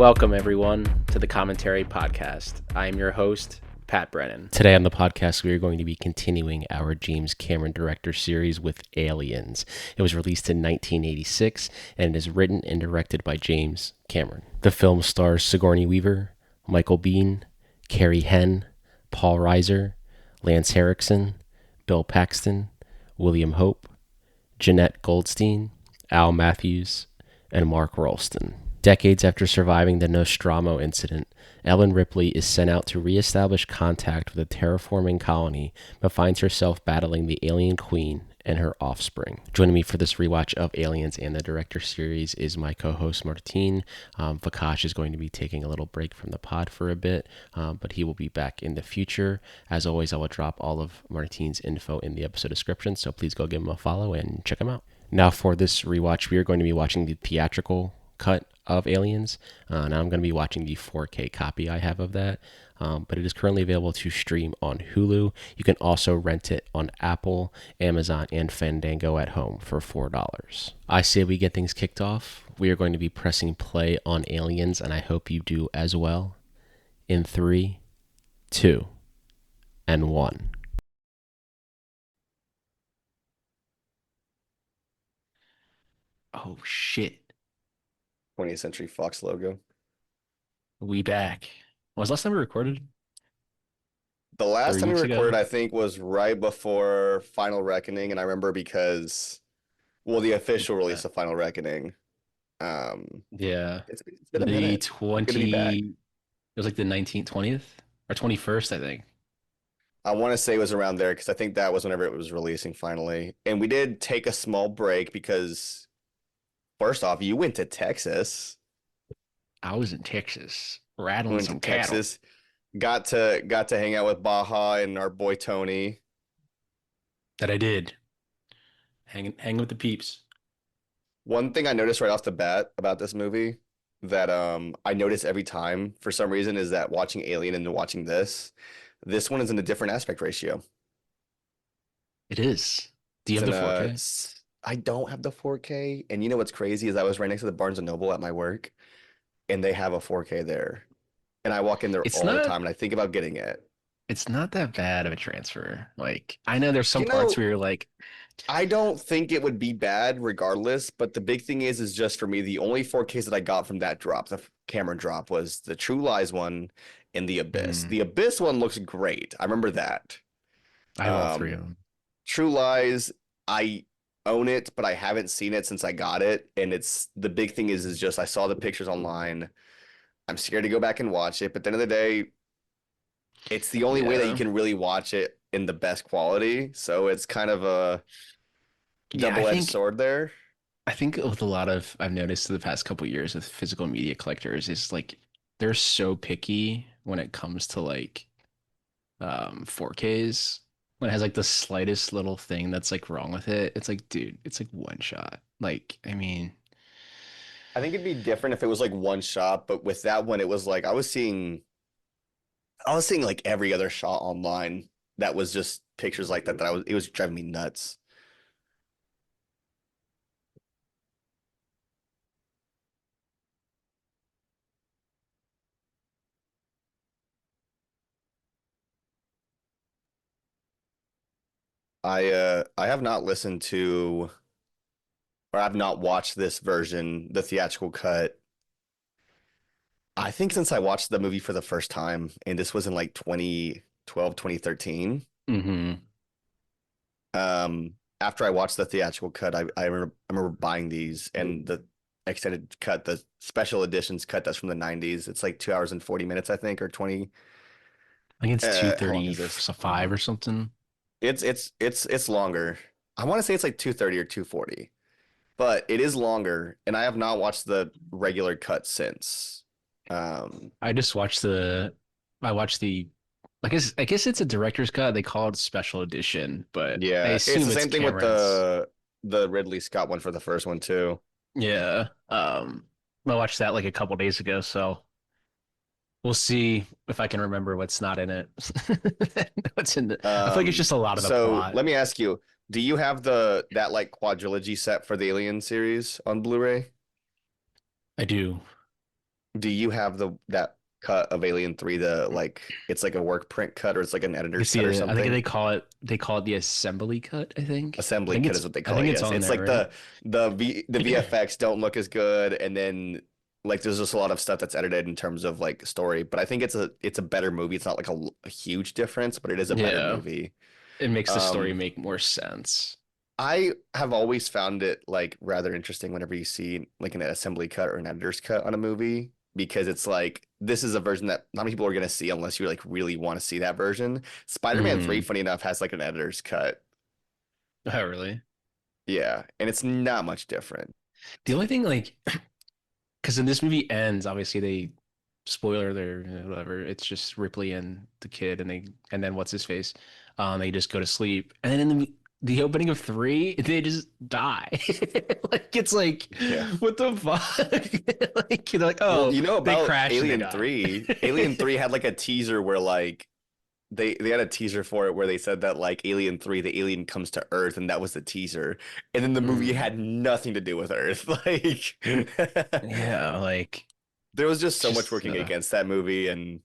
Welcome, everyone, to the Commentary Podcast. I am your host, Pat Brennan. Today on the podcast, we are going to be continuing our James Cameron director series with Aliens. It was released in 1986, and it is written and directed by James Cameron. The film stars Sigourney Weaver, Michael Biehn, Carrie Henn, Paul Reiser, Lance Henriksen, Bill Paxton, William Hope, Jeanette Goldstein, Al Matthews, and Mark Rolston. Decades after surviving the Nostromo incident, Ellen Ripley is sent out to reestablish contact with a terraforming colony, but finds herself battling the alien queen and her offspring. Joining me for this rewatch of Aliens and the director series is my co-host Martin. Vakash is going to be taking a little break from the pod for a bit, but he will be back in the future. As always, I will drop all of Martin's info in the episode description, so please go give him a follow and check him out. Now for this rewatch, we are going to be watching the theatrical cut of Aliens. Now I'm going to be watching the 4K copy I have of that, but it is currently available to stream on Hulu. You can also rent it on Apple, Amazon, and Fandango at home for $4. I say we get things kicked off. We are going to be pressing play on Aliens, and I hope you do as well. In 3, 2, and 1. Oh shit. 20th Century Fox logo. We back. When was the last time we recorded? The last 3 time we weeks recorded, ago? I think, was right before Final Reckoning, and I remember because, well, the official release of Final Reckoning. Yeah. It's been a The minute. Good to be back. 20, it was like the 19th, 20th or 21st, I think. I want to say it was around there because I think that was whenever it was releasing finally. And we did take a small break because, first off, you went to Texas. I was in Texas, We rattling went to some cattle. Texas, got to hang out with Baja and our boy Tony. That I did. Hang with the peeps. One thing I noticed right off the bat about this movie that I notice every time for some reason is that watching Alien and watching this one is in a different aspect ratio. It is. Do you It's have in the 4K? I don't have the 4K, and you know what's crazy is I was right next to the Barnes and Noble at my work, and they have a 4K there, and I walk in there It's all the not time, and I think about getting it. it's not that bad of a transfer. Like, I know there's some You parts know, where you're like, I don't think it would be bad regardless, but the big thing is just for me, the only 4Ks that I got from that drop, the Cameron drop, was the True Lies one and the Abyss. hmm, The Abyss one looks great. I remember that. I have all three of Um, them. True Lies, I own it, but I haven't seen it since I got it. And it's the big thing is just I saw the pictures online. I'm scared to go back and watch it, but at the end of the day, it's the only way that you Yeah. can really watch it in the best quality. So it's kind of a Yeah, I double-edged think sword there. I think with a lot of I've noticed in the past couple years with physical media collectors is like they're so picky when it comes to like 4Ks. When it has like the slightest little thing that's like wrong with it, it's like, dude, it's like one shot. Like, I mean, I think it'd be different if it was like one shot, but with that one, it was like I was seeing like every other shot online that was just pictures like that it was driving me nuts. I have not listened to or I've not watched this version, the theatrical cut. I think since I watched the movie for the first time, and this was in like 2012, 2013. hmm After I watched the theatrical cut, I remember buying these and the extended cut, the special editions cut that's from the 90s. It's like 2 hours and 40 minutes, I think, or 20. I think it's How long is this? 235 or something. It's longer. I want to say it's like 230 or 240, but it is longer, and I have not watched the regular cut since. Um, I just watched the I watched the I guess it's a director's cut. They call it special edition, but I yeah, it's assume the it's same thing with Cameron's. the Ridley Scott one for the first one too. Yeah. I watched that like a couple days ago, so we'll see if I can remember what's not in it. What's in it? I feel like it's just a lot of the So plot. let me ask you, do you have that like quadrilogy set for the Alien series on Blu-ray? I do. Do you have that cut of Alien 3, the like it's like a work print cut or it's like an You editor's see cut or it. I think something? they call it the assembly cut, I think. Assembly cut is what they call it. It's Yes. on It's there, like right? the VFX don't look as good, and then like there's just a lot of stuff that's edited in terms of like story, but I think it's a better movie. It's not like a huge difference, but it is a better Yeah. movie. It makes the story Um make more sense. I have always found it like rather interesting whenever you see like an assembly cut or an editor's cut on a movie because it's like this is a version that not many people are gonna see unless you like really want to see that version. Spider-Man 3, Hmm. funny enough, has like an editor's cut. Oh, really? Yeah, and it's not much different. The only thing, like, because in this movie ends, obviously they spoiler there, whatever. It's just Ripley and the kid, and then what's his face? They just go to sleep, and then in the opening of three, they just die. Like it's like, Yeah. what the fuck? Like they're like, Well, oh, you know they about crashed and they Alien died. 3? Alien 3 had like a teaser where like they had a teaser for it where they said that like Alien 3, the alien comes to Earth and that was the teaser. And then the movie Mm, had nothing to do with Earth. Like yeah, like there was just so much just working against that movie and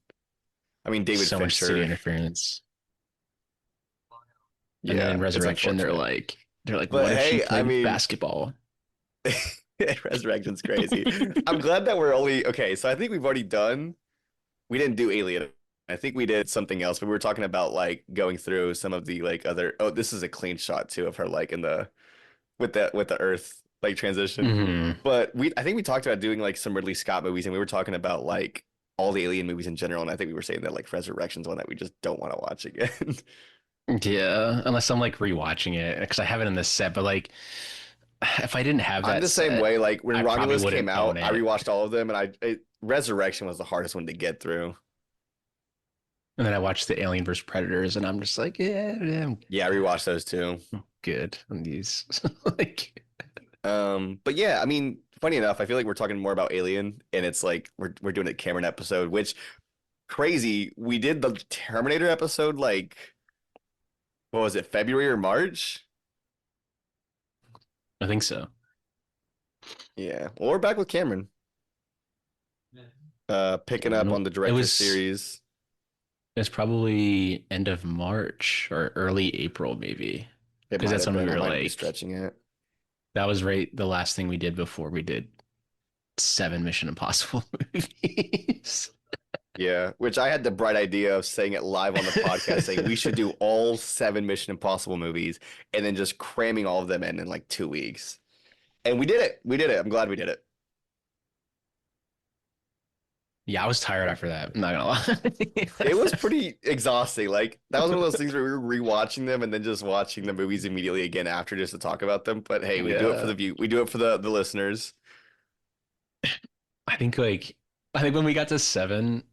I mean David so much studio Fincher, interference. And then in yeah, it's Resurrection, unfortunate. they're like, But what if she hey, I played mean basketball? Resurrection's crazy. I'm glad that we're only okay, so I think we've already done we didn't do Alien. I think we did something else, but we were talking about like going through some of the like other. Oh, this is a clean shot too of her like in the with the Earth like transition. Hmm. But I think we talked about doing like some Ridley Scott movies, and we were talking about like all the Alien movies in general, and I think we were saying that like Resurrection's one that we just don't want to watch again. Yeah, unless I'm like rewatching it because I have it in this set, but like if I didn't have I'm that the same set, way. Like when I probably Romulus came wouldn't own out, I it. rewatched all of them, and Resurrection was the hardest one to get through. And then I watched the Alien vs Predators, and I'm just like, yeah, Yeah, I rewatched those too. I'm good on these. Like, But yeah, I mean, funny enough, I feel like we're talking more about Alien, and it's like we're doing a Cameron episode, which crazy. We did the Terminator episode like what was it, February or March? I think so. Yeah. Well, we're back with Cameron. Picking up on the It director's was series. it was probably end of March or early April, maybe, It because might that's have when we been. I were might be like, stretching it. that was right the last thing we did before we did seven Mission Impossible movies. Yeah, which I had the bright idea of saying it live on the podcast, saying we should do all seven Mission Impossible movies and then just cramming all of them in like 2 weeks. And we did it. We did it. I'm glad we did it. Yeah, I was tired after that. I'm not gonna lie. It was pretty exhausting. Like that was one of those things where we were rewatching them and then just watching the movies immediately again after just to talk about them. But hey, we do it for Yeah. the view. We do it for the listeners. I think like I think when we got to seven,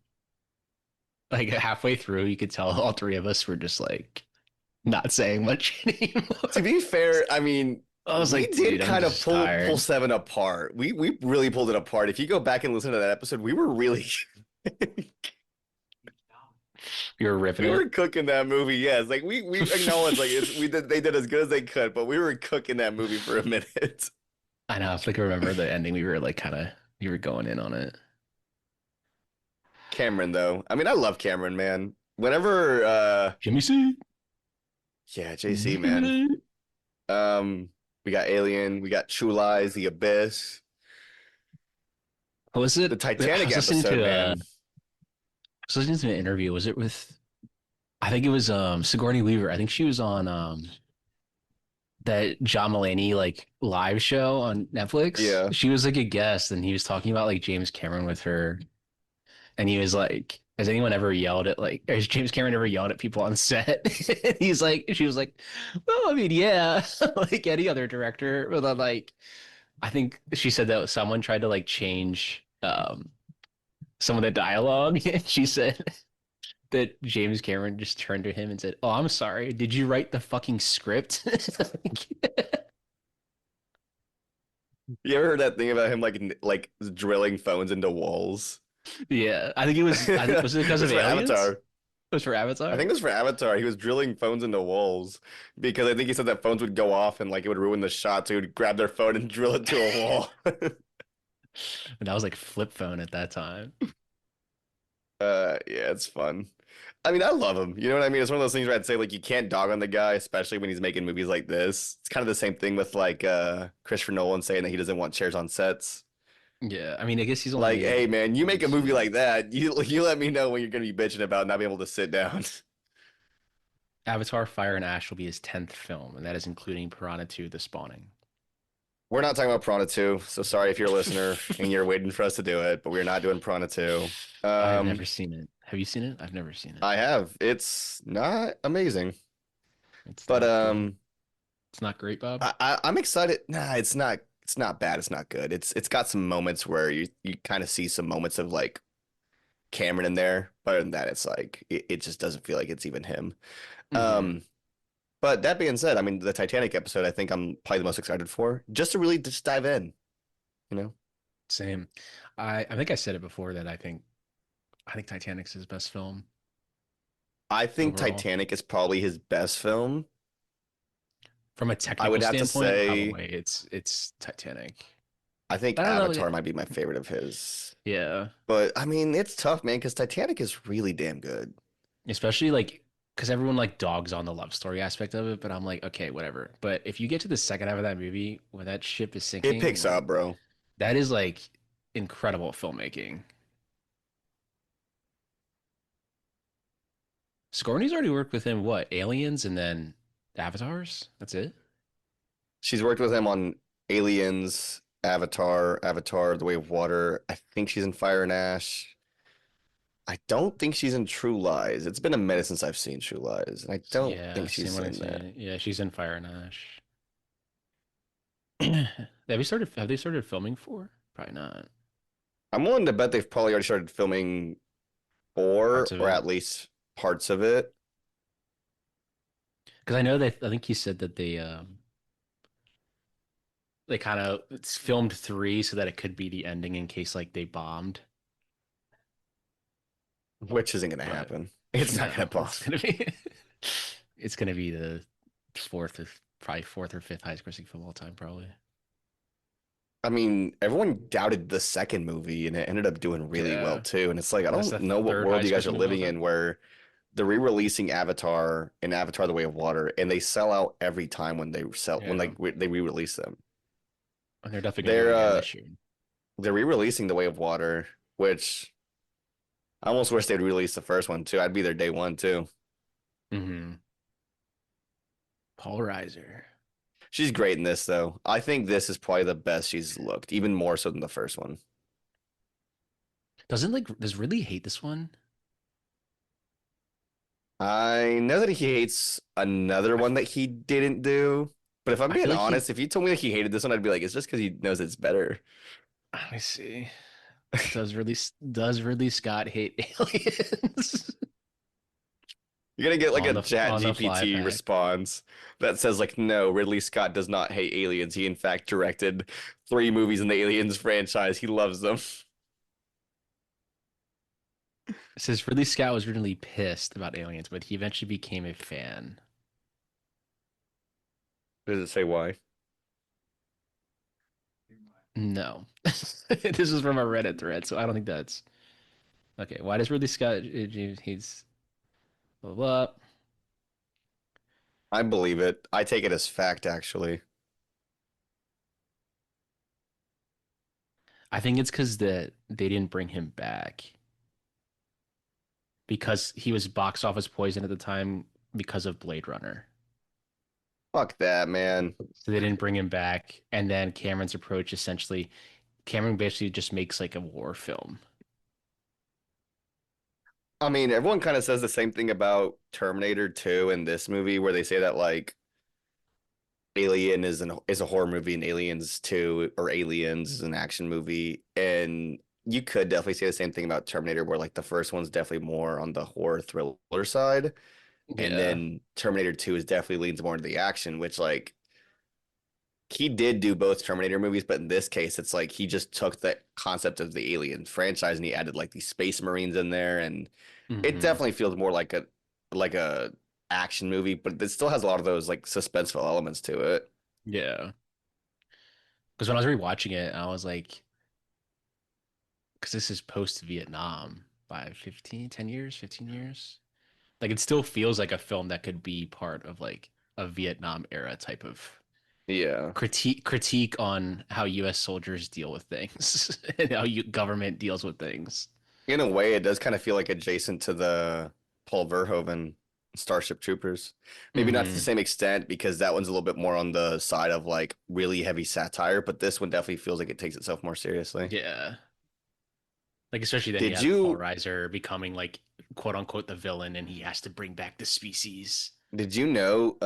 like halfway through, you could tell all three of us were just like not saying much To anymore. be fair, I mean, I was we like, did dude, I'm kind of just pull tired. seven apart. We really pulled it apart. If you go back and listen to that episode, we were really You were ripping we were it. cooking that movie. Yes, like we acknowledge like we did they did as good as they could, but we were cooking that movie for a minute. I know. If I can remember the ending, we were like kind of you were going in on it. Cameron though, I mean, I love Cameron, man. Whenever Jimmy C. yeah, JC man. We got Alien, we got True Lies, The Abyss, What was the it? I Titanic was listening episode, to man. an interview. Was it with? I think it was Sigourney Weaver. I think she was on that John Mulaney like live show on Netflix. Yeah. She was like a guest, and he was talking about like James Cameron with her, and he was like, "Has anyone ever yelled at like? Has James Cameron ever yelled at people on set?" He's like, she was like, "Well, I mean, yeah, like any other director." But then, like, I think she said that someone tried to like change some of the dialogue, and she said that James Cameron just turned to him and said, "Oh, I'm sorry. Did you write the fucking script?" You ever heard that thing about him like drilling phones into walls? Yeah, I think it was. I think was it because It of was for Aliens? Avatar. It was for I think Avatar. it was for Avatar. He was drilling phones into walls because I think he said that phones would go off and like it would ruin the shot, so he would grab their phone and drill it to a wall. And that was like flip phone at that time. Yeah, it's fun. I mean, I love him. You know what I mean? It's one of those things where I'd say like you can't dog on the guy, especially when he's making movies like this. It's kind of the same thing with like Christopher Nolan saying that he doesn't want chairs on sets. Yeah, I mean, I guess he's only Like, made hey like man, you make a movie like two. that, you let me know when you're gonna be bitching about not being able to sit down. Avatar: Fire and Ash will be his 10th film, and that is including Piranha 2: The Spawning. We're not talking about Piranha 2, so sorry if you're a listener and you're waiting for us to do it, but we're not doing Piranha 2. I have never seen it. Have you seen it? I've never seen it. I have. It's not amazing, It's but not good. It's not great, Bob. I'm excited. Nah, it's not. It's not bad. It's not good. It's got some moments where you kind of see some moments of like Cameron in there, but other than that, it's like it just doesn't feel like it's even him. Hmm. Um, but that being said, I mean the Titanic episode, I think I'm probably the most excited for, just to really just dive in. You know, Same. I think I said it before that I think Titanic's his best film I think overall. Titanic is probably his best film. From a I technical would have to standpoint, say, probably it's Titanic. I think I don't know. Avatar might be my favorite of his. Yeah, But I mean, it's tough, man, because Titanic is really damn good. especially like because everyone like dogs on the love story aspect of it, but I'm like, okay, whatever. But if you get to the second half of that movie when that ship is It sinking, picks like up, bro. that is like incredible filmmaking. Scorny's already worked with him, what, Aliens and then Avatars? That's it? She's worked with him on Aliens, Avatar, Avatar, The Way of Water. I think she's in Fire and Ash. I don't think she's in True Lies. It's been a minute since I've seen True Lies, and I don't think Yeah, same she's when I've in seen that. it. Yeah, she's in Fire and Ash. Have they started filming for? Probably not. I'm willing to bet they've probably already started filming Parts four, of or it. at least parts of it, Because I know that I think he said that they kind of it's filmed three so that it could be the ending in case like they bombed. which isn't going to But happen. It's not going no, to bomb. it's gonna be it's gonna be the probably fourth or fifth highest grossing film of all time, probably. I mean, everyone doubted the second movie, and it ended up doing really well Yeah. too. And it's like, I And that's don't the know what third world you highest guys are grossing movie of all living time. in where they're re-releasing Avatar and Avatar: The Way of Water, and they sell out every time when Yeah. they re-release them. And they're definitely gonna do They're it again uh this year. they're re-releasing The Way of Water, which I almost wish they'd release the first one too. I'd be there day one too. Hmm. Paul Reiser. She's great in this though. I think this is probably the best she's looked, even more so than the first one. Does Ridley hate this one? I know that he hates another I, one that f- he didn't do, but if I'm I being feel like honest, if you told me that he hated this one, I'd be like, it's just because he knows it's better. let me see. Does Ridley Scott hate aliens? You're gonna get like a Chat On the fly GPT fact. response that says like, no, Ridley Scott does not hate aliens. He in fact directed 3 movies in the Aliens franchise. He loves them. It says Ridley Scott was originally pissed about aliens, but he eventually became a fan. Does it say why? No. This is from a Reddit thread, so I don't think that's okay. Why does Ridley Scott he's blah blah. I believe it. I take it as fact, actually. I think it's because that they didn't bring him back because he was box office poison at the time because of Blade Runner. Fuck that, man. So they didn't bring him back. And then Cameron's approach essentially, Cameron basically just makes like a war film. I mean, everyone kind of says the same thing about Terminator 2 and this movie, where they say that like Alien is a horror movie and Aliens 2 or Aliens is an action movie. And you could definitely say the same thing about Terminator, where like the first one's definitely more on the horror thriller side. And Yeah. then Terminator 2 is definitely leans more into the action, which like he did do both Terminator movies, but in this case, it's like he just took the concept of the Alien franchise and he added like these Space Marines in there, and it Hmm. definitely feels more like a action movie, but it still has a lot of those like suspenseful elements to it. Yeah. Because when I was rewatching it, I was like, because this is post Vietnam by 10 years, 15 years. Like it still feels like a film that could be part of like a Vietnam era type of Yeah. critique on how US soldiers deal with things and how government deals with things. In a way, it does kind of feel like adjacent to the Paul Verhoeven Starship Troopers. Maybe not to the Hmm. same extent because that one's a little bit more on the side of like really heavy satire, but this one definitely feels like it takes itself more seriously. Yeah. Like especially then you Did have Paul you Reiser becoming like quote unquote the villain and he has to bring back the species. did you know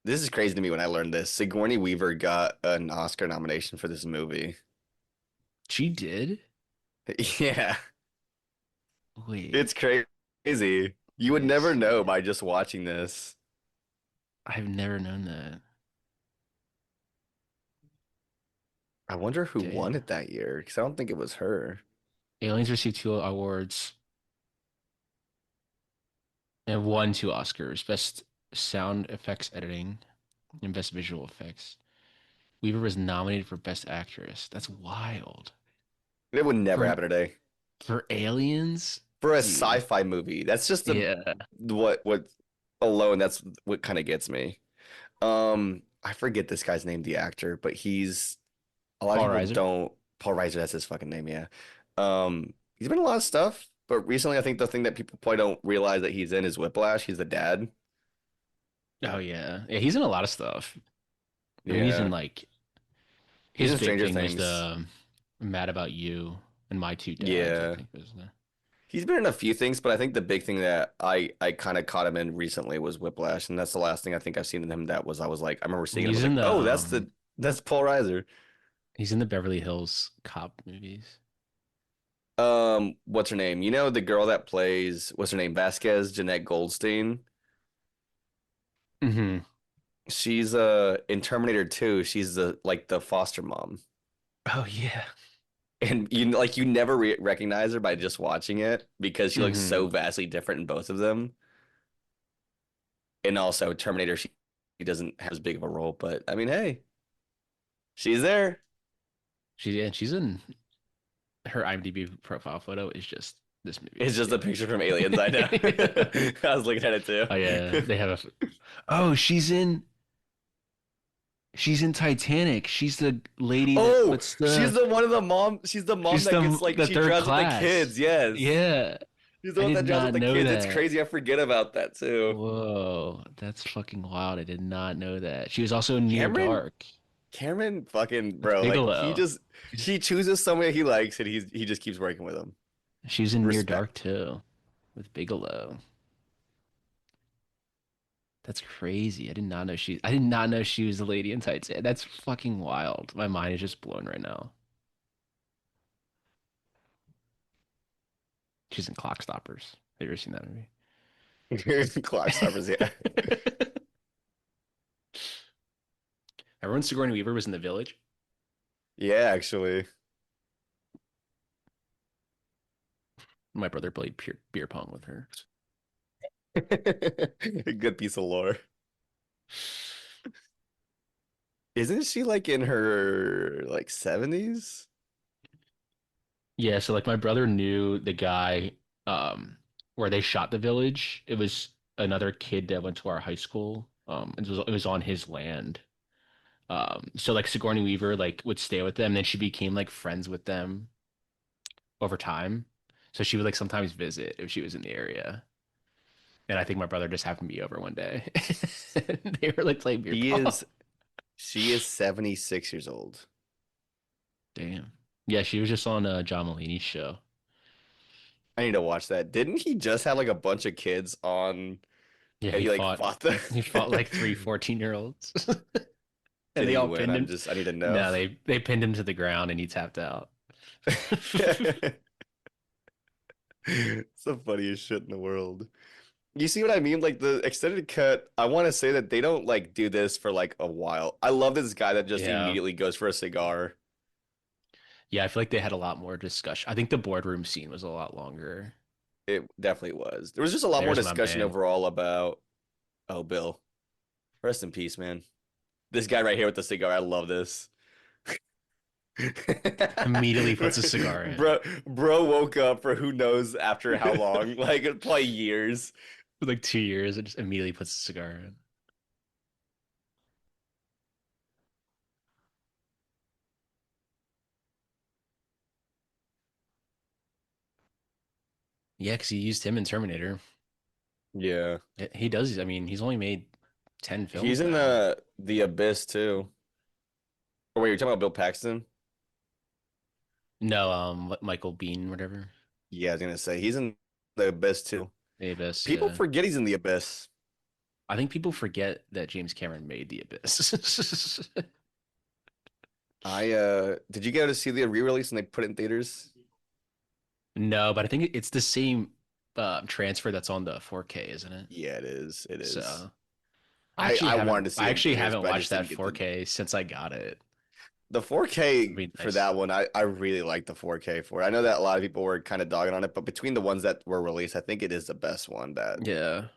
this is crazy to me when I learned this. Sigourney Weaver got an Oscar nomination for this movie. She did? Yeah, Wait, it's crazy. You let would me never know see. by just watching this. I've never known that. I wonder who won Damn. it that year because I don't think it was her. Aliens received two awards and won two Oscars: Best Sound Effects Editing and Best Visual Effects. Weaver was nominated for Best Actress. That's wild. It would never For happen today. for Aliens, For a dude. sci-fi movie. That's just the Yeah, what alone that's what kind of gets me. I forget this guy's name, the actor, but he's a lot of Paul people Reiser. don't Paul Reiser, that's his fucking name, yeah. He's been in a lot of stuff, but recently I think the thing that people probably don't realize that he's in is Whiplash. He's the dad. Oh yeah, yeah. He's in a lot of stuff. I mean, he's in Yeah. like He's his in big Stranger thing was Things. the Mad About You and My Two Dads. I Yeah. think was the. He's been in a few things, but I think the big thing that I kind of caught him in recently was Whiplash, and that's the last thing I think I've seen in him that was I was like I remember seeing it, I was He's in like, the "Oh, that's Paul Reiser." he's in the Beverly Hills Cop movies. What's her name? You know the girl that plays what's her name? Vasquez, Jeanette Goldstein. Hmm. She's in Terminator 2, she's the foster mom. Oh yeah. And you never recognize her by just watching it because she looks so Hmm. vastly different in both of them. And also Terminator she doesn't have as big of a role, but I mean, hey, she's there. She's in her IMDb profile photo is just this movie. It's just a Yeah. picture from Aliens, I know. I was looking at it Oh yeah, too. they have a. Oh, she's in Titanic. She's the lady that Oh, puts she's the. the one of the mom. She's the mom She's that gets like the she third drives with the class. kids. Yes, Yeah, she's the I one did that drives with not the know kids. It's that. crazy. I forget about that too. Whoa, that's fucking wild. I did not know that. She was also in Near Cameron, Dark Cameron, fucking with bro. Like Bigelow. She's, he chooses somebody he likes and he just keeps working with him. she was in Near Dark Respect. too with Bigelow. That's crazy. I did not know she was the lady in tights. That's fucking wild. My mind is just blown right now. She's in Clock Stoppers. Have you ever seen that movie? Clock stoppers. Yeah, Everyone Sigourney Weaver was in The Village. yeah. Actually, My brother played beer pong with her. a good piece of lore. Isn't she like in her like 70s? Yeah, so like my brother knew the guy where they shot The Village. It was another kid that went to our high school. It was on his land. So like Sigourney Weaver like would stay with them, then she became like friends with them over time. So she would like sometimes visit if she was in the area. And I think my brother just happened to be over one day. They were like playing beer She pong. is she is 76 years old. Damn. Yeah, she was just on John Mulaney's show. I need to watch that. Didn't he just have like a bunch of kids on Yeah, and he like fought them? he fought like three 14-year-olds. And Did they he all win? pinned him. I need to know. No, they pinned him to the ground and he tapped out. It's the funniest shit in the world. You see what I mean? Like the extended cut, I want to say that they don't like do this for like a while. I love this guy that just Yeah. immediately goes for a cigar. Yeah, I feel like they had a lot more discussion. I think the boardroom scene was a lot longer. It definitely was. There was just a lot more There's my discussion man. overall about, oh, Bill, rest in peace, man. This guy right here with the cigar, I love this. Immediately puts a cigar in. Bro woke up for who knows after how long, like probably years. For like 2 years, and just immediately puts a cigar in. Yeah, because he used him in Terminator. Yeah. He does. I mean, he's only made 10 He's films in now. the Abyss too. Oh wait, you're talking about Bill Paxton? No, Michael Bean, whatever. Yeah, I was gonna say he's in the Abyss too. The Abyss, People yeah. forget he's in the Abyss. I think people forget that James Cameron made The Abyss. I did you go to see the re-release and they put it in theaters? No, but I think it's the same transfer that's on the 4K, isn't it? Yeah, it is. It is. So I wanted to see I it in actually theaters, haven't but I watched just that didn't get the 4K since I got it. the It'd 4K be for nice. that one. I really like the 4K for it. I know that a lot of people were kind of dogging on it, but between the ones that were released, I think it is the best one that Yeah.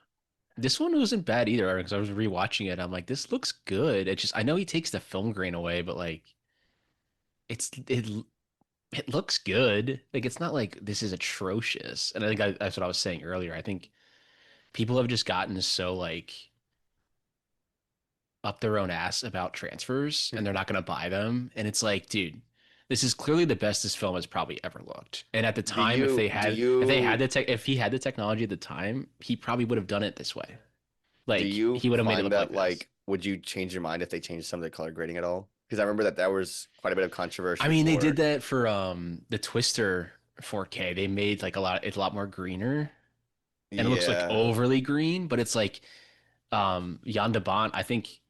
This one wasn't bad either because I was rewatching it. I'm like, this looks good. It just I know he takes the film grain away, but like it it looks good. Like it's not like this is atrocious. And I think that's what I was saying earlier. I think people have just gotten so like up their own ass about transfers and they're not going to buy them. And it's like, dude, this is clearly the best this film has probably ever looked. And at the time, do if you if he had the technology at the time, he probably would have done it this way. do Like you he would have made it find look that like this. like would you change your mind if they changed some of the color grading at all? Because I remember that that was quite a bit of I controversy mean, they for did that for the Twister 4K. They made like it's a lot more greener and it looks like yeah. overly green, but it's like Jan de Bont, I think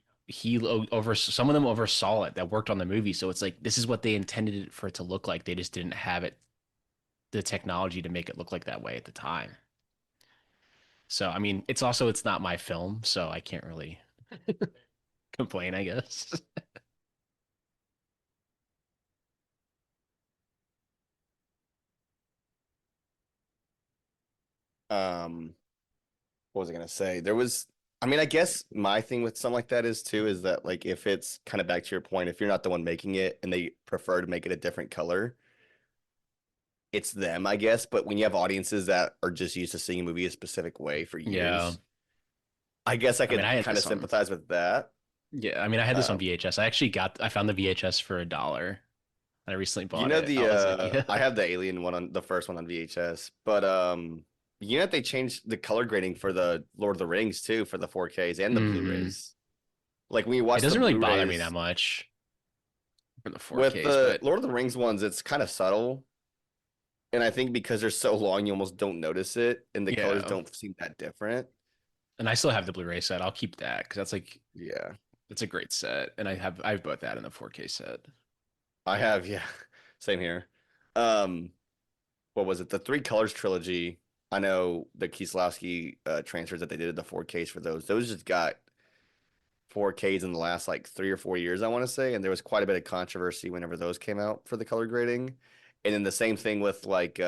over some of them oversaw it that worked on the movie. So it's like this is what they intended it for it to look like. They just didn't have it the technology to make it look like that way at the time. So I mean, it's not my film, so I can't really complain, I guess. Um, what was I gonna say? There was, I mean, I guess my thing with something like that is too, is that like if it's kind of back to your point, if you're not the one making it and they prefer to make it a different color, it's them, I guess. But when you have audiences that are just used to seeing a movie a specific way for Yeah. years, I guess I I mean, could I had kind of this on sympathize with that. Yeah, I mean, I had this on Um, VHS. I found the VHS for $1. I recently you bought know it. I was like, yeah. I have the Alien one on the first one on VHS, but you know they changed the color grading for the Lord of the Rings too for the 4Ks and the Hmm. Blu-rays. Like when you It watch the doesn't really bother me that Blu-rays much for the with 4Ks, the but Lord of the Rings ones, it's kind of subtle. And I think because they're so long, you almost don't notice it, and the colors yeah. don't seem that different. And I still have the Blu-ray set. I'll keep that because Yeah, that's a great set, and I have both that and the 4K set. I have. Yeah, same here. Um, what was it? The Three Colors trilogy. I know the Kieslowski transfers that they did at the 4Ks for those. Those just got 4Ks in the last like 3 or 4 years, I want to say, and there was quite a bit of controversy whenever those came out for the color grading. And then the same thing with like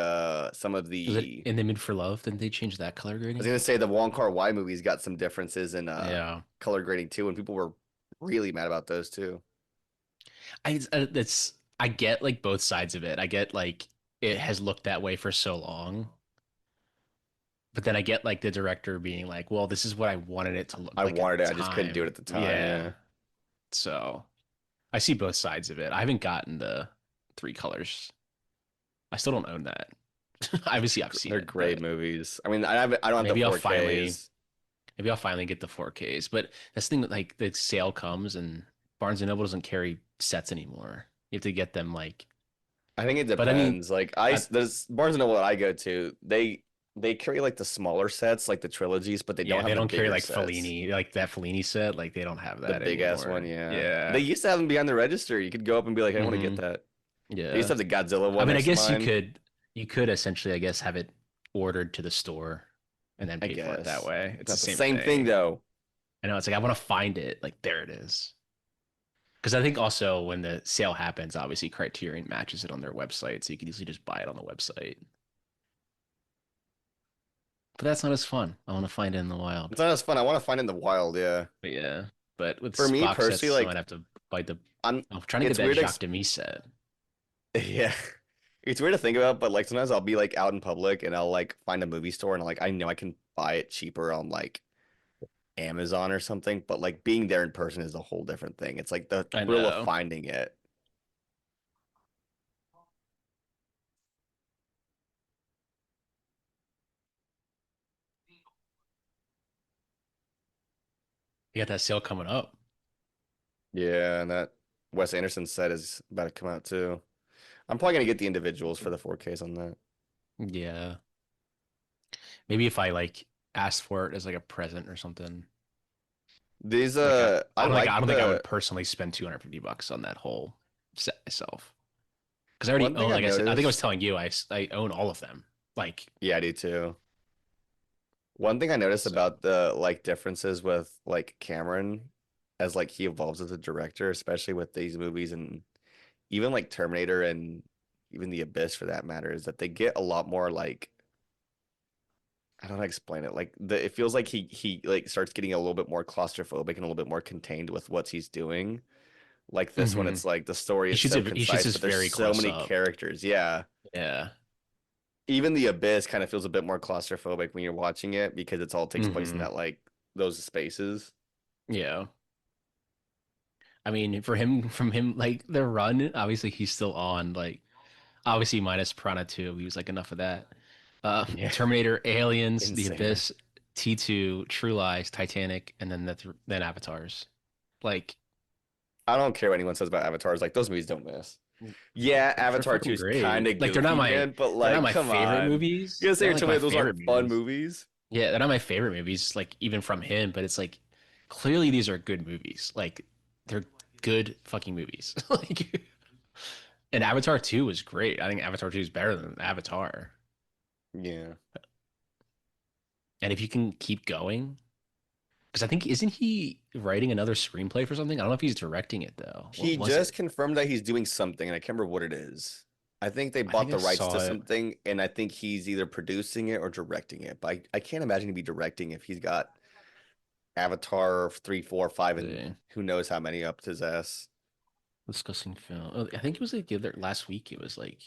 some of Was it the In the Mid for Love? Didn't they change that color I was grading? gonna say the Wong Kar-wai movies got some differences in Yeah, color grading too, and people were really mad about those too. I get like both sides of it. I get like it has looked that way for so long, but then I get like the director being like, "Well, this is what I wanted it to look I like at wanted it, the I just couldn't do it time." at the time. Yeah, Yeah, so I see both sides of it. I haven't gotten the three colors. I still don't own that. Obviously, I've seen they're it, great but movies. I mean, I don't have the maybe I'll finally 4Ks. maybe I'll finally get the 4Ks. But that's the thing, like the sale comes and Barnes and Noble doesn't carry sets anymore. You have to get them like. I think it But I mean, depends. Like I, there's Barnes and Noble that I go to, they carry like the smaller sets, like the trilogies, but they don't yeah, have they the don't carry bigger like sets. Fellini, like that Fellini set. Like they don't have The that big ass one, anymore. yeah. They Yeah. used to have them behind the register. You could go up and be like, I want to get Hmm. that. They used to Yeah. have the Godzilla I one mean, I next to guess mine. you could essentially, I guess, have it ordered to the store and then I pay for it that guess. way. It's It's the not the same same thing thing. though. I know it's like I want to find it. Like there it is. Because I think also when the sale happens, obviously Criterion matches it on their website, so you can easily just buy it on the website. But that's not as fun. I want to find it in the wild. It's not as fun. I want to find it in the wild, yeah. But yeah, but For with me box personally, sets, I might like have to bite the. I'm I'm trying to get it's that weird Jacques Demy set. Yeah. It's weird to think about, but like sometimes I'll be like out in public and I'll like find a movie store and like I know I can buy it cheaper on like Amazon or something, but like being there in person is a whole different thing. It's like the I thrill of know. finding it. You got that sale coming up. Yeah, and that Wes Anderson set is about to come out too. I'm probably gonna get the individuals for the 4Ks on that. Yeah. Maybe if I like asked for it as like a present or something. These Like I I like don't think I would the personally spend $250 on that whole set myself. Because I already one thing own, I've like I said, I think I was noticed. telling you, I own all of them. Like, Yeah, I do too. One thing I noticed so. about the like differences with like Cameron as like he evolves as a director, especially with these movies and even like Terminator and even The Abyss for that matter, is that they get a lot more like I don't know how to explain it. Like it feels like he like starts getting a little bit more claustrophobic and a little bit more contained with what he's doing. Like this one, Hmm. it's like the story is so He shoots concise, this but there's very so close many up. characters. Yeah. Yeah. Even The Abyss kind of feels a bit more claustrophobic when you're watching it because it's all takes place in Hmm. that like those spaces. Yeah. I mean, for him, from him, like the run, obviously he's still on. Like, obviously minus Piranha 2, he was like enough of that. Yeah. Terminator, Aliens, The Insane. Abyss, T2, True Lies, Titanic, and then Avatars. Like, I don't care what anyone says about Avatars. Like those movies don't miss. Yeah, they're Avatar 2 fucking is kind great. of Like, goofy, man, but they're not like, my come favorite on. You movies. gonna say They're you're not like telling me my that those favorite aren't fun movies. movies? Yeah, they're not my favorite movies. Like, even from him, but it's like clearly these are good movies. Like, they're good fucking movies. Like, and Avatar 2 was great. I think Avatar 2 is better than Avatar. Yeah. And if you can keep going, because I think isn't he writing another screenplay for something? I don't know if he's directing it though. What He was just it? confirmed that he's doing something, and I can't remember what it is. I think they I bought think I the rights saw to it. something, and I think he's either producing it or directing it. But I can't imagine he'd be directing if he's got Avatar 3, 4, 5, and The who knows how many up his ass. discussing film. Oh, I think it was like the other last week. It was like,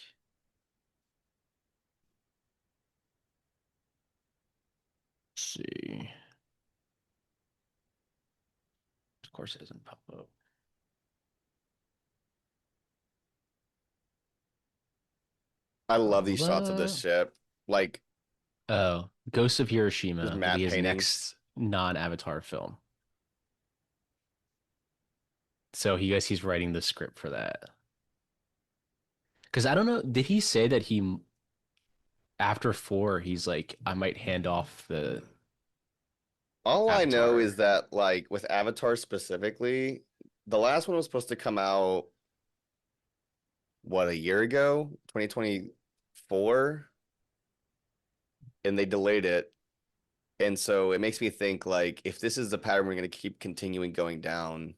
let's see. Of course, it doesn't pop up. I love these Hold shots of this up. ship. Like, Oh, Ghost of just Hiroshima will be matte his paintings. next non-Avatar film. So he guess he's writing the script for that. Because I don't know, did he say that he after four he's like I might hand off the All I know is Avatar? that, like, with Avatar specifically, the last one was supposed to come out, what, a year ago? 2024? And they delayed it. And so it makes me think, like, if this is the pattern we're going to keep continuing going down,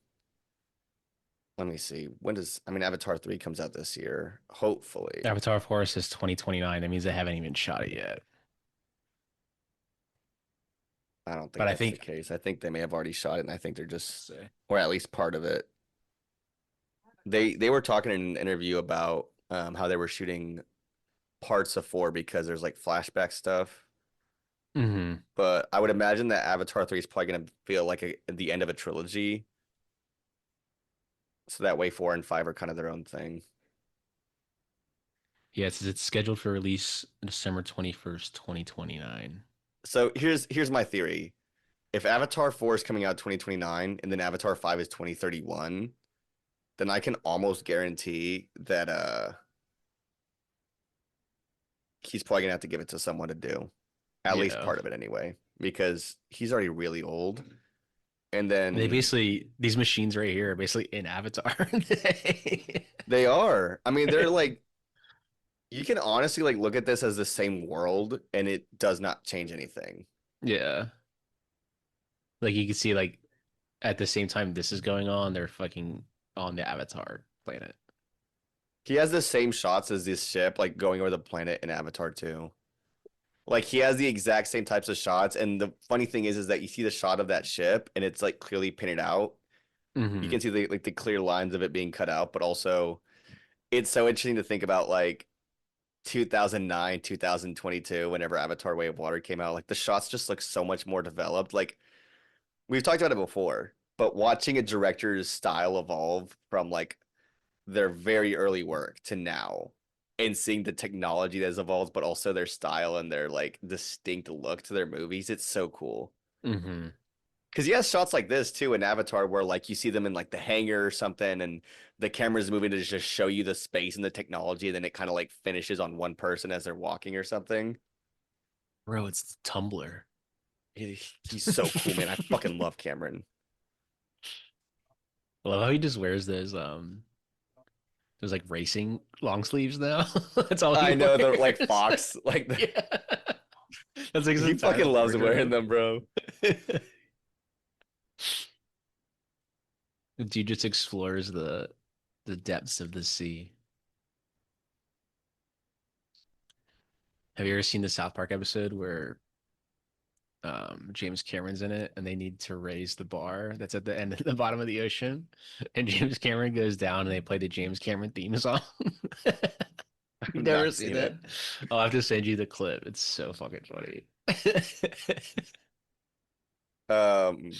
let me see. When does, I mean, Avatar 3 comes out this year, hopefully. Avatar, of course, is 2029. That means they haven't even shot it yet. I don't think But I that's the think case. I think they may have already shot it, and I think they're just, say, or at least part of it. They were talking in an interview about how they were shooting parts of 4 because there's like flashback stuff. hmm. But I would imagine that Avatar 3 is probably going to feel like the end of a trilogy. So that way 4 and 5 are kind of their own thing. Yeah, it's scheduled for release December 21st, 2029. So here's my theory. If Avatar 4 is coming out 2029 and then Avatar 5 is 2031, then I can almost guarantee that he's probably gonna have to give it to someone to do. At least Yeah. part of it anyway. Because he's already really old. And They then basically these machines right here are basically in Avatar. they are. I mean, they're like you can honestly like look at this as the same world and it does not change anything. Yeah. Like you can see like at the same time this is going on, they're fucking on the Avatar planet. He has the same shots as this ship, like going over the planet in Avatar 2. Like he has the exact same types of shots, and the funny thing is that you see the shot of that ship, and it's like clearly painted out. You Hmm. can see the like the clear lines of it being cut out, but also it's so interesting to think about like 2009, 2022, whenever Avatar Way of Water came out, like the shots just look so much more developed. Like we've talked about it before, but watching a director's style evolve from like their very early work to now and seeing the technology that's evolved, but also their style and their like distinct look to their movies, it's so cool. Mm-hmm. Because he has shots like this too in Avatar where like you see them in like the hangar or something and the camera's moving to just show you the space and the technology, and then it kind of like finishes on one person as they're walking or something. Bro, it's Tumblr. He's so cool, man. I fucking love Cameron. I love how he just wears those like racing long sleeves now. That's all he I know they're like wears. Fox, like Yeah. That's like his he entire fucking loves wearing wardrobe. them, bro. The dude just explores the depths of the sea. Have you ever seen the South Park episode where James Cameron's in it and they need to raise the bar that's at the end of the bottom of the ocean? And James Cameron goes down and they play the James Cameron theme song. I've You've never not seen seen it? it. I'll have to send you the clip. It's so fucking funny. Um,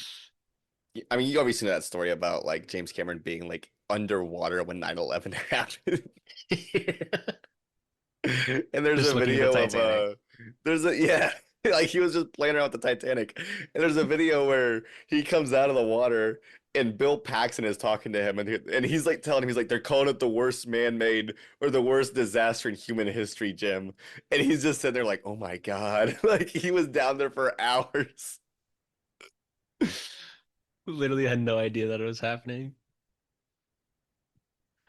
I mean, you obviously know that story about like James Cameron being like underwater when 9/11 happened. And there's Just a looking at the video of Titanic. there's a yeah, like he was just playing around with the Titanic. And there's a video where he comes out of the water and Bill Paxton is talking to him and he's like telling him he's like they're calling it the worst man-made or the worst disaster in human history, Jim. And he's just sitting there like, "Oh my God." Like he was down there for hours. Literally had no idea that it was happening.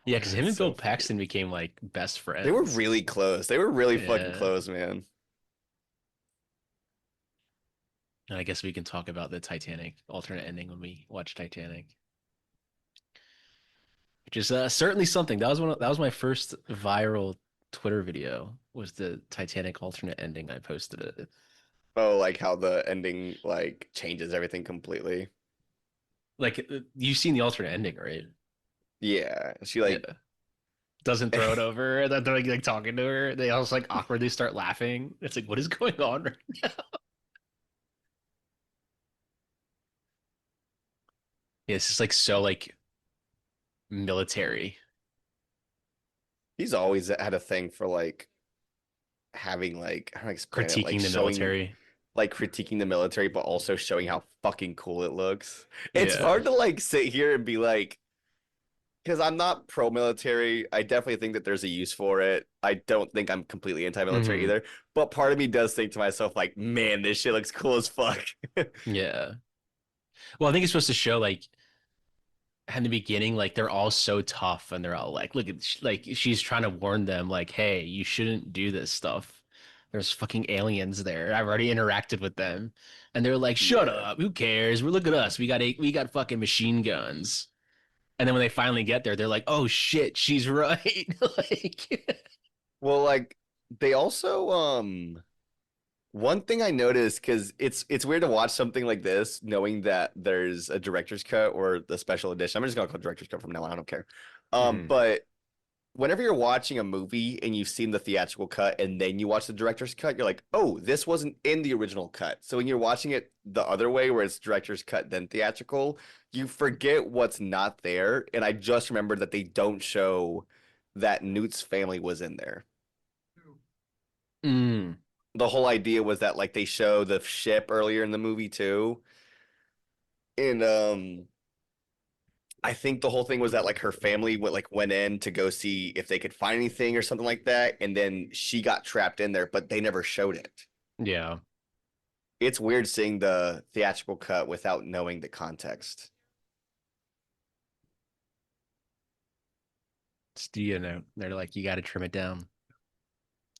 Yeah, because him It's and Bill so funny. Paxton became like best They were friends. really close. They were really fucking Yeah. close, man. And I guess we can talk about the Titanic alternate ending when we watch Titanic, which is certainly something. That was my first viral Twitter video was the Titanic alternate ending. I posted it. Oh, like how the ending like changes everything completely. Like you've seen the alternate ending, right? Yeah. She like Yeah. Doesn't throw it over, and then they're like talking to her. They all just like awkwardly start laughing. It's like, what is going on right now? Yeah, it's just like so like military, he's always had a thing for like having like how do I explain it? Like critiquing the showing military. like critiquing the military, but also showing how fucking cool it looks. It's Yeah. hard to like sit here and be like, because I'm not pro-military. I definitely think that there's a use for it. I don't think I'm completely anti-military Hmm. either. But part of me does think to myself, like, man, this shit looks cool as fuck. Yeah. Well, I think it's supposed to show like in the beginning, like they're all so tough and they're all like, look at like she's trying to warn them, like, hey, you shouldn't do this stuff. There's fucking aliens there. I've already interacted with them. And they're like, shut Yeah. up. Who cares? Look at us. We got fucking machine guns. And then when they finally get there, they're like, oh shit, she's right. Like Well, like they also one thing I noticed because it's weird to watch something like this knowing that there's a director's cut or the special edition. I'm just gonna call it director's cut from now on. I don't care. Mhm. But whenever you're watching a movie and you've seen the theatrical cut and then you watch the director's cut, you're like, oh, this wasn't in the original cut. So when you're watching it the other way, where it's director's cut then theatrical, you forget what's not there. And I just remembered that they don't show that Newt's family was in there. Mm. The whole idea was that like they show the ship earlier in the movie too. And I think the whole thing was that like her family went in to go see if they could find anything or something like that, and then she got trapped in there, but they never showed it. Yeah. It's weird seeing the theatrical cut without knowing the context. It's, you know, they're like, you got to trim it down.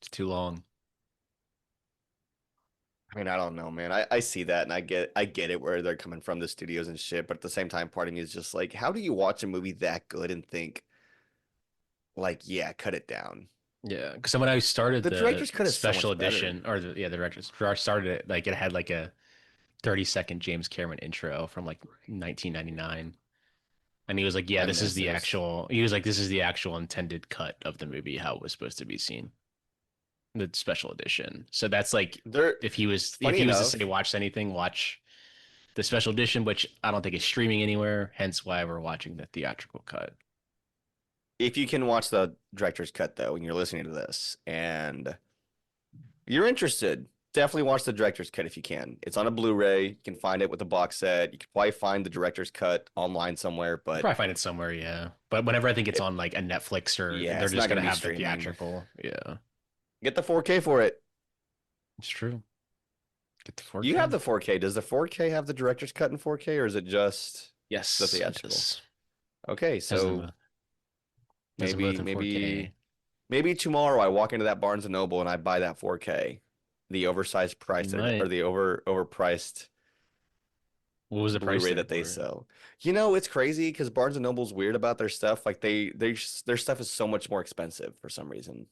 It's too long. I mean, I don't know, man. I see that and I get it where they're coming from the studios and shit, but at the same time, part of me is just like, how do you watch a movie that good and think like, yeah, cut it down? Yeah. Because when I started The the director's cut is so special much better. edition, or the director's started it, like it had like a 30-second James Cameron intro from like 1999. And he was like, "Yeah, I this is miss the this. actual." He was like, "This is the actual intended cut of the movie, how it was supposed to be seen, the special edition." So that's like, There, if funny he was to say enough, watch anything, watch the special edition, which I don't think is streaming anywhere. Hence why we're watching the theatrical cut. if you can watch the director's cut though, when you're listening to this, and you're interested, definitely watch the director's cut if you can. It's on a Blu-ray. You can find it with a box set. You can probably find the director's cut online somewhere, You but probably find it somewhere, yeah. But whenever I think it's it, on like a Netflix or yeah, they're it's just not going gonna to be have the streaming. theatrical, yeah, Get the 4K for it. it's true. Get the You have 4K. the 4K. Does the 4K have the director's cut in 4K, or is it just the Yes, it theatrical? does. Okay, Has them so both. Has them maybe both in maybe 4K. maybe tomorrow I walk into that Barnes and Noble and I buy that 4K, the oversized You price or might. the overpriced What was the price Blu-ray there that they for it? sell. You know, it's crazy because Barnes and Noble's weird about their stuff. Like their stuff is so much more expensive for some reason.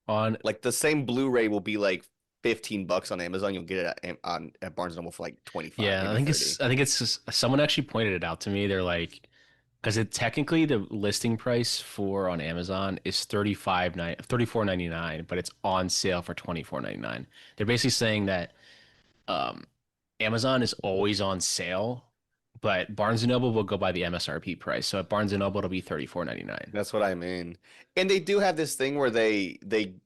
On Like the same Blu-ray will be like $15 on Amazon. You'll get it at Barnes and Noble for like 25, Yeah, maybe 30. I think it's just, someone actually pointed it out to me. They're like, because it technically the listing price for on Amazon is 34.99, but it's on sale for 24.99. They're basically saying that um, Amazon is always on sale, but Barnes and Noble will go by the MSRP price. So at Barnes and Noble, it'll be 34.99. That's what I mean. And they do have this thing where they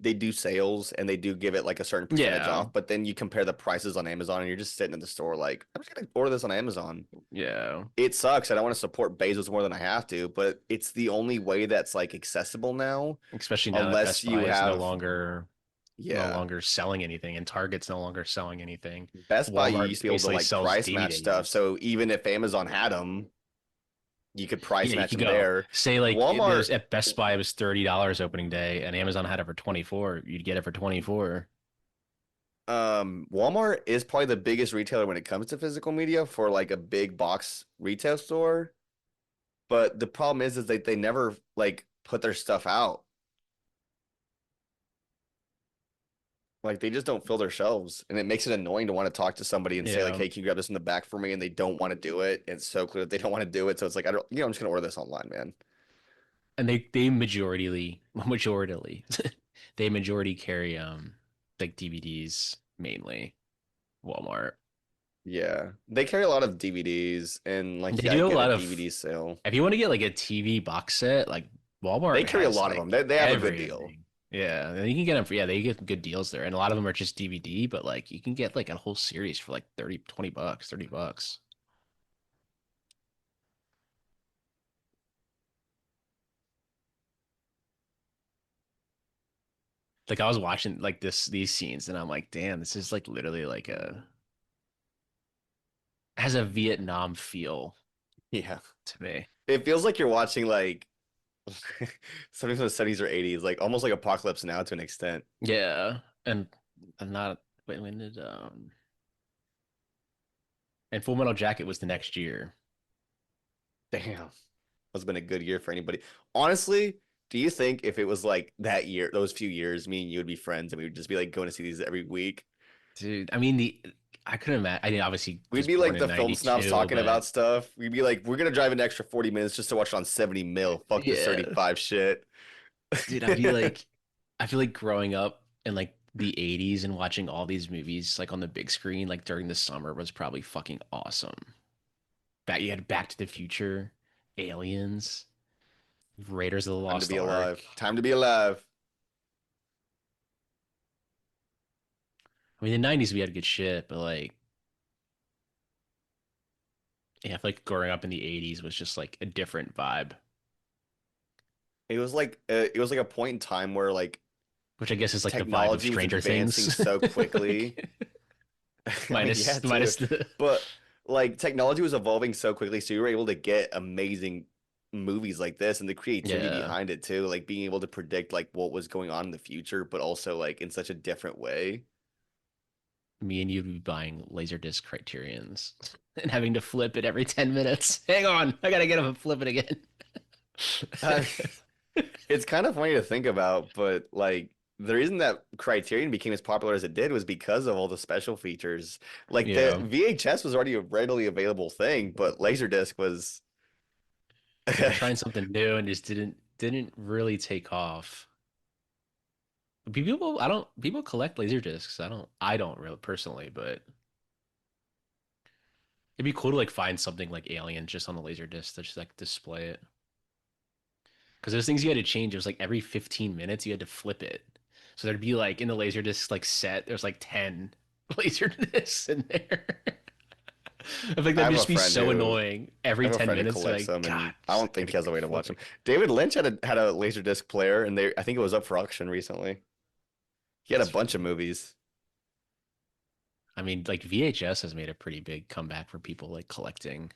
do sales and they do give it like a certain percentage Yeah, off, but then you compare the prices on Amazon and you're just sitting in the store like, I'm just gonna order this on Amazon. yeah. It sucks. I don't want to support Bezos more than I have to, but it's the only way that's like accessible now, Especially now that unless Best you Buy is have, no yeah. longer selling anything, and Target's no longer selling anything. Best Buy, you used Walmart to be able to basically like sells price match stuff. DVDs. So even if Amazon had them, you could price Yeah, you match could them go there. say like Walmart, there's at Best Buy it was $30 opening day, and Amazon had it for 24. You'd get it for 24. Walmart is probably the biggest retailer when it comes to physical media for like a big box retail store. But the problem is they never like put their stuff out. Like they just don't fill their shelves, and it makes it annoying to want to talk to somebody and say like, Yeah, "Hey, can you grab this in the back for me?" And they don't want to do it. It's so clear that they don't want to do it. So it's like, I don't, I'm just gonna order this online, man. and they majority they majority carry like DVDs mainly. Walmart. Yeah, they carry a lot of DVDs, and like, They yeah, I do a get a lot of DVD sale. if you want to get like a TV box set, like They Walmart carry a has lot of them. like They have a good deal. everything. Yeah, and you can get them for yeah, they get good deals there. And a lot of them are just DVD, but like you can get like a whole series for like 30, 20 bucks, 30 bucks. Like I was watching like these scenes and I'm like, damn, this is like literally like a has a Vietnam feel Yeah, to me. it feels like you're watching like something from the 70s or 80s, like almost like Apocalypse Now to an extent. Yeah. And I'm not when did and Full Metal Jacket was the next year. Damn, that's been a good year for anybody. Honestly, do you think if it was like that year, those few years, me and you would be friends and we would just be like going to see these every week? Dude, I mean the I couldn't imagine. I mean, obviously We'd was be born like in the film snobs '92, talking but about stuff. We'd be like, we're gonna drive an extra 40 minutes just to watch it on 70 mil. Fuck this yeah, 35 shit. dude, I feel like growing up in like the '80s and watching all these movies like on the big screen like during the summer was probably fucking awesome. Back you had Back to the Future, Aliens, Raiders of the Time to Lost be Ark. alive. Time to be alive. I mean, the '90s we had good shit, but like yeah, I feel like growing up in the '80s was just like a different vibe, It was like a point in time where like which I guess is like the vibe of technology was Stranger advancing Things. so quickly. Like I mean, yeah, too. minus the But like technology was evolving so quickly, so you were able to get amazing movies like this and the creativity yeah. behind it too, like being able to predict like what was going on in the future, but also like in such a different way. Me and you'd be buying Laserdisc Criterions and having to flip it every 10 minutes. Hang on, I gotta get up and flip it again. Uh, it's kind of funny to think about, but like the reason that Criterion became as popular as it did was because of all the special features. Like the Yeah. VHS was already a readily available thing, but Laserdisc was. They were trying something new and just didn't really take off. People collect laser discs. I don't really personally, but it'd be cool to like find something like Alien just on the laser disc to just like display it. Because there's things you had to change. It was like every 15 minutes you had to flip it. So there'd be like in the laser disc like set, there's like 10 laser discs in there. I think I that'd have a just be friend so who annoying. I Every have a 10 friend who minutes, you're collects like, them, God, and I just don't think gotta he has a way to watch them. flipping. David Lynch had a Laserdisc player, and I think it was up for auction recently. He had a That's bunch of funny. movies. I mean, like VHS has made a pretty big comeback for people like collecting.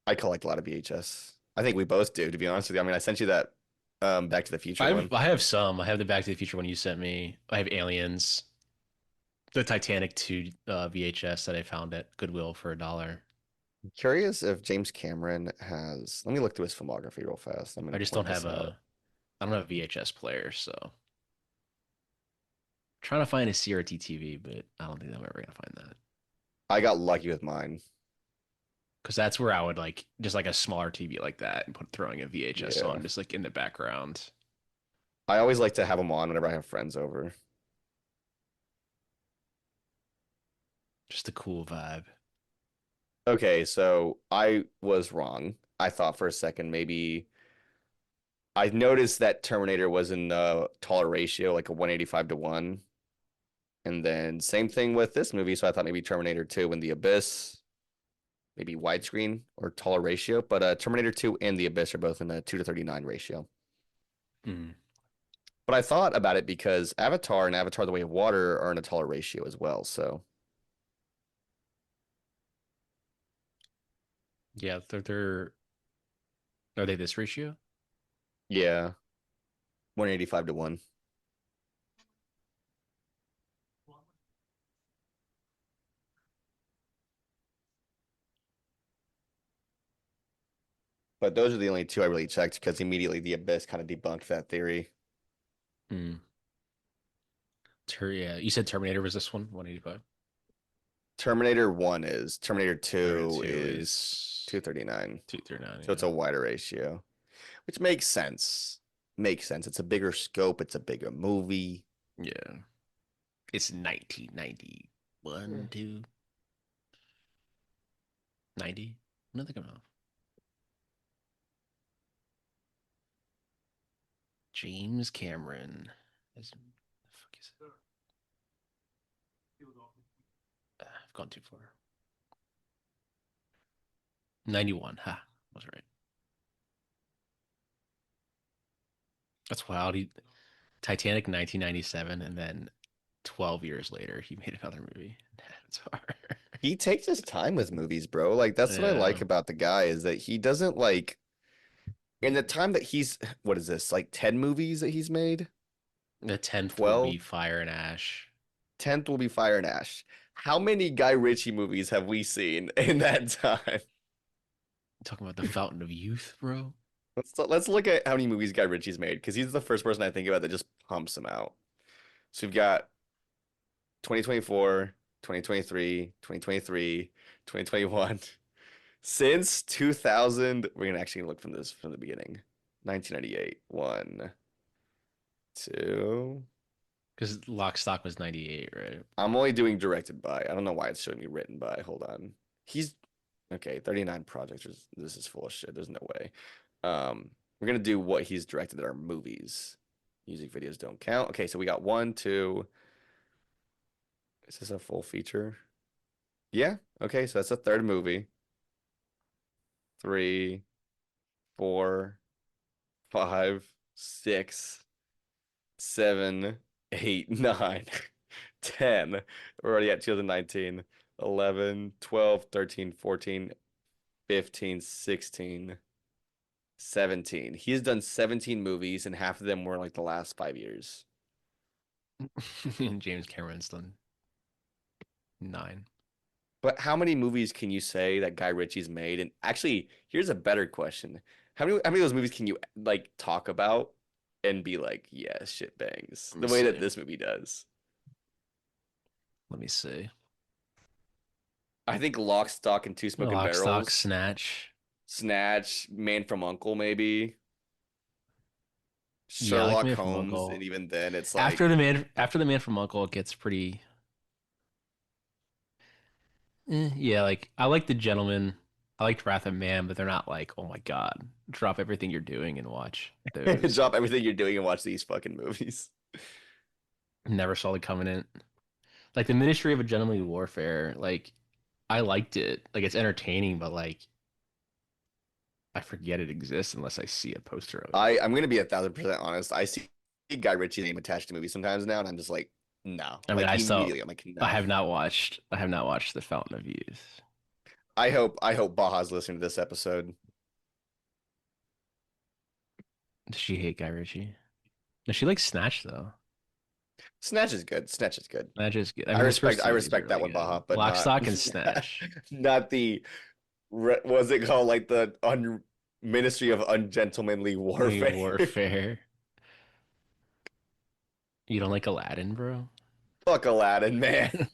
I collect a lot of VHS. I think we both do, to be honest with you. I mean, I sent you that Back to the Future one. I have some. I have the Back to the Future one you sent me. I have Aliens, the Titanic 2 VHS that I found at Goodwill for $1. Curious if James Cameron has. Let me look through his filmography real fast. I'm going I to just point don't this have out. I don't have a VHS player, so trying to find a CRT TV, but I don't think I'm ever gonna find that I got lucky with mine. because that's where I would like just like a smaller TV like that and throwing a VHS Yeah. on just like in the background, I always like to have them on whenever I have friends over. just a cool vibe. Okay, so I was wrong. I thought for a second maybe I noticed that Terminator was in a taller ratio, like a 185 to 1. And then same thing with this movie. So I thought maybe Terminator 2 and The Abyss, maybe widescreen or taller ratio. But Terminator 2 and The Abyss are both in a 2 to 39 ratio. Mm. But I thought about it because Avatar and Avatar: The Way of Water are in a taller ratio as well. So Yeah, they're are they this ratio? yeah, 185 to 1. But those are the only two I really checked because immediately The Abyss kind of debunked that theory. Mm. Yeah, you said Terminator was this one, 185. Terminator 1 is, Terminator Terminator 2 2 is is 239. 239. So it's Yeah, a wider ratio, which makes sense. Makes sense. It's a bigger scope, it's a bigger movie. yeah. It's 1991, Mm. 2, 90. When did they come out? James Cameron. The fuck is it? I've gone too far. 91. Ha, was right. That's wild. Titanic 1997, and then 12 years later, he made another movie. That's hard. He takes his time with movies, bro. Like that's what I like Yeah. about the guy is that he doesn't like in the time that he's what is this? Like 10 movies that he's made? The 10th will 12? be Fire and Ash. 10th will be Fire and Ash. How many Guy Ritchie movies have we seen in that time? Talking about the Fountain of Youth, bro. Let's look at how many movies Guy Ritchie's made because he's the first person I think about that just pumps them out. So we've got 2024, 2023, 2023, 2021. Since 2000, we're gonna actually look from the beginning. 1998. One, two. Because Lock, Stock was 98, right? I'm only doing directed by. I don't know why it's showing me written by. Hold on. He's okay. 39 projects. This is full of shit. There's no way. We're gonna do what he's directed that are movies. Music videos don't count. Okay, so we got one, two. Is this a full feature? Yeah. Okay, so that's a third movie. Three, four, five, six, seven, eight, nine, 10. We're already at 2019, 11, 12, 13, 14, 15, 16, 17. He's done 17 movies, and half of them were like the last 5 years. James Cameron's done 9. But how many movies can you say that Guy Ritchie's made? And actually, here's a better question. How many of those movies can you like talk about and be like, yeah, shit bangs, Let me the way that see. this movie does? Let me see. I think Lock, Stock, and Two Smoking Lock, Stock, Barrels. Snatch. Snatch, Man from Uncle, maybe Yeah, I like Sherlock Man from Holmes, and Uncle. even then, it's After like the Man from Uncle, it gets pretty. Yeah, like I like The Gentleman. I liked Wrath of Man, but they're not like, oh my God, drop everything you're doing and watch those. drop everything you're doing and watch these fucking movies. Never saw The Covenant. Like the Ministry of a Gentlemanly Warfare. Like I liked it. Like it's entertaining, but like I forget it exists unless I see a poster of it. I'm gonna be 1,000% honest. I see Guy Ritchie's name attached to movies sometimes now, and I'm just like, no, I mean, like immediately, I'm like, I no. have not watched. I have not watched The Fountain of Youth. I hope Baja's listening to this episode. Does she hate Guy Ritchie? No, she likes Snatch though. Snatch is good. Snatch is good. Snatch is good. I I mean, his respect first I two movies are respect that really one, Baja, good. but Lock, not Stock, and Snatch. not the what was it called, like the Ministry of Ungentlemanly Only Warfare. Warfare. You don't like Aladdin, bro? Fuck Aladdin, man.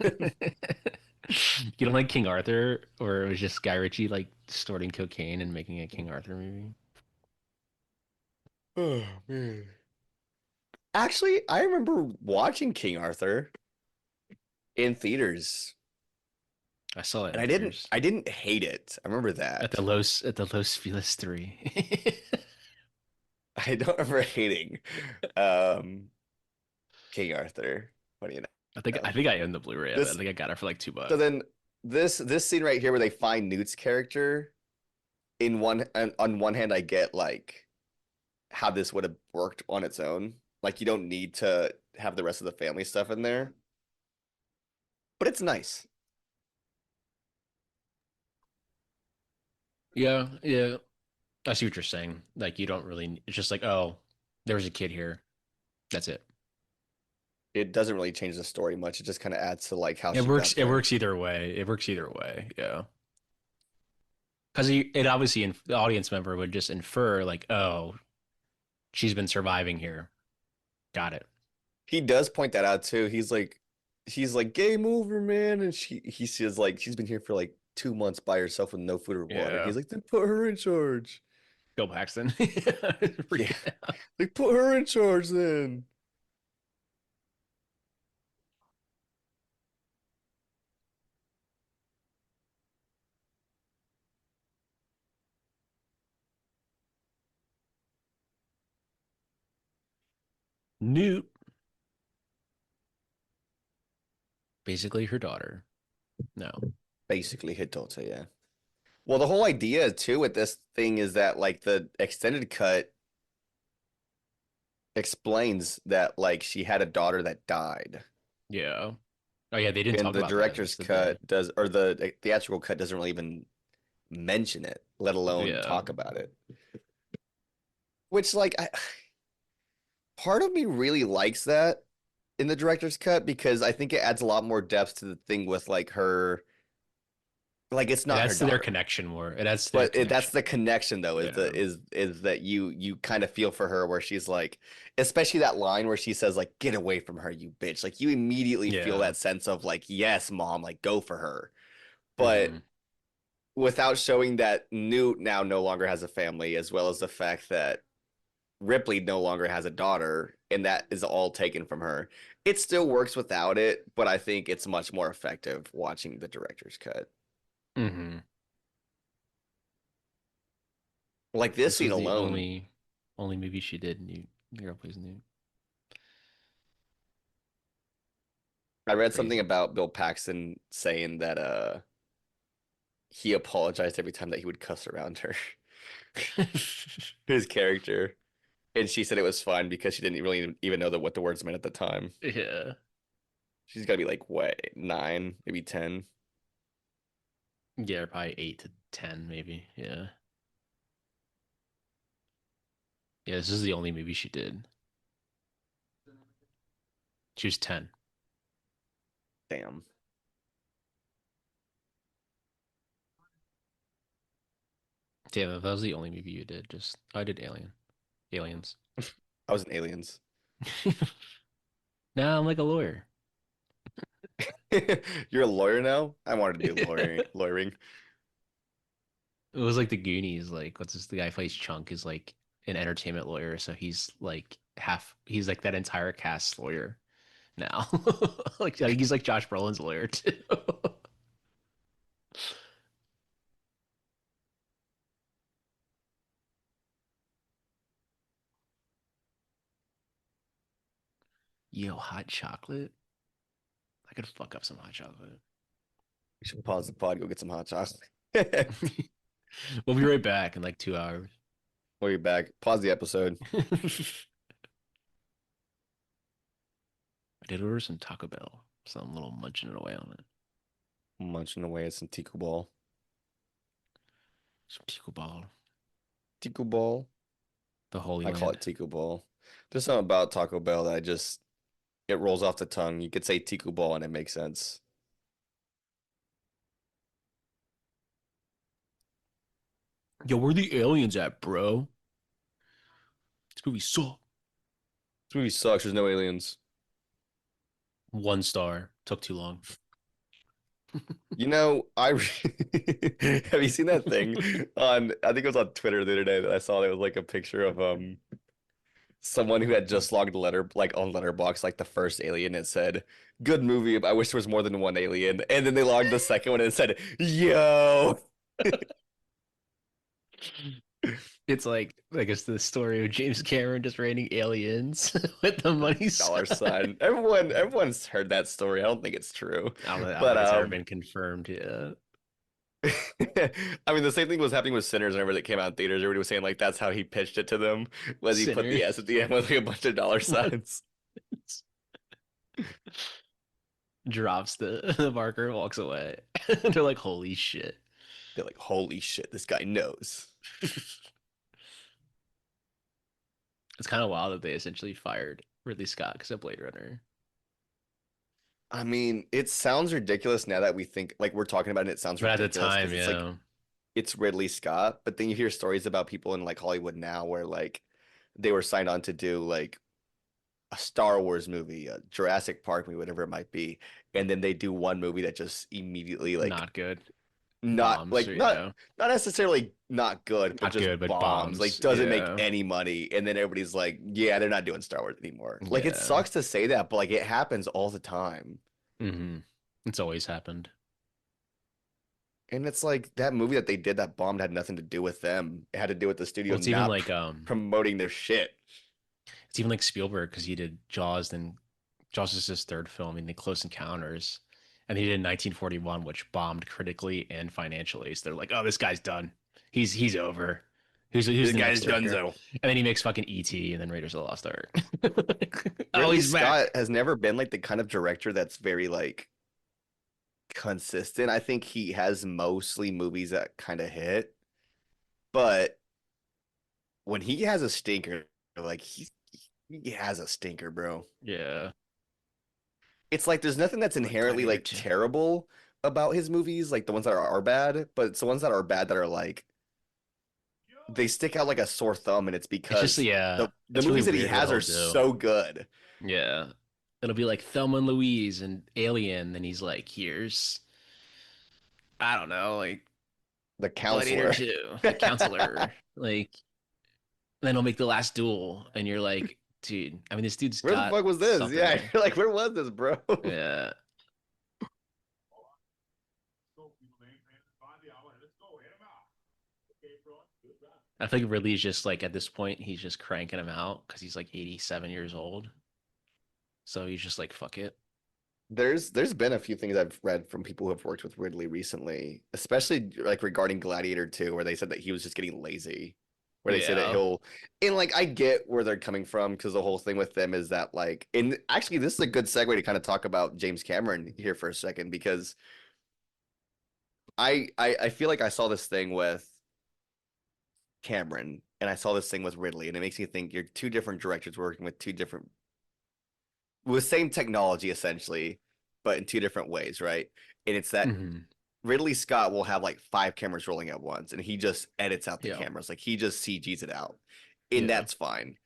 You don't like King Arthur, or it was just Guy Ritchie like snorting cocaine and making a King Arthur movie? Oh man. Actually, I remember watching King Arthur in theaters, I saw that and in I didn't theaters I didn't hate it. I remember that. at the Los Feliz 3. I don't remember hating um King Arthur. Funny I enough. think I own the Blu-ray of it. I This think I got it for like two so bucks. then this scene right here where they find Newt's character on one hand I get like how this would have worked on its own. Like you don't need to have the rest of the family stuff in there, but it's nice. Yeah, yeah. I see what you're saying. Like you don't really. It's just like, oh, there was a kid here. That's it. It doesn't really change the story much. It just kind of adds to like how It she works. got It there. works either way. It works either way. Yeah. Because it obviously the audience member would just infer like, oh, she's been surviving here. Got it. He does point that out too. He's like game over, man, and he says like she's been here for like 2 months by herself with no food or water. Yeah. He's like, then put her in charge. Bill Paxton. Yeah, Freaking out. like put her in charge then. Newt, basically her daughter. No. Basically, hit daughter, yeah. Well, the whole idea too with this thing is that like the extended cut explains that like she had a daughter that died. Yeah. Oh yeah, they didn't And talk the about that in director's this, did they? cut does, or the theatrical cut doesn't really even mention it, let alone Yeah. talk about it. Which, like, part of me really likes that in the director's cut because I think it adds a lot more depth to the thing with like her, like it's It not her adds to their daughter, connection more. It adds to their but that's connection. the connection though. Is Yeah. the is that you kind of feel for her where she's like, especially that line where she says like, "Get away from her, you bitch!" Like you immediately feel Yeah. that sense of like, "Yes, mom, like go for her." But Hmm. without showing that Newt now no longer has a family, as well as the fact that Ripley no longer has a daughter, and that is all taken from her. It still works without it, but I think it's much more effective watching the director's cut. Hmm. Like this This scene was the alone, only movie she did. Newt. The girl plays Newt. I read something Crazy. about Bill Paxton saying that he apologized every time that he would cuss around her, his character, and she said it was fine because she didn't really even know what the words meant at the time. Yeah. She's got to be like what, 9, maybe 10. Yeah, probably 8 to 10, maybe. Yeah. Yeah, this is the only movie she did. She was 10. Damn. Damn, if that was the only movie you did, just I did Aliens. I was in Aliens. Now I'm like a lawyer. You're a lawyer now? I wanted to do lawyering. Lawyering. It was like the Goonies. Like, what's this? The guy who plays Chunk is like an entertainment lawyer, so he's like that entire cast's lawyer now. Like he's like Josh Brolin's lawyer too. Yo, hot chocolate. I could fuck up some hot chocolate. We should pause the pod, go get some hot chocolate. We'll be right back in like 2 hours. We'll be back. Pause the episode. I did order some Taco Bell, so I'm a little munching away on it. Munching away at some Tico Ball. Some Taco Ball, Tico Ball. the Holy I call Land. it Tico Ball. There's something about Taco Bell that it rolls off the tongue. You could say Tico Ball and it makes sense. Yo, where the aliens at, bro? This movie sucked. This movie sucks. There's no aliens. 1 star. Took too long. You know, have you seen that thing on, I think it was on Twitter the other day that I saw there was like a picture of someone who had just logged on Letterbox like the first Alien. It said, "Good movie. I wish there was more than one alien." And then they logged the second one and it said, "Yo." It's like I guess the story of James Cameron just raining aliens with the money Dollar sign. sign. Everyone's heard that story. I don't think it's true. I don't But think it's ever been confirmed yet. I mean the same thing was happening with Sinners whenever it came out in theaters. Everybody was saying like that's how he pitched it to them, was he put the S Sinners. at the end with like a bunch of dollar signs. Drops the marker, walks away. They're like, holy shit. They're like, holy shit, this guy knows. It's kind of wild that they essentially fired Ridley Scott because of Blade Runner. I mean, it sounds ridiculous now that we think like we're talking about it, it sounds But at the ridiculous time, because it's like yeah, it's Ridley Scott, but then you hear stories about people in like Hollywood now where like they were signed on to do like a Star Wars movie, a Jurassic Park movie, whatever it might be, and then they do one movie that just immediately like not good. not Bombs, like or not yeah, not necessarily not good, but not good, just but bombs. Like bombs. doesn't make Yeah, any money, and then everybody's like, yeah, they're not doing Star Wars anymore. Like it yeah. sucks to say that, but like it happens all the time. hmm It's always happened. And it's like that movie that they did that bombed had nothing to do with them. It had to do with the studio Well, it's even not like promoting their shit. it's even like Spielberg because he did Jaws, then Jaws is his third film, and the Close Encounters, and he did 1941, which bombed critically and financially. So they're like, "Oh, this guy's done. He's over. Who's This the next guy's director?" Dunzo. And then he makes fucking E.T. and then Raiders of the Lost Ark. Oh, Ridley he's back. Scott has never been like the kind of director that's very like consistent. I think he has mostly movies that kind of hit, but when he has a stinker, like he has a stinker, bro. Yeah, It's like there's nothing that's like inherently Gladiator like 2. terrible about his movies, like the ones that are bad, but it's the ones that are bad that are like they stick out like a sore thumb, and it's It's just because yeah, the it's really movies that he weird what has he'll are do. so good. Yeah, it'll be like Thelma and Louise and Alien. Then he's like, "Here's I don't know, like The Gladiator Counselor. 2, The Where Counselor." Like then he'll make The Last Duel, and you're like, dude, I mean, this dude's the got fuck was this? something Yeah, there. you're like, where was this, bro? Yeah. I think Ridley's just like at this point, he's just cranking him out because he's like 87 years old. So he's just like, fuck it. There's been a few things I've read from people who have worked with Ridley recently, especially like regarding Gladiator 2, where they said that he was just getting lazy. Where they say that Yeah. he'll and like I get where they're coming from because the whole thing with them is that like and actually this is a good segue to kind of talk about James Cameron here for a second because I feel like I saw this thing with Cameron and I saw this thing with Ridley and it makes me think you're two different directors working with two different with same technology essentially, but in two different ways, right? And it's that hmm Ridley Scott will have like five cameras rolling at once, and he just edits out the Yeah. cameras, like he just CGs it out, and Yeah. that's fine.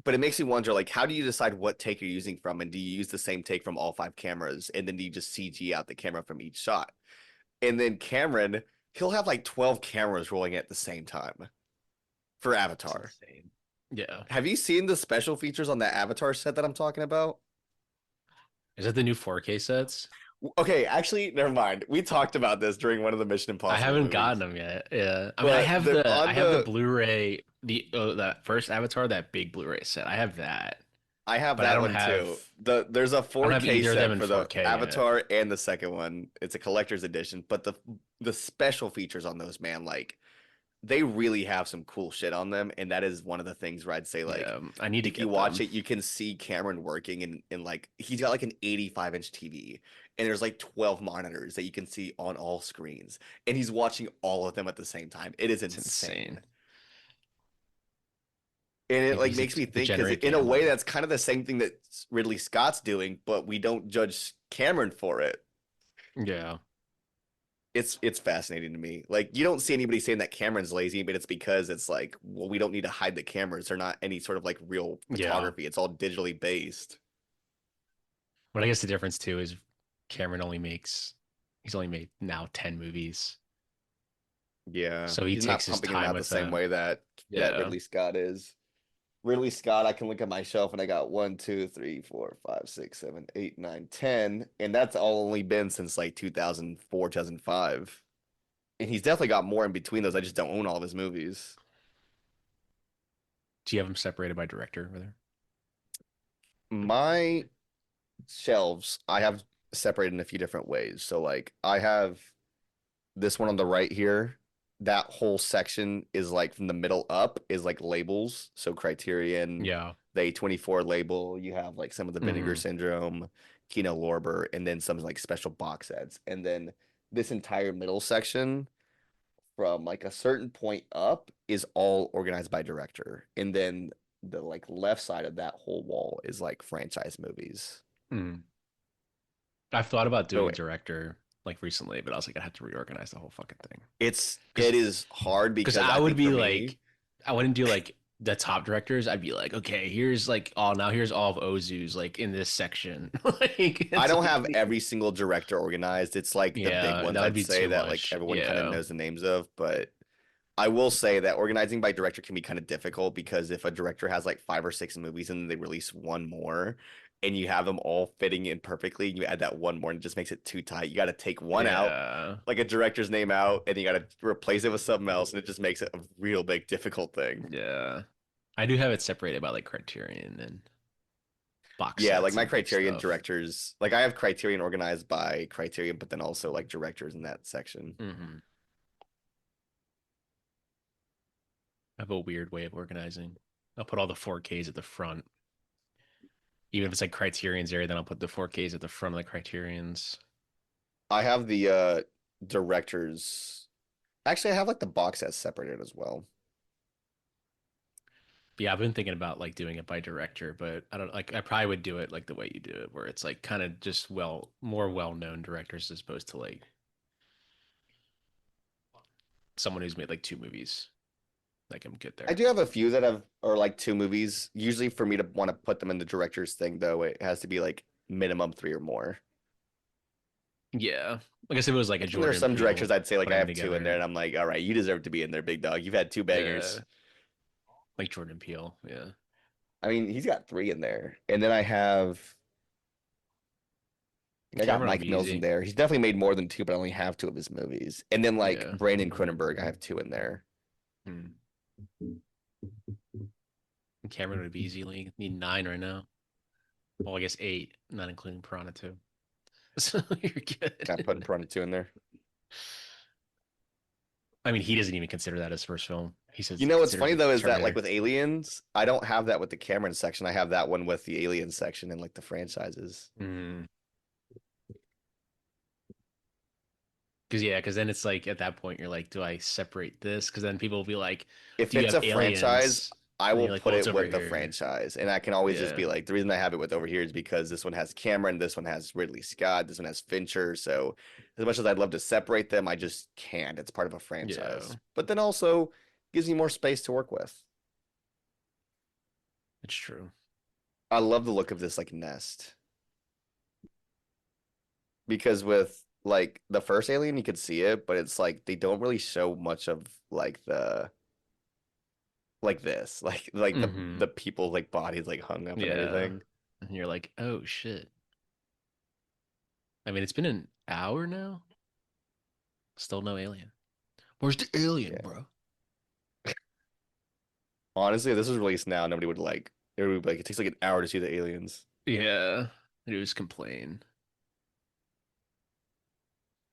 But it makes me wonder, like, how do you decide what take you're using from, and do you use the same take from all five cameras, and then do you just CG out the camera from each shot? And then Cameron he'll have like 12 cameras rolling at the same time for It's Avatar. insane. Yeah. Have you seen the special features on that Avatar set that I'm talking about? Is that the new 4K sets? Okay, actually, never mind. We talked about this during one of the Mission I Impossible haven't gotten movies. them yet. Yeah. I mean, But the I on have the the Blu-ray, that first Avatar, that big Blu-ray set. I have that, I have but I that don't one too. have There's a I don't have 4K either of them set in for the 4K yet. Avatar and the second one. It's a collector's edition, but the special features on those, man, like they really have some cool shit on them, and that is one of the things where I'd say like Yeah, I need to if you get watch them. it, you can see Cameron working and like he's got like an 85-inch TV and there's like 12 monitors that you can see on all screens and he's watching all of them at the same time. It is It's insane. insane. And it Like like he's a makes me think because degenerate in a way gambler. that's kind of the same thing that Ridley Scott's doing, but we don't judge Cameron for it. Yeah. It's fascinating to me. Like you don't see anybody saying that Cameron's lazy, but it's because it's like, well, we don't need to hide the cameras. They're not any sort of like real Yeah. photography. It's all digitally based. But I guess the difference too is Cameron only makes he's only made now 10 movies. Yeah, So he he's takes not his pumping them time out the with same them. way that Yeah. Ridley Scott is. Ridley Scott, I can look at my shelf and I got 1, 2, 3, 4, 5, 6, 7, 8, 9, 10, and that's all only been since like 2004, 2005. And he's definitely got more in between those. I just don't own all of his movies. Do you have them separated by director over there? My shelves, I have separated in a few different ways. So like I have this one on the right here. That whole section is like from the middle up is like labels. So Criterion, Yeah. the A24 label, you have like some of the Vinegar Hmm. Syndrome, Kino Lorber, and then some like special box sets. And then this entire middle section from like a certain point up is all organized by director. And then the like left side of that whole wall is like franchise movies. Hmm. I've thought about doing So a director like recently, but I was like, I have to reorganize the whole fucking thing. it Because is hard because because I I would think for be me, like, I wouldn't do like the top directors. I'd be like, okay, here's like all now here's all of Ozu's like in this section. Like I it's don't have like every single director organized. It's like the big yeah, ones that would I'd be say too that like much. everyone kind of Yeah. knows the names of, but I will say that organizing by director can be kind of difficult because if a director has like 5 or 6 movies and they release one more and you have them all fitting in perfectly, you add that one more and it just makes it too tight. You got to take one out, Yeah. like a director's name out, and you got to replace it with something else, and it just makes it a real big difficult thing. Yeah. I do have it separated by like Criterion and box Yeah, like sets my and big Criterion stuff. directors, like I have Criterion organized by Criterion, but then also like directors in that section. Hmm. I have a weird way of organizing. I'll put all the 4Ks at the front. Even if it's like Criterion's area, then I'll put the 4Ks at the front of the Criterion's. I have the directors. Actually, I have like the box set separated as well. But yeah, I've been thinking about like doing it by director, but I don't like I probably would do it like the way you do it, where it's like kind of just more well-known directors as opposed to like someone who's made like two movies. Like I'm good I there. do have a few that have or like 2 movies. Usually, for me to want to put them in the director's thing, though, it has to be like minimum 3 or more. Yeah. I guess if it was like a And then there's Jordan some directors Peele I'd say like I putting them have two in there, together. and I'm like, all right, you deserve to be in there, big dog. You've had two bangers. Yeah. Like Jordan Peele. Yeah. I mean, he's got three in there, and then I got Cameron will Mike be Mills in easy. there. He's definitely made more than two, but I only have two of his movies. And then like Yeah. Brandon Cronenberg, I have two in there. Hmm. Cameron would be easy. Like, need nine right now. Well, I guess eight, not including Piranha 2. So you're Can I good. put Piranha 2 in there? I mean, he doesn't even consider that his first film. He says You he know what's considers funny it though is that like Terminator. with Aliens, I don't have that with the Cameron section. I have that one with the Alien section and like the franchises. Mm. Because yeah, because then it's like at that point you're like, do I separate this? Because then people will be like, If do you it's have a franchise, aliens? I And then will you're like, put well, it's it over with the here. franchise. And I can always just be Yeah, like, the reason I have it with over here is because this one has Cameron, this one has Ridley Scott, this one has Fincher. So as much as I'd love to separate them, I just can't. It's part of a yeah, franchise. But then also gives me more space to work with. it's true. I love the look of this like nest because with like the first Alien, you could see it, but it's like they don't really show much of like the like this, like Mm-hmm. the people like bodies like hung up and Yeah. everything. And you're like, oh shit. I mean, it's been an hour now. Still no alien. Where's the alien, Yeah. bro? Honestly, if this was released now, nobody would like it would be like it takes like an hour to see the aliens. Yeah. They just complain.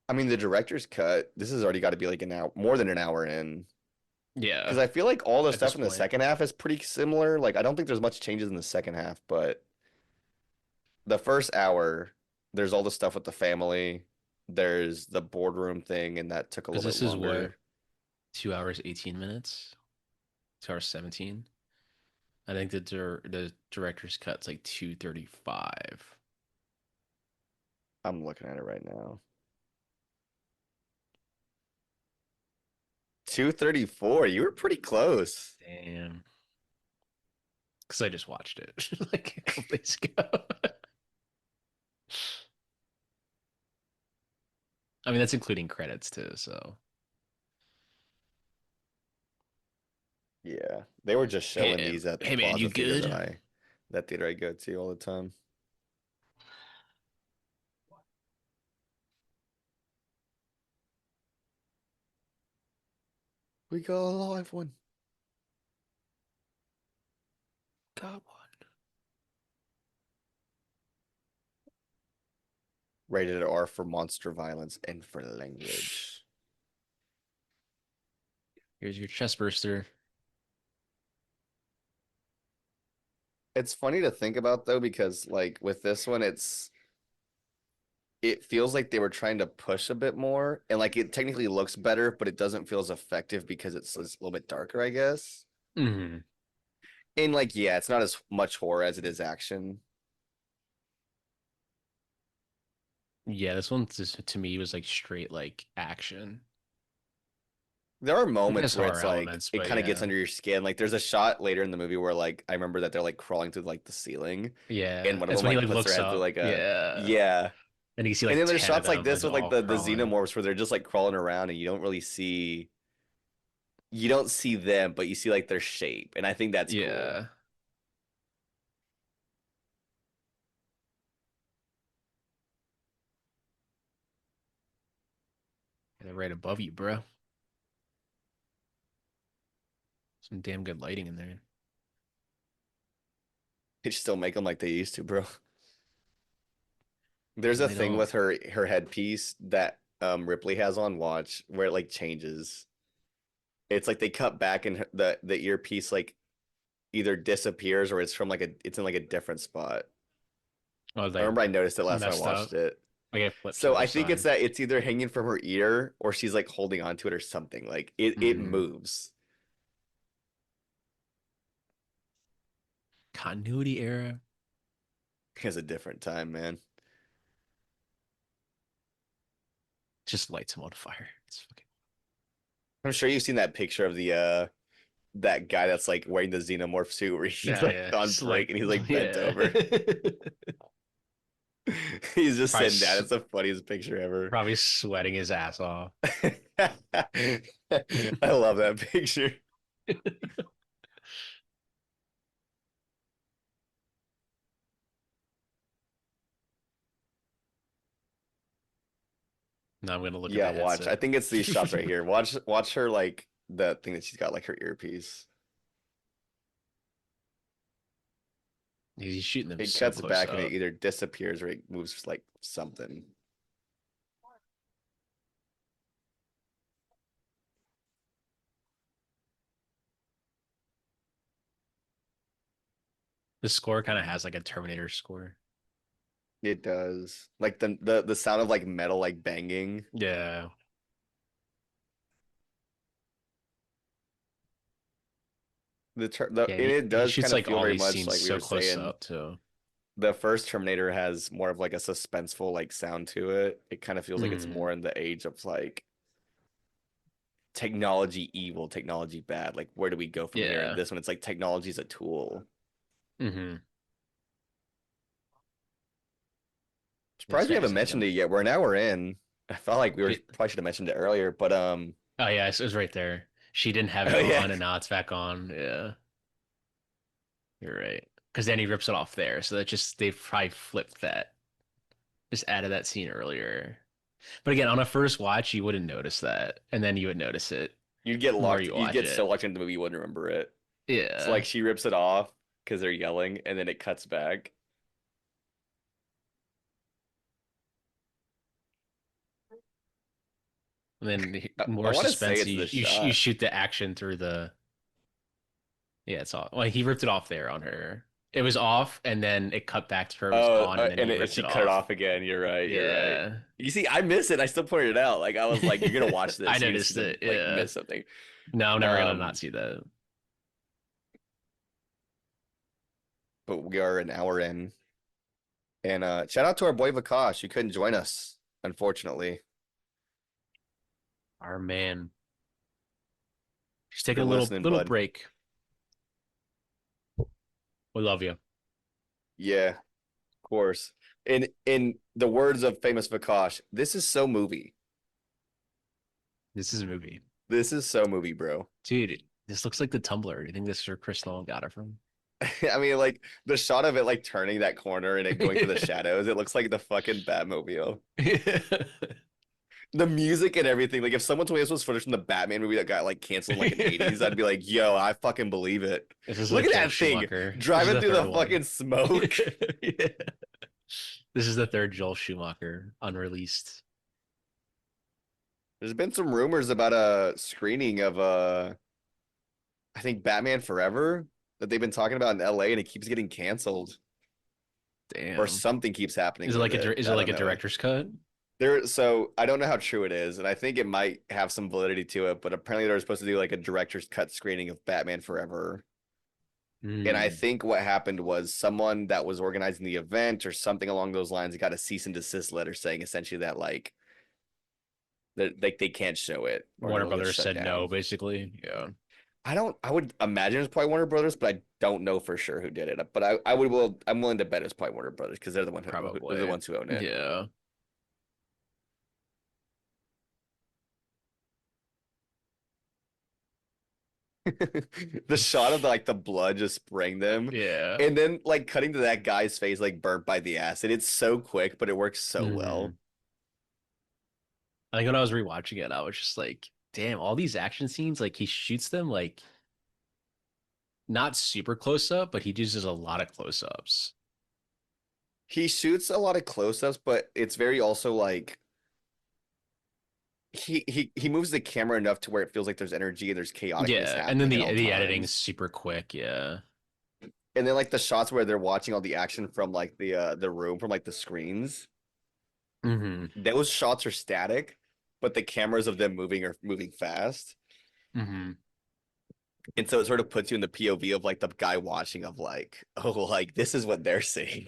I mean, the director's cut, this has already got to be like an hour, more than an hour in. Because Yeah. I feel like all the At this stuff in the point. second half is pretty similar. Like, I don't think there's much changes in the second half, but the first hour, there's all the stuff with the family. There's the boardroom thing, and that took a Because little bit this is what, longer. 2 hours, 18 minutes? 2 hours, 17? I think the director's cut's like 2:35. I'm looking at it right now. 2:34. You were pretty close. Damn. Because I just watched it like a couple days ago. I mean, that's including credits too, so. Yeah, they were just showing Hey, these at the hey man, you Plaza Theater good? that theater I go to all the time. We got a live one. Got one. Rated R for monster violence and for language. Here's your chest burster. It's funny to think about though, because like with this one, it feels like they were trying to push a bit more, and like it technically looks better, but it doesn't feel as effective because it's a little bit darker, I guess. Hmm. And like, yeah, it's not as much horror as it is action. Yeah, this one just to me was like straight like action. There are I moments guess where horror it's like elements, it but kind of gets yeah. under your skin. Like there's a shot later in the movie where like I remember that they're like crawling through like the ceiling, and Yeah. one of It's them when he like like puts their looks head through up. like a Yeah. yeah. And you see And like then there's 10 of shots like them this like with like all the crawling. xenomorphs where they're just like crawling around and you don't see them, but you see like their shape, and I think that's cool. Yeah. And they're right above you, bro. Some damn good lighting in there. They still make them like they used to, bro. There's a Light thing up. with her headpiece that Ripley has on watch where it like changes. It's like they cut back and the earpiece like either disappears or it's from like it's in like a different spot. Oh, I like remember I noticed it last time I messed watched up. it. Like it flipped to the So other I think it's side. that it's either hanging from her ear or she's like holding onto it or something. Like it Hmm. moves. Continuity era. It's a different time, man. Just lights him on fire. It's fucking. I'm sure you've seen that picture of the that guy that's like wearing the xenomorph suit where he's Yeah, like yeah. on Just break like and he's like bent yeah. over. He's just probably sitting down. It's the funniest picture ever. probably sweating his ass off. I love that picture. Now I'm gonna look at Yeah, the watch. I headset. think it's these shots right here. Watch her like the thing that she's got like her earpiece. He's shooting them It so cuts close back and it up. either disappears or it moves like something. The score kind of has like a Terminator score. It does. Like the sound of like metal like banging. Yeah. Yeah, And it he does shoots kind of like feel all very these much scenes like we so were close saying. up too. The first Terminator has more of like a suspenseful like sound to it. It kind of feels like it's Hmm. more in the age of like technology evil, technology bad. Like where do we go from here? And Yeah. this one it's like technology is a tool. Hmm. This Surprised we guy's haven't like mentioned a it yet. We're an hour in. I felt like we were She, probably should have mentioned it earlier, but oh yeah, it was right there. She didn't have it oh yeah. on, and now it's back on. Yeah, you're right. Because then he rips it off there, so that just they probably flipped that, just added that scene earlier. But again, on a first watch, you wouldn't notice that, and then you would notice it the more you You'd watch get so it. locked into the movie you wouldn't remember it. So like Yeah, she rips it off because they're yelling, and then it cuts back. and then I more want to say suspense. it's You the you shot. shoot the action through the. Yeah, it's all. Well, he ripped it off there on her. It was off, and then it cut back to her. It was Oh, on, and then he ripped she it cut it off. off again. You're right. You're right. Yeah, You see, I miss it. I still pointed it out. Like I was like, you're gonna watch I this. You're just noticed gonna it. like Yeah. miss something. No, I'm never gonna not Um, see that. but we are an hour in, and shout out to our boy Vakash. You couldn't join us, unfortunately. Our man, she's If taking you're a listening, little bud. break. We love you. Yeah, of course. In the words of famous Vakash, this is so movie. This is a movie, This is so movie, bro. dude. This looks like the Tumblr. Do you think this is where Chris Nolan got it from? I mean, like the shot of it like turning that corner and it going through the shadows, it looks like the fucking Batmobile. The music and everything. Like if someone told me this was footage from the Batman movie that got like canceled in like an 80s, I'd be like, yo, I fucking believe it. This is Look like at Joel that thing Schumacher. This is driving the through third the one. fucking smoke. Yeah. This is the third Joel Schumacher unreleased. There's been some rumors about a screening of I think Batman Forever that they've been talking about in LA and it keeps getting canceled or Damn. something keeps happening Is it with like it. is it I like don't a know. director's cut? So I don't know how true it is, and I think it might have some validity to it, but apparently they were supposed to do like a director's cut screening of Batman Forever. And I Hmm. think what happened was someone that was organizing the event or something along those lines got a cease and desist letter saying essentially that like they can't show it or Warner it'll get Brothers shut said no, down. basically. Yeah, I would imagine it's probably Warner Brothers, but I don't know for sure who did it. But I'm willing to bet it's probably Warner Brothers because they're the probably. ones who own it. Yeah. The shot of like the blood just spraying them, Yeah. and then like cutting to that guy's face like burnt by the acid. It's so quick, but it works so Hmm. well. I think when I was rewatching it, I was just like, damn, all these action scenes, like he shoots them like not super close up, but he uses a lot of close ups. He shoots a lot of close-ups, but it's very also like he moves the camera enough to where it feels like there's energy and there's chaoticness Yeah, and then happening at all the editing's times. super quick. Yeah. And then like the shots where they're watching all the action from like the room from like the screens, Hmm. those shots are static, but the cameras of them moving are moving fast. Hmm. And so it sort of puts you in the POV of like the guy watching of like, oh, like this is what they're seeing.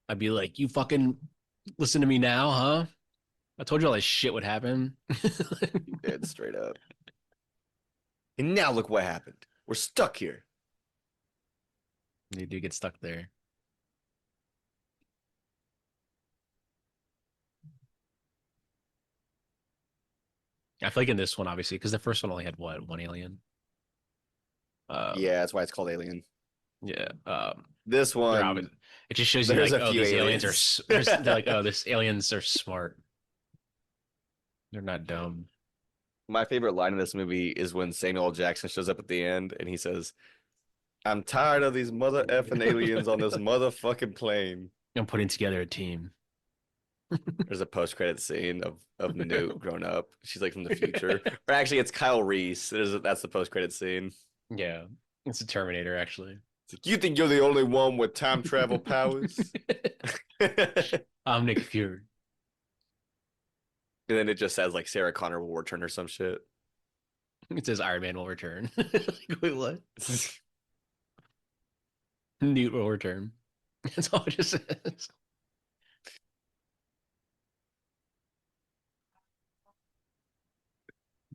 I'd be like, you fucking listen to me now, huh? I told you all this shit would happen. Dead straight up. And now look what happened. We're stuck here. You do get stuck there. I feel like in this one, obviously, because the first one only had what, one alien? Yeah, that's why it's called Alien. Yeah. This They're obvious. one, It just shows you there's like, a oh, few these aliens are aliens. they're like, oh, this aliens are smart. They're not dumb. My favorite line in this movie is when Samuel L. Jackson shows up at the end and he says, I'm tired of these mother effing aliens on this motherfucking plane. I'm putting together a team. There's a post-credit scene of Newt grown up. She's like from the future. Or actually, it's Kyle Reese. That's the post-credit scene. Yeah, it's a Terminator, actually. It's like, you think you're the only one with time travel powers? And I'm Nick Fury. then it just says like Sarah Connor will return or some shit. It says Iron Man will return. Like, wait, what? Newt will return. That's all it just says.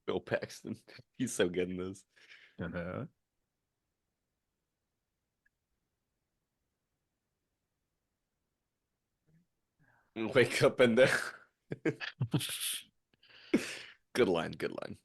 Bill Paxton. He's so good in this. Uh-huh. Wake up and then good line, good line.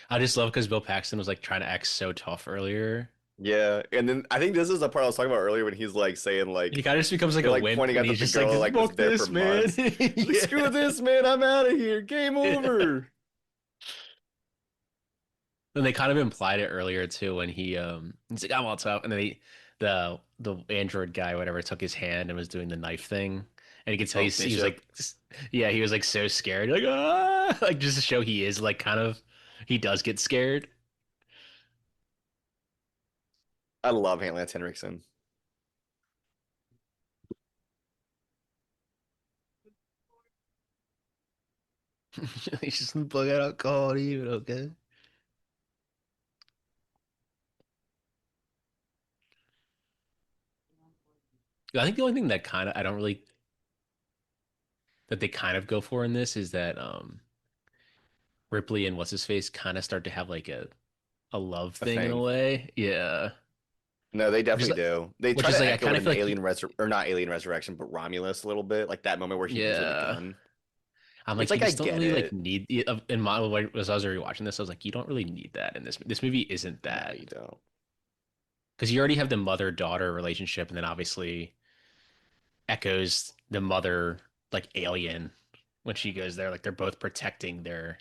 I just love because Bill Paxton was like trying to act so tough earlier. Yeah, and then I think this is the part I was talking about earlier when he's like saying And he like kind of just becomes like they're a like wimp pointing when out he's that the just like, girl like was "Fuck there for this, man." months. Like, screw Yeah. this, man, I'm out of here. Game Yeah. over. And they kind of implied it earlier too when he's like, I'm all tough. And then the android guy, whatever, took his hand and was doing the knife thing. And you could tell Oh, he was Bishop. like, yeah, he was like so scared. Like, ah, like just to show he is like kind of, he does get scared. I love Lance Henriksen. He's just bug out cold, even okay. I think the only thing that kind of I don't really that they kind of go for in this is that Ripley and what's his face kind of start to have like a love A thing in a thing. way. Yeah. No, they Which is definitely like do. They which try is to like I echo kind it of in feel like Alien Resur or not Alien Resurrection, but Romulus a little bit, like that moment where he gives her the yeah. gun. I'm It's like you like I just don't get really like it. need in my as I was rewatching this, I was like, you don't really need that in this movie isn't No, that. you don't. Because you already have the mother-daughter relationship, and then obviously echoes the mother like alien when she goes there, like they're both protecting their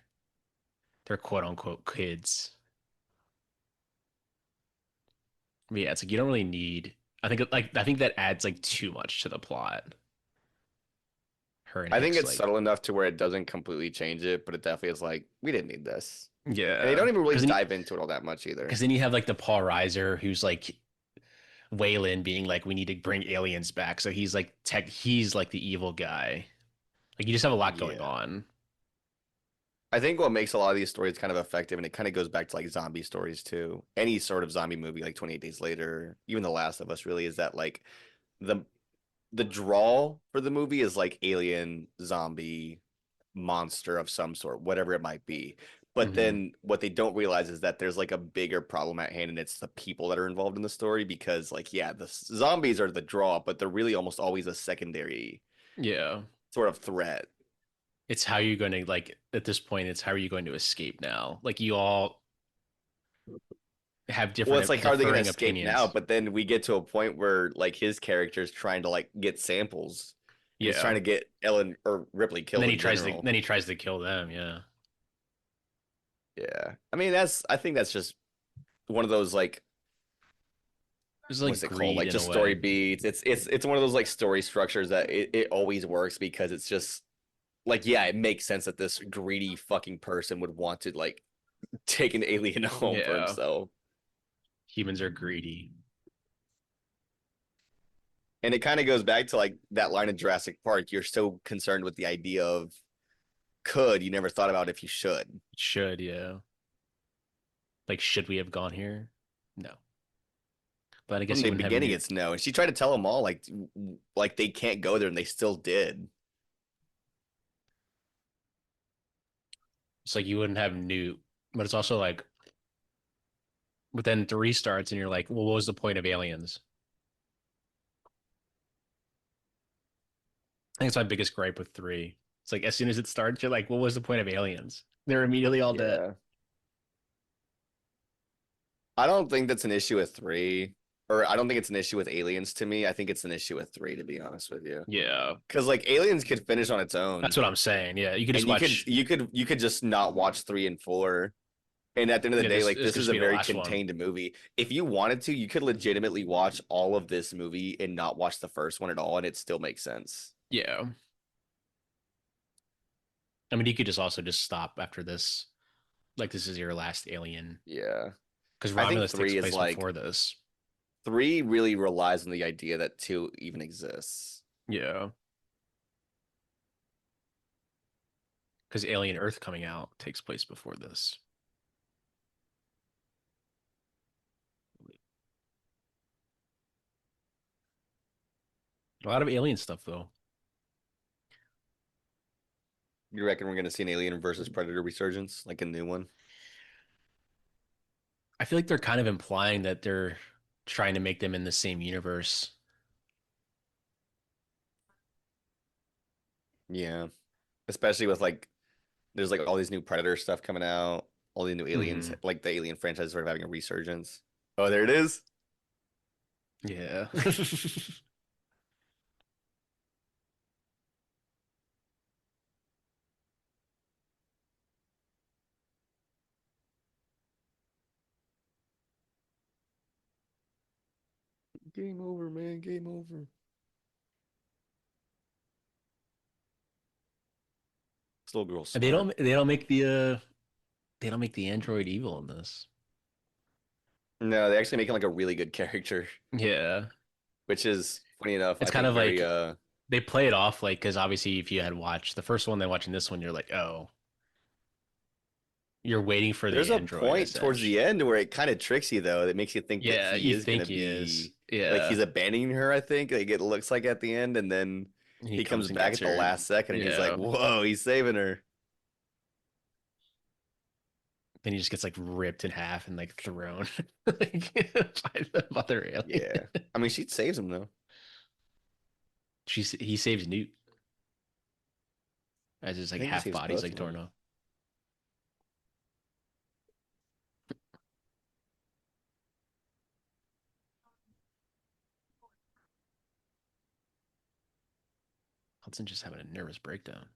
quote unquote kids. But yeah, it's like you don't really need. I think that adds like too much to the plot. Her and I think Hicks, it's like subtle enough to where it doesn't completely change it, but it definitely is like we didn't need this. And they don't yeah, even really dive into it all that much either. because then you have like the Paul Reiser who's like Waylon being like, we need to bring aliens back. So he's like the evil guy. Like you just have a lot going Yeah. on. I think what makes a lot of these stories kind of effective, and it kind of goes back to like zombie stories too. Any sort of zombie movie, like 28 Days Later, even The Last of Us, really is that like the the draw for the movie is like alien, zombie, monster of some sort, whatever it might be. But Hmm. then what they don't realize is that there's like a bigger problem at hand, and it's the people that are involved in the story because, like, yeah, the zombies are the draw, but they're really almost always a secondary Yeah, sort of threat. it's how you're going to like at this point. It's how are you going to escape now? Like you all have Well, it's different like, how are they going to differing escape now? opinions. But then we get to a point where, like, his character's trying to, like, get samples and he's trying Yeah, to get Ellen or Ripley and killed in general. then he tries to kill them. Yeah, Yeah. I mean, I think that's just one of those, like, it's like what's it called? greed Like in a just story way. beats. It's one of those like story structures that it always works because it's just like, yeah, it makes sense that this greedy fucking person would want to like take an alien home for Yeah, himself. humans are greedy. And it kind of goes back to like that line in Jurassic Park. You're so concerned with the idea of could, you never thought about if you should. Should yeah. Like, should we have gone here? No, but I From guess the you wouldn't have beginning, new. it's no. And she tried to tell them all like they can't go there, and they still did. It's like you wouldn't have new, but it's also like, but then three starts and you're like, well, what was the point of aliens? I think it's my biggest gripe with three. It's like as soon as it starts, you're like, what was the point of aliens? They're immediately all dead. Yeah. I don't think that's an issue with three, or I don't think it's an issue with aliens to me. I think it's an issue with three, to be honest with you. Yeah, Because like aliens could finish on its that's own, what I'm saying. Yeah, you could just and watch. you could just not watch three and four. And at the end of the Yeah, day, this like this this could is just a be the very last one. contained movie. If you wanted to, you could legitimately watch all of this movie and not watch the first one at all, and it still makes sense. Yeah, I mean, you could just also just stop after this. Like this is your last Alien Yeah. because I think Romulus takes three is place like before this. three really relies on the idea that two even exists. Yeah, because Alien Earth coming out takes place before this. A lot of Alien stuff though. You reckon we're gonna see an Alien versus Predator resurgence, like a new one? I feel like they're kind of implying that they're trying to make them in the same universe. Yeah. Especially with like there's like all these new Predator stuff coming out, all the new aliens, Hmm. like the Alien franchise is sort of having a resurgence. Oh, there it is. Yeah. Game over, man. Game over. This little girl's And they smart. don't they don't make the android evil in this. No, they actually make him like a really good character, Yeah. which is funny enough, I It's kind think of very like they play it off like because obviously if you had watched the first one, then watching this one, you're like, oh, you're waiting for the there's a android point as towards such. the end where it kind of tricks you though. That makes you think that Yeah, he you is gonna think he is. be like he's Yeah. abandoning her, I think. Like it looks like at the end, and then And he he comes comes and back gets at the her. last second and he's like, Yeah. Whoa, he's saving her. Then he just gets like ripped in half and like thrown like by the mother alien. Yeah. I mean she saves him though. He saves Newt as his I like think he half saves body's both like of torn them. off. Hudson just having a nervous breakdown.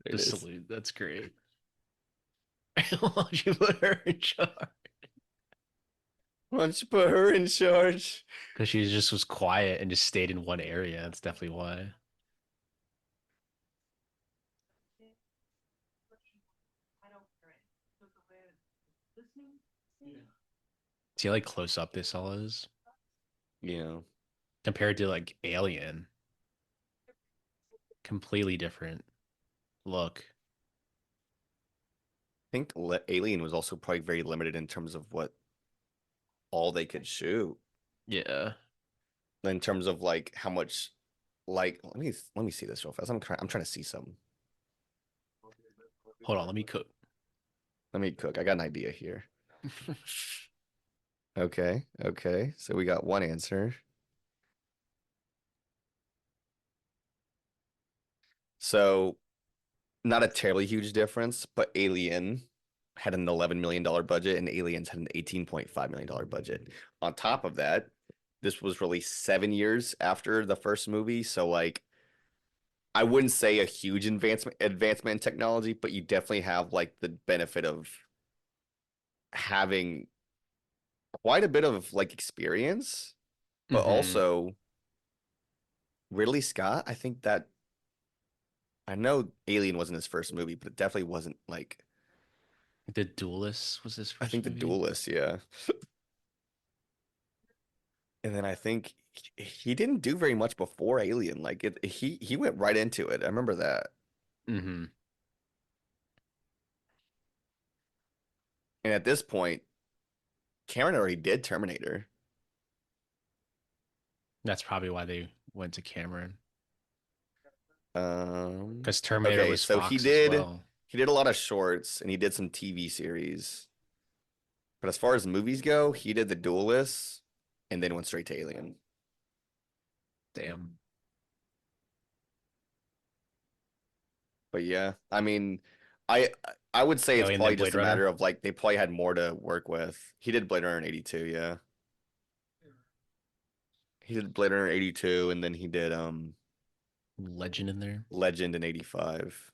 There The it is. salute, that's great. Why don't you put her in charge? Why don't you put her in charge? Because she just was quiet and just stayed in one area. That's definitely why. See how like close up this all is Yeah. compared to like Alien. Completely different look. I think Alien was also probably very limited in terms of what all they could shoot. Yeah. In terms of like how much like let me see this real fast. I'm trying to see something. Hold on, let me cook. Let me cook. I got an idea here. Okay, okay. So we got one answer. So not a terribly huge difference, but Alien had an $11 million budget and Aliens had an $18.5 million budget. On top of that, this was released 7 years after the first movie, so like I wouldn't say a huge advancement in technology, but you definitely have like the benefit of having quite a bit of like experience, but Hmm. also Ridley Scott, I think that I know Alien wasn't his first movie, but it definitely wasn't like The Duelist was his I first think The movie. Duelist, yeah. And then I think he didn't do very much before Alien. Like he went right into it. I remember that. Hmm. And at this point, Cameron already did Terminator. That's probably why they went to Cameron. Um, Because Terminator okay, was so he Fox as did well. he did a lot of shorts and he did some TV series. But as far as movies go, he did The Duelist and then went straight to Alien. Damn. But yeah, I mean, I I would say it's Alien then probably just Blade a matter Runner. of like they probably had more to work with. He did Blade Runner in 82, yeah. He did Blade Runner 82 and then he did Legend in there. Legend in 85.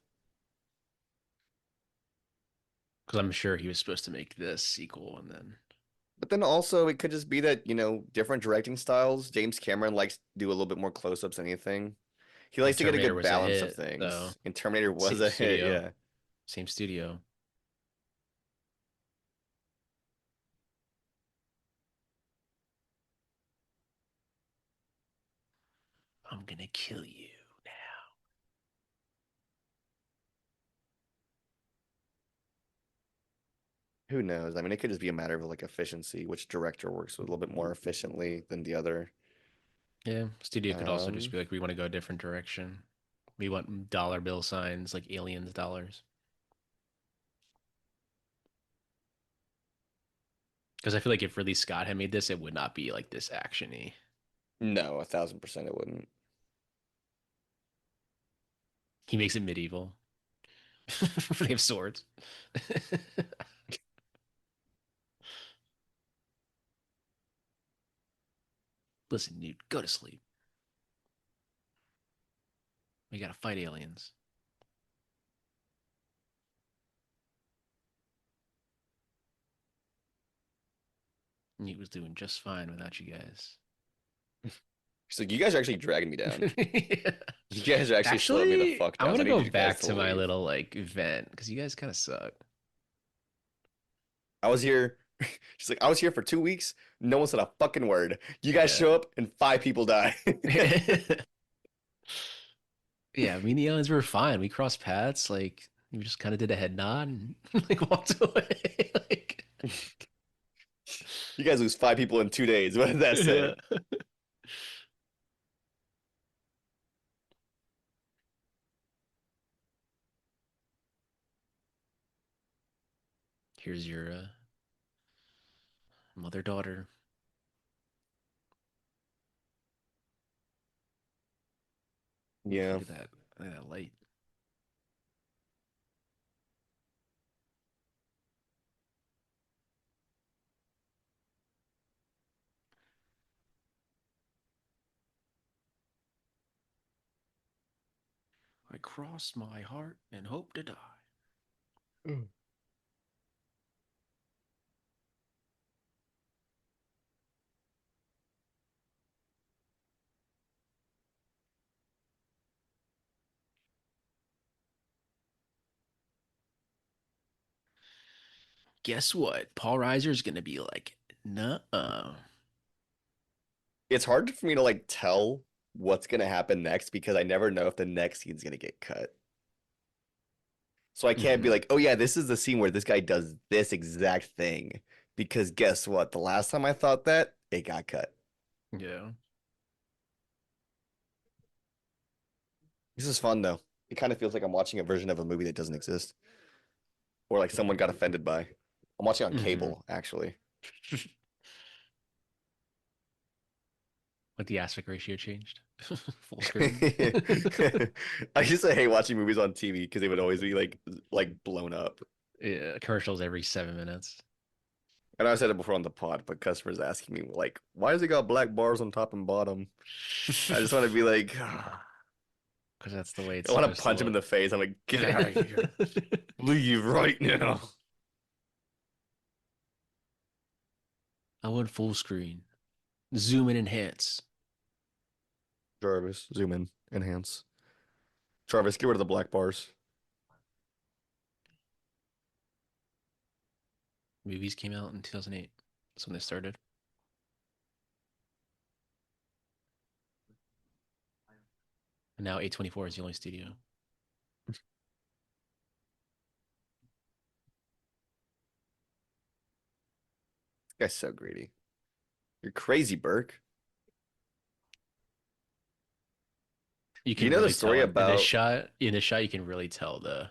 Because I'm sure he was supposed to make this sequel and then But then also it could just be that, different directing styles. James Cameron likes to do a little bit more close-ups than anything. He and likes to get a Terminator good was a balance of hit, though. things. And Terminator was Same a hit, studio. yeah. Same studio. I'm gonna kill you now. Who knows? I mean, it could just be a matter of like efficiency, which director works with a little bit more efficiently than the other. Yeah, studio could also just Um, be like, we want to go a different direction. We want dollar bill signs like aliens dollars. Because I feel like if Ridley Scott had made this, it would not be like this actiony. No, 1,000% it wouldn't. He makes it medieval. They have swords. Listen, dude, go to sleep. We gotta fight aliens. And he was doing just fine without you guys. She's like, you guys are actually dragging me down. Yeah. You guys are actually slowing me the Actually, fuck I'm down. So gonna I need go you guys back to to my leave. little like vent because you guys kind of suck. I was here. She's like, I was here for 2 weeks. No one said a fucking word. You guys Yeah. show up and 5 people die. Yeah, me and the aliens were fine. We crossed paths, like we just kind of did a head nod and like walked away. Like, You guys lose 5 people in 2 days. What does that yeah. say? Here's your mother daughter. Oof, Yeah. look at that. Look at that light. I cross my heart and hope to die. Mm. Guess what? Paul Reiser's gonna be like, nuh-uh. It's hard for me to like tell what's gonna happen next because I never know if the next scene's gonna get cut. So I can't be Hmm. like, oh yeah, this is the scene where this guy does this exact thing. Because guess what? The last time I thought that, it got cut. Yeah. This is fun though. It kind of feels like I'm watching a version of a movie that doesn't exist. Or like someone got offended by. I'm watching on Hmm. cable, actually. Like the aspect ratio changed. Full screen. I used to hate watching movies on TV because they would always be like blown up. Yeah, commercials every 7 minutes. And I said it before on the pod, but customers asking me like, why has it got black bars on top and bottom? I just want to be like, I Because that's the way it's want to supposed to punch him in look. the face. I'm like, get out of here. Leave right now. I want full screen. Zoom and enhance. Jarvis, zoom in, enhance. Jarvis, get rid of the black bars. Movies came out in 2008. That's when they started. And now A24 is the only studio. This guy's so greedy. You're crazy, Burke. You Do you can know the really story tell in this about? shot. In this shot, you can really tell the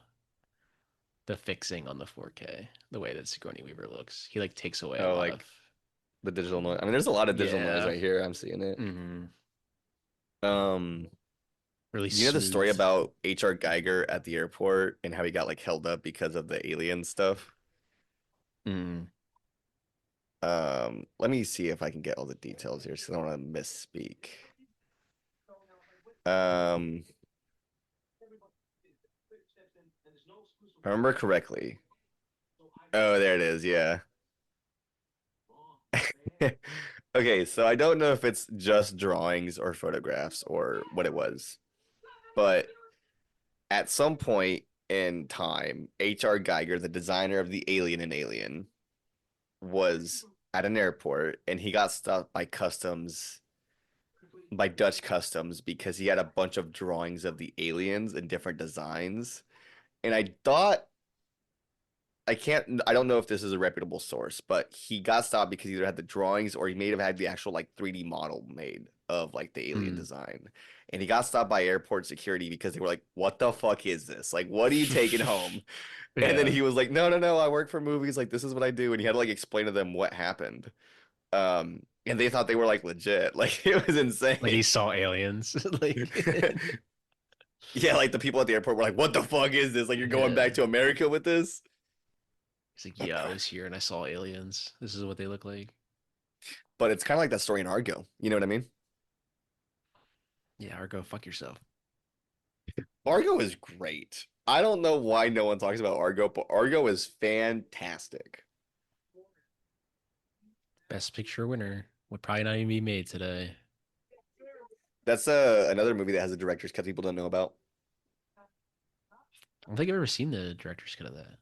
fixing on the 4K, the way that Sigourney Weaver looks. He like takes away a Oh, lot like of the digital noise. I mean, there's a lot of digital noise yeah. right here. I'm seeing it. Hmm. Um, Really you know the story smooth. about H.R. Geiger at the airport and how he got like held up because of the alien stuff? Mm. Let me see if I can get all the details here because I don't want to misspeak. Um, if I remember correctly. Oh, there it is. Yeah. Okay, so I don't know if it's just drawings or photographs or what it was, but at some point in time, H.R. Geiger, the designer of the alien in Alien, was at an airport and he got stopped by Dutch customs because he had a bunch of drawings of the aliens in different designs. And I thought I don't know if this is a reputable source, but he got stopped because he either had the drawings or he may have had the actual like 3D model made of like the alien Mm. design. and he got stopped by airport security because they were like, "What the fuck is this? Like, what are you taking home?" And then Yeah. he was like, "No, no, no, I work for movies. Like, this is what I do." And he had to like explain to them what happened. And they thought they were like legit. Like, it was Like he insane. saw aliens. Like Yeah, like the people at the airport were like, "What the fuck is this? Like, you're going back yeah. to America with this?" He's like, yeah, I was here and I saw aliens. This is what they look like. But it's kind of like that story in Argo. You know what I mean? Yeah, or go fuck yourself. Argo is great. I don't know why no one talks about Argo, but Argo is fantastic. Best picture winner would probably not even be made today. That's another movie that has a director's cut people don't know about. I don't think I've ever seen the director's cut of that.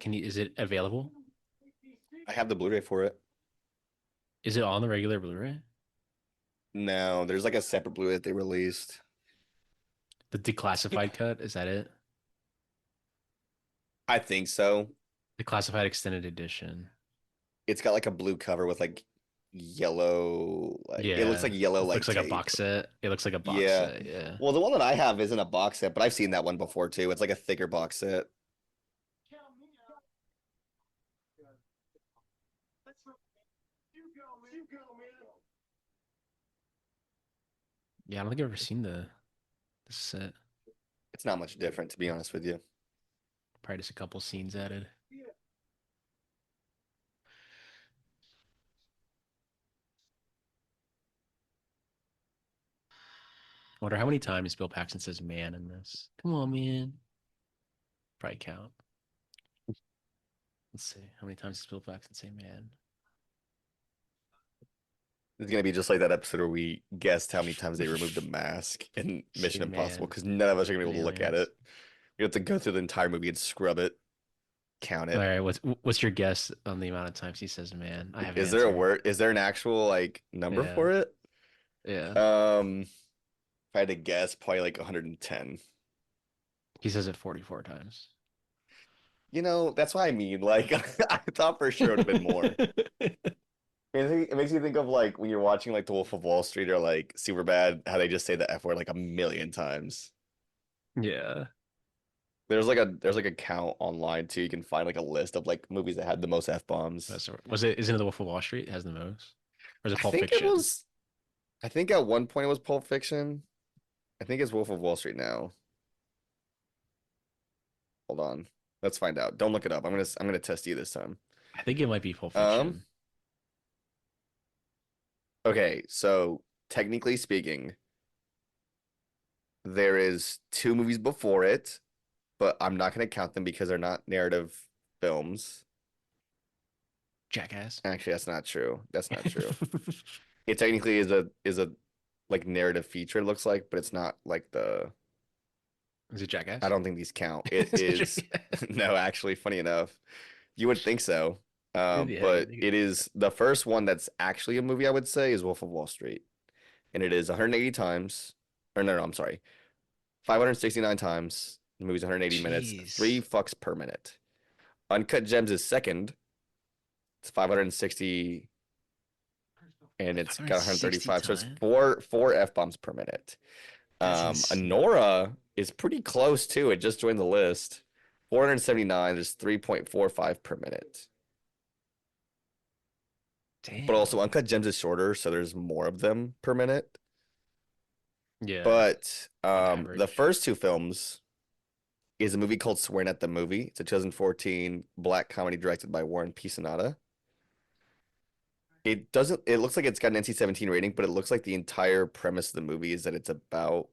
Can you, is it available? I have the Blu-ray for it. Is it on the regular Blu-ray? No, there's like a separate Blu-ray that they released. The declassified cut, is that it? I think so. The classified extended edition. It's got like a blue cover with like yellow, like it looks Yeah. like yellow It like looks like a tape. box set. It looks like a box Yeah. set, yeah. Well, the one that I have isn't a box set, but I've seen that one before too. It's like a thicker box set. Yeah, I don't think I've ever seen the set. It's not much different, to be honest with you. Probably just a couple scenes added. Wonder how many times Bill Paxton says man in this. Come on, man. Probably count. Let's see. How many times does Bill Paxton say man? It's gonna be just like that episode where we guessed how many times they removed the mask in Say Mission Impossible man. because none of us are gonna be able to look at Aliens. it. You have to go through the entire movie and scrub it, count All it. right, what's your guess on the amount of times he says man? I have an Is there a answer. word? Is there an actual like number Yeah. for it? Yeah. If I had to guess, probably like 110. He says it 44 times. You know, that's what I mean. Like, I thought for sure it would have been more. It makes you think of like when you're watching like The Wolf of Wall Street or like Superbad, how they just say the F word like a million times. Yeah. There's like a count online too. You can find like a list of like movies that had the most F bombs. Was it, isn't it The Wolf of Wall Street has the most? Or is it I Pulp think it Fiction? was. I think at one point it was Pulp Fiction. I think it's Wolf of Wall Street now. Hold on. Let's find out. Don't look it up. I'm gonna test you this time. I think it might be Pulp Um, Fiction. okay, so technically speaking, there is two movies before it, but I'm not gonna count them because they're not narrative films. Jackass. Actually, that's not true. That's not true. It technically is a like narrative feature, it looks like, but it's not like the Is it I Jackass? don't think these count. It Is it is Jackass? no, actually, funny enough. You would think so. Yeah, you But think it is the first one that's actually a movie, I would say, is Wolf of Wall Street. And it is 180 times. Or no, no, I'm sorry. 569 times. The movie's 180 minutes. Three Jeez. fucks per minute. Uncut Gems is second. It's 560 and it's got 560 135. So it's times? four F bombs per minute. That's insane. Anora is pretty close too. It just joined the list. 479 is 3.45 per minute. But also Damn. Uncut Gems is shorter, so there's more of them per minute. Yeah, But on the average. first two films is a movie called Swearing at the Movie. It's a 2014 black comedy directed by Warren P. Sonata. It looks like it's got an NC-17 rating, but it looks like the entire premise of the movie is that it's about,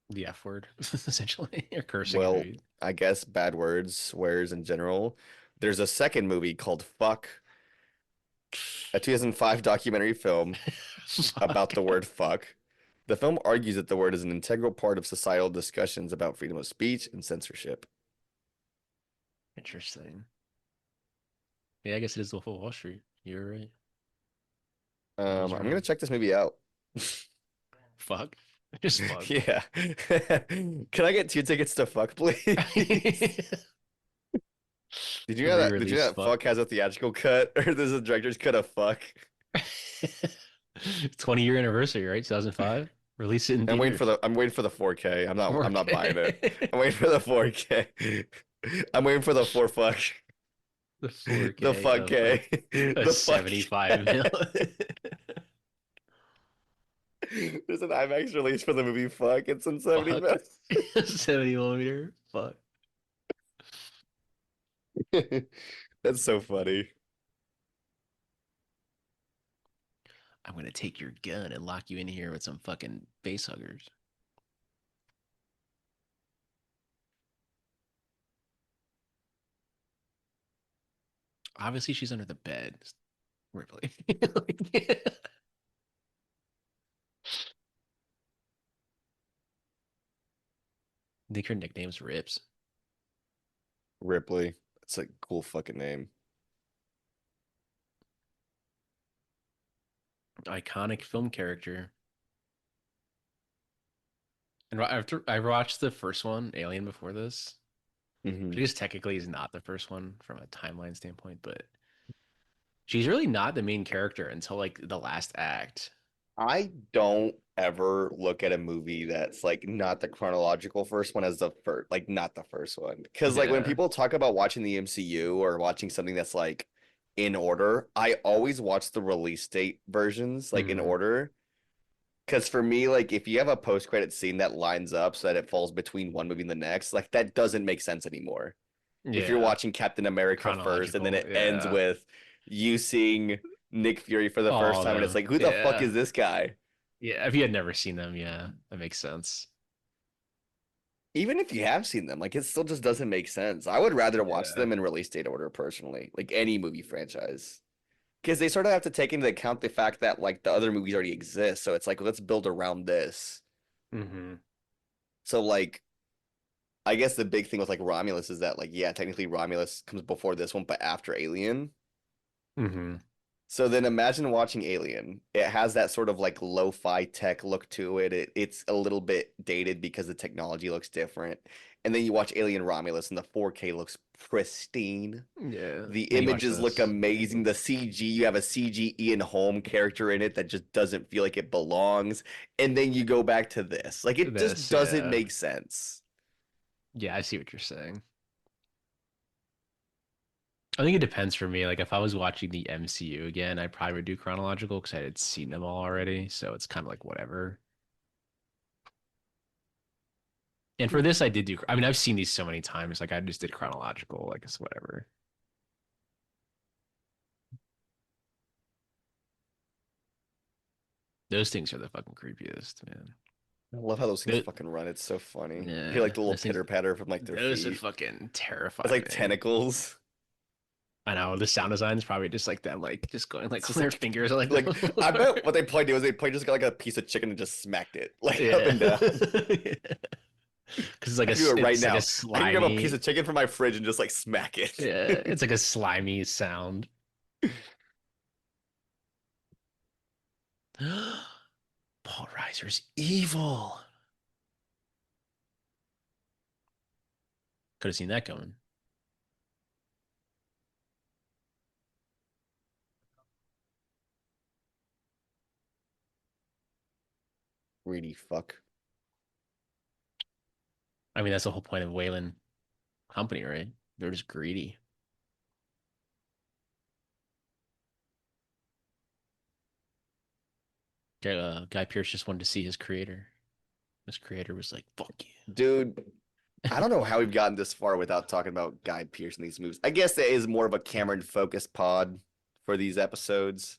The F word, essentially. Or cursing in well, movies. I guess bad words, swears in general. There's a second movie called Fuck, a 2005 documentary film about Fuck. the word fuck. The film argues that the word is an integral part of societal discussions about freedom of speech and censorship. Interesting. Yeah, I guess it is Wolf of Wall Street. You're right. I was I'm gonna wrong. check this movie out. Fuck. Just fuck. Yeah. Can I get 2 tickets to Fuck, please? Did you The know that? Did you know re-release that fuck. Fuck has a theatrical cut, or there's a director's cut of Fuck? 20-year anniversary, right? 2005. Release it in theaters. I'm waiting for the 4K. I'm not buying it. 4K. I'm waiting for the 4K. I'm waiting for the 4 fuck. The The 4K fuck of K. a The fuck 75 mil. There's an IMAX release for the movie Fuck. It's in 70 Fuck. minutes. 70 millimeter. Fuck. That's so funny. I'm gonna take your gun and lock you in here with some fucking face huggers. Obviously, she's under the bed. Ripley. Like, I think her nickname's Rips. Ripley. It's a cool fucking name. Iconic film character. And after I watched the first one, Alien, before this, which I Hmm guess technically is not the first one from a timeline standpoint, but she's really not the main character until like the last act. I don't ever look at a movie that's like not the chronological first one as the first, like not the first one. Because like when Yeah. people talk about watching the MCU or watching something that's like in order, I always watch the release date versions like in Hmm. order. Because for me, like if you have a post-credit scene that lines up so that it falls between one movie and the next, like that doesn't make sense anymore. If you're Yeah. watching Captain America first and then Chronological. it ends Yeah. with you seeing Nick Fury for the first All time and it's them. like, who the fuck is Yeah. this guy? Yeah. If you had never seen them, yeah, that makes sense. Even if you have seen them, like it still just doesn't make sense. I would rather watch Yeah. them in release date order personally, like any movie franchise. Because they sort of have to take into account the fact that like the other movies already exist. So it's like, let's build around this. Hmm. So like I guess the big thing with like Romulus is that like, yeah, technically Romulus comes before this one, but after Alien. Hmm. So then imagine watching Alien. It has that sort of like lo-fi tech look to it. It's a little bit dated because the technology looks different. And then you watch Alien Romulus and the 4K looks pristine. Yeah. The Then you watch images look this. amazing. The CG, you have a CG Ian Holm character in it that just doesn't feel like it belongs. And then you go back to this. Like it just This, doesn't yeah. make sense. Yeah, I see what you're saying. I think it depends for me. Like if I was watching the MCU again, I probably would do chronological because I had seen them all already. So it's kind of like whatever. And for this, I did do. I mean, I've seen these so many times. Like I just did chronological. Like it's whatever. Those things are the fucking creepiest, man. I love how those things Th- fucking run. It's so funny. You hear like yeah, the little those things. pitter patter from like their Those would feet. fucking It's terrify like me. tentacles. I know the sound design is probably just like them, like just going It's like just their fingers are like, like I bet what they probably do is they probably just got like a piece of chicken and just smacked it like up yeah, and down. because it's like I can do it right it's like a now. I can grab a piece slimy, of chicken from my fridge and just like smack it. yeah, it's like a slimy sound. Paul Reiser's evil. Could have seen that coming. Greedy fuck. I mean, that's the whole point of Wayland Company, right? They're just greedy. Guy Pearce just wanted to see his creator. His creator was like, "Fuck you." Dude, I don't know how we've gotten this far without talking about Guy Pearce in these movies. I guess that is more of a Cameron focused pod for these episodes.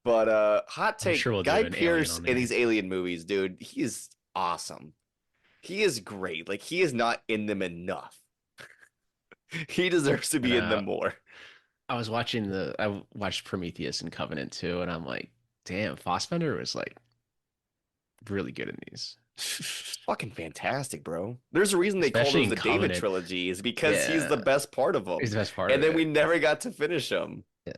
But hot I'm sure take, we'll do Guy an alien Pearce on in these there. alien movies, dude, he is awesome. He is great. Like he is not in them enough. He deserves to And be in them more. I watched Prometheus and Covenant too, and I'm like, damn, Fassbender was like really good in these. Fucking fantastic, bro. There's a reason they call Especially those in the David Covenant. trilogy is because he's the Yeah, best part of he's them. the best part And of then we it. never got to finish them. Yeah.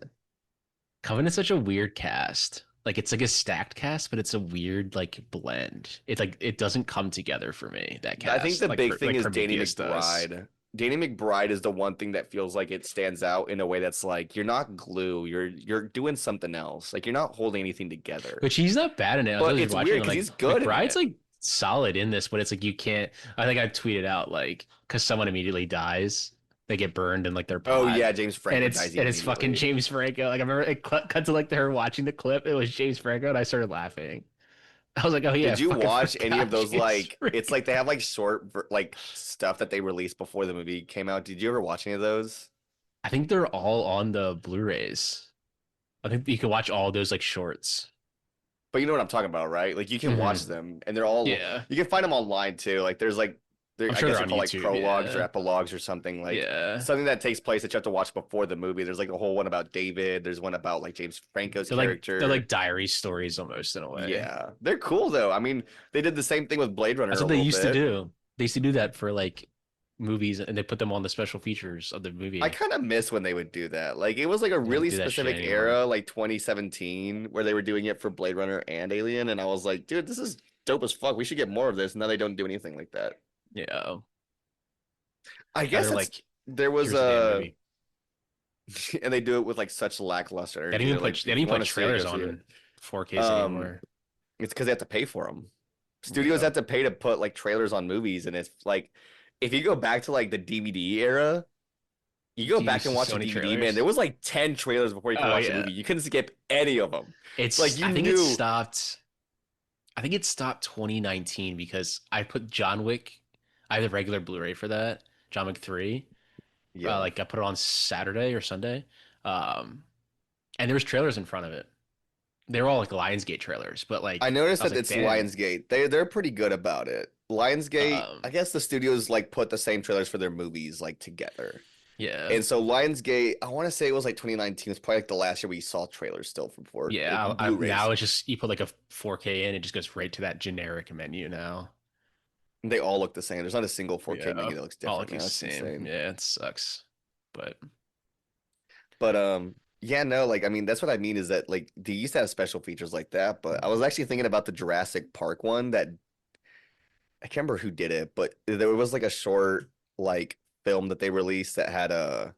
Covenant's such a weird cast. Like it's like a stacked cast, but it's a weird like blend. It's like it doesn't come together for me, that I think cast. the big thing Like is Danny Prometheus does. McBride. Danny McBride is the one thing that feels like it stands out in a way that's like you're not glue, you're doing something else. Like you're not holding anything together. Which he's not bad in it. I But was it's watching weird and because like he's good in McBride's it. like solid in this, but it's like you can't. I think I tweeted out like because someone immediately dies, they get burned in like their Oh pot, yeah, James and Franco dies it's fucking immediately. James Franco. Like I remember it cut to like her watching the clip. It was James Franco, and I started laughing. I was like, oh yeah, I Did you fucking watch any of forgot those James like it's Franco. like they have like like stuff that they released before the movie came out. Did you ever watch any of those? I think they're all on the Blu-rays. I think you can watch all those like shorts. But you know what I'm talking about, right? Like you can watch Hmm. them and they're all Yeah, you can find them online too. Like there's like I'm I sure guess they're they're on called like YouTube. prologues or Yeah, epilogues or something like yeah. something that takes place that you have to watch before the movie. There's like a whole one about David. There's one about like James Franco's They're character. like diary stories almost in a way. Yeah, they're cool though. I mean, they did the same thing with Blade Runner That's a what they little used to bit. do. They used to do that for like movies, and they put them on the special features of the I movie. kind of miss when they would do that. Like it was like a They don't really do that shit specific anymore. era, like 2017, where they were doing it for Blade Runner and Alien, and I was like, dude, this is dope as fuck. We should get more of this. Now they don't do anything like that. Yeah. I Now guess they're that's like, there was here's the damn a movie. and they do it with like such lackluster energy. They're like, They if don't you even want put to see it, go trailers see it. on 4Ks Um, anymore. it's because they have to pay for them. Studios Yeah. have to pay to put like trailers on movies, and it's like if you go back to like the DVD era, you go Do you back and see watch so a many DVD, man, there trailers? was like 10 trailers before you could Oh watch the yeah. movie. You couldn't skip any of them. Like you I think it knew, stopped. I think it stopped 2019 because I put John Wick. I have the regular Blu-ray for that. John Wick 3. yeah. Like I put it on Saturday or Sunday. Um, and there was trailers in front of it. They were all like Lionsgate trailers, but I like noticed I was that like, it's damn. Lionsgate. They're pretty good about it. Lionsgate, I Um, guess the studios like put the same trailers for their movies like together. yeah, And so Lionsgate, I want to say it was like 2019. It's probably like the last year we saw trailers still for yeah. Now Blu-rays. it's just you put like a 4K in, it just goes right to that generic menu now. They all look the same. There's not a single 4K Yeah, menu that looks all different looking the now. It's same. insane. Yeah, it sucks, but But yeah, no, like I mean that's what I mean is that like they used to have special features like that, but I was actually thinking about the Jurassic Park one that I can't remember who did it, but there was like a short like film that they released that had a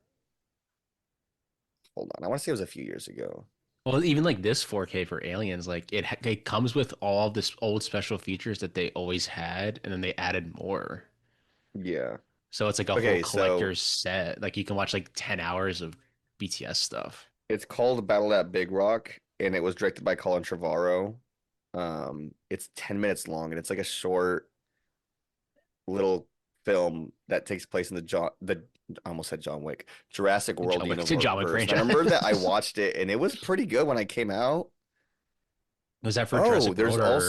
hold on, I want to say it was a few years ago. well, even like this 4K for Aliens, like it comes with all this old special features that they always had, and then they added more. Yeah. So it's like a whole Okay, so collector's set. Like you can watch like 10 hours of BTS stuff. it's called Battle at Big Rock, and it was directed by Colin Trevorrow. It's 10 minutes long, and it's like a short little film that takes place in the I almost said John Wick, Jurassic World John Wick, John Wick universe. And I remember that I franchise. watched it, and it was pretty good when I came out. Was that for Oh, Jurassic World or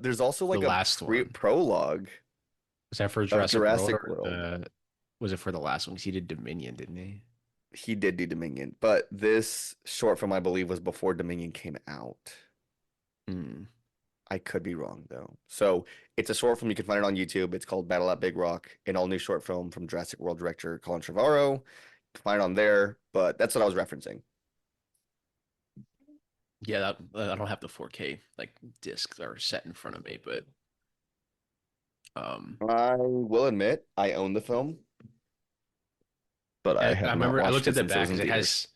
there's also the like a last one? prologue Was that for of Jurassic World Jurassic or World. was it for the last one? Because he did Dominion, didn't he? He did do Dominion, but this short film I believe was before Dominion came out. Hmm. I could be wrong though. So it's a short film. You can find it on YouTube. It's called Battle at Big Rock, an all new short film from Jurassic World director Colin Trevorrow. You can find it on there, but that's what I was referencing. Yeah, I don't have the 4K like discs are set in front of me, but um, I will admit I own the film, but I I have not remember I looked watched at it the since it back was because in theaters.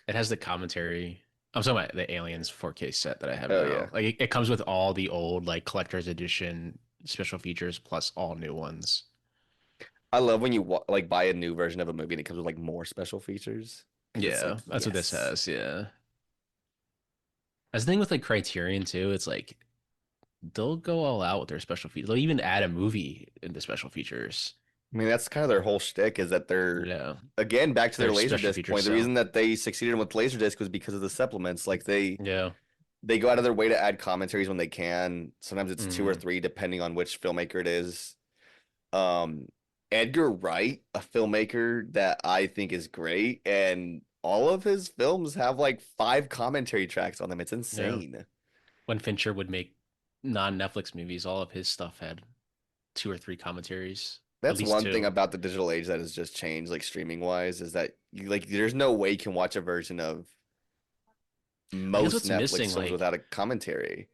it has the commentary. I'm talking about the Aliens 4K set that I have Oh now. yeah. Like it comes with all the old like collector's edition special features plus all new ones. I love when you like buy a new version of a movie and it comes with like more special features because it's Yeah, like that's what this yes. has. Yeah, that's the thing with like Criterion too. It's like they'll go all out with their special features. They'll even add a movie in the special features. I mean that's kind of their whole shtick is that they're Yeah, again back to their their special Laserdisc features point. The sell. reason that they succeeded with Laserdisc was because of the supplements. Like Yeah. they go out of their way to add commentaries when they can. Sometimes it's two or Mm, three, depending on which filmmaker it is. Um, Edgar Wright, a filmmaker that I think is great, and all of his films have like five commentary tracks on them. It's yeah. insane. When Fincher would make non-Netflix movies, all of his stuff had two or three commentaries, at That's least one thing two. about the digital age that has just changed, like streaming wise, is that like there's no way you can watch a version of I think that's most what's Netflix missing. films without a commentary.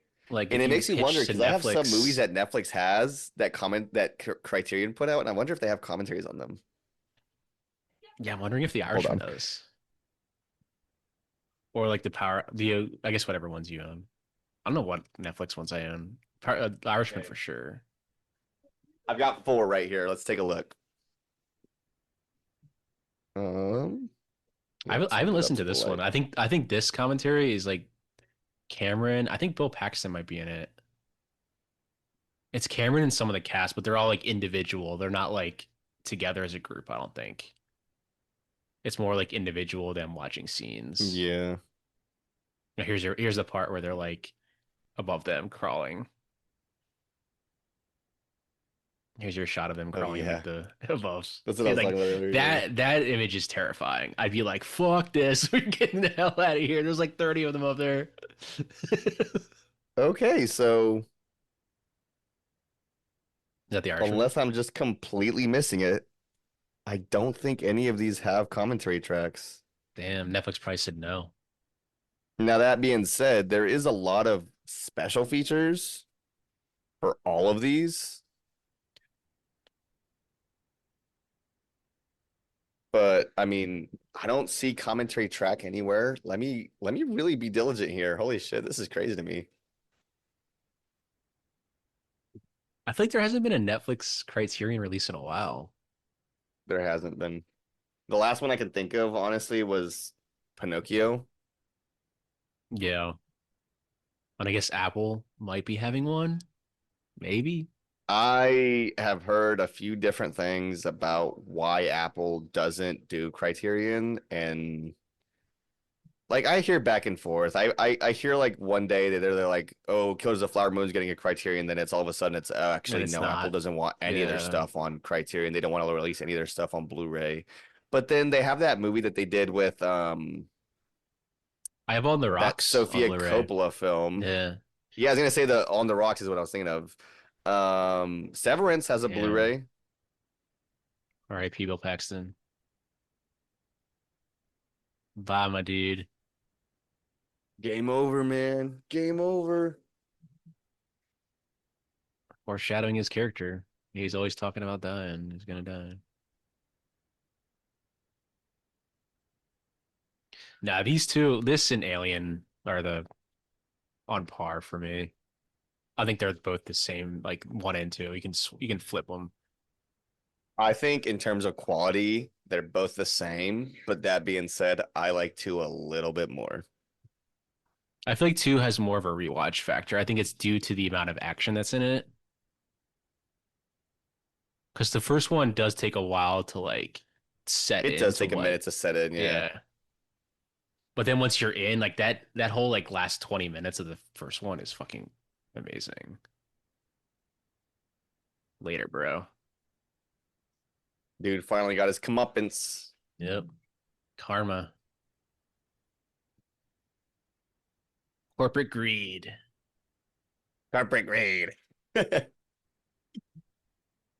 And If it you makes me wonder pitch to because I have some movies Netflix, that Netflix has that comment that Criterion put out, and I wonder if they have commentaries on them. Yeah, I'm wondering if The Hold Irishman on. does. Or like I guess whatever ones you own. I don't know what Netflix ones I own. Irishman Okay. for sure. I've got four right here. Let's take a look. Um, yeah, I let's haven't hook it up listened to to the this one. light. I think this commentary is like Cameron. I think Bill Paxton might be in it. It's Cameron and some of the cast, but they're all like individual. They're not like together as a group, I don't think. It's more like individual them watching scenes. Yeah. Now here's the part where they're like above them crawling. Here's your shot of them Oh crawling like yeah. the above. That's what I Dude, was like talking about earlier. that image is terrifying. I'd be like, fuck this. We're getting the hell out of here. There's like 30 of them up there. Is Okay, so that the Irishman? unless I'm just completely missing it, I don't think any of these have commentary tracks. Damn, Netflix probably said no. Now, that being said, there is a lot of special features for all of these, but I mean, I don't see commentary track anywhere. Let me really be diligent here. Holy shit, this is crazy to me. I feel like there hasn't been a Netflix Criterion release in a while. There hasn't been. The last one I can think of, honestly, was Pinocchio. Yeah. And I guess Apple might be having one. Maybe. I have heard a few different things about why Apple doesn't do Criterion, and like I hear back and forth. I hear like one day that they're like, "Oh, Killers of the Flower Moon's getting a Criterion," then it's all of a sudden it's And actually it's no, Apple not. doesn't want any of their Yeah. stuff on Criterion. They don't want to release any of their stuff on Blu-ray. But then they have that movie that they did with I have On the that Rocks on Sofia Blu-ray. Coppola film. Yeah. Yeah, I was gonna say the On the Rocks is what I was thinking of. Severance has a Damn. Blu-ray. R.I.P. Bill Paxton. Bye, my dude. Game over, man. Game over. Foreshadowing his character. He's always talking about dying. He's gonna die. Now, these two, this and Alien, are the on par for me. I think they're both the same, like one and two. You can flip them. I think in terms of quality, they're both the same. But that being said, I like two a little bit more. I feel like two has more of a rewatch factor. I think it's due to the amount of action that's in it. Because the first one does take a while to like set It does into take a minute what, to set in, yeah. yeah. But then once you're in, like that whole like last 20 minutes of the first one is fucking amazing. Later, bro. Dude finally got his comeuppance. Yep. Karma. Corporate greed. Heartbreak Raid.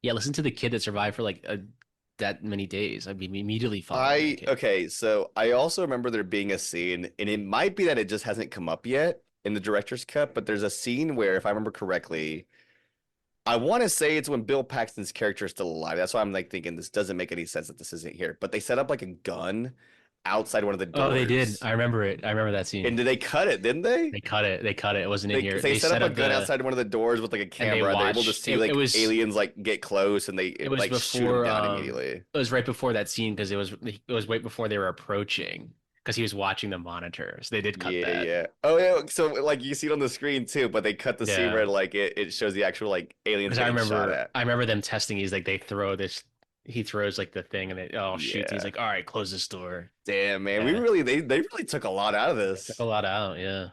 Yeah, listen to the kid that survived for like that many days. I'd be immediately following that I kid. okay, so I also remember there being a scene, and it might be that it just hasn't come up yet in the director's cut, but there's a scene where, if I remember correctly, I want to say it's when Bill Paxton's character is still alive. That's why I'm like thinking this doesn't make any sense that this isn't here. But they set up like a gun outside one of the Oh, they did. doors. I remember it. I remember that And scene. did they cut it, didn't they? They cut it. They cut it. It wasn't in here. They They set set up a up gun the outside one of the doors with like a and they camera, and they're able to watched. see It like was aliens like get close, and they it was like shoot them before down immediately. it was right before that scene because it was right before they were approaching because he was watching the monitors. They did cut Yeah, that. yeah. Oh yeah. So like you see it on the screen too, but they cut the scene where Yeah. like it shows the actual like aliens Because I getting shot remember at. I remember them testing. He's like they throw this. He throws like the thing and it shoots. He's Yeah. like, all right, close this door. Damn, man. We Yeah, really they really took a lot out of they took a this. lot out. Yeah,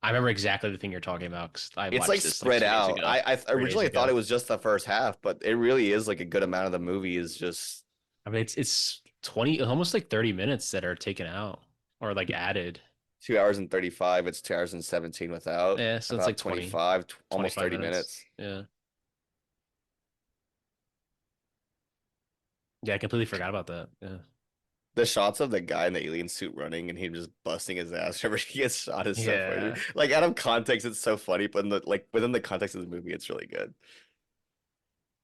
I remember exactly the thing you're talking about because I It's like watched this like spread 2 days out. ago, I 3 days originally thought ago. it was just the first half, but it really is like a good amount of the movie is just I mean, it's 20, almost like 30 minutes that are taken out or like added. 2 hours and 35. It's 2 hours and 17 without. Yeah, so it's About like 20, 25, almost 25 30 minutes. minutes. Yeah. Yeah, I completely forgot about that. Yeah. The shots of the guy in the alien suit running and him just busting his ass whenever he gets shot is so funny. Yeah. Like out of context, it's so funny, but in the like within the context of the movie, it's really good.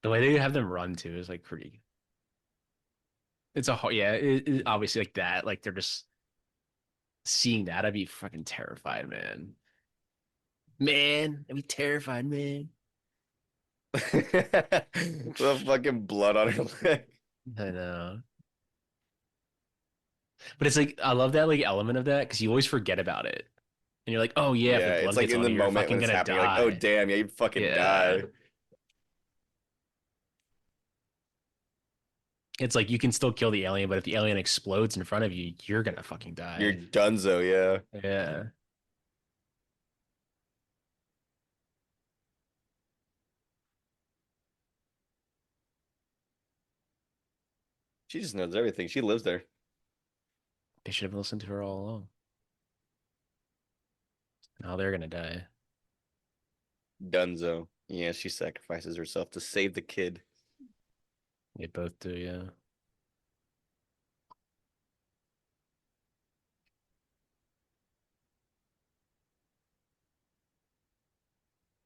The way they have them run too is like pretty. It's a hard, yeah, obviously like that. Like they're just seeing that. I'd be fucking terrified, man. Man, I'd be terrified, man. The fucking blood on her leg. I know. But it's like I love that like element of that because you always forget about it. And you're like, oh yeah, if the Yeah, it's blood like gets in on the you, you're moment when fucking it's gonna happening, you're like, oh die. damn, yeah, you fucking Yeah. die. It's like you can still kill the alien, but if the alien explodes in front of you, you're gonna fucking You're die. donezo, yeah. Yeah. She just knows everything. She lives there. They should have listened to her all along. Now they're gonna die. Dunzo. Yeah, she sacrifices herself to save the kid. They both do, yeah.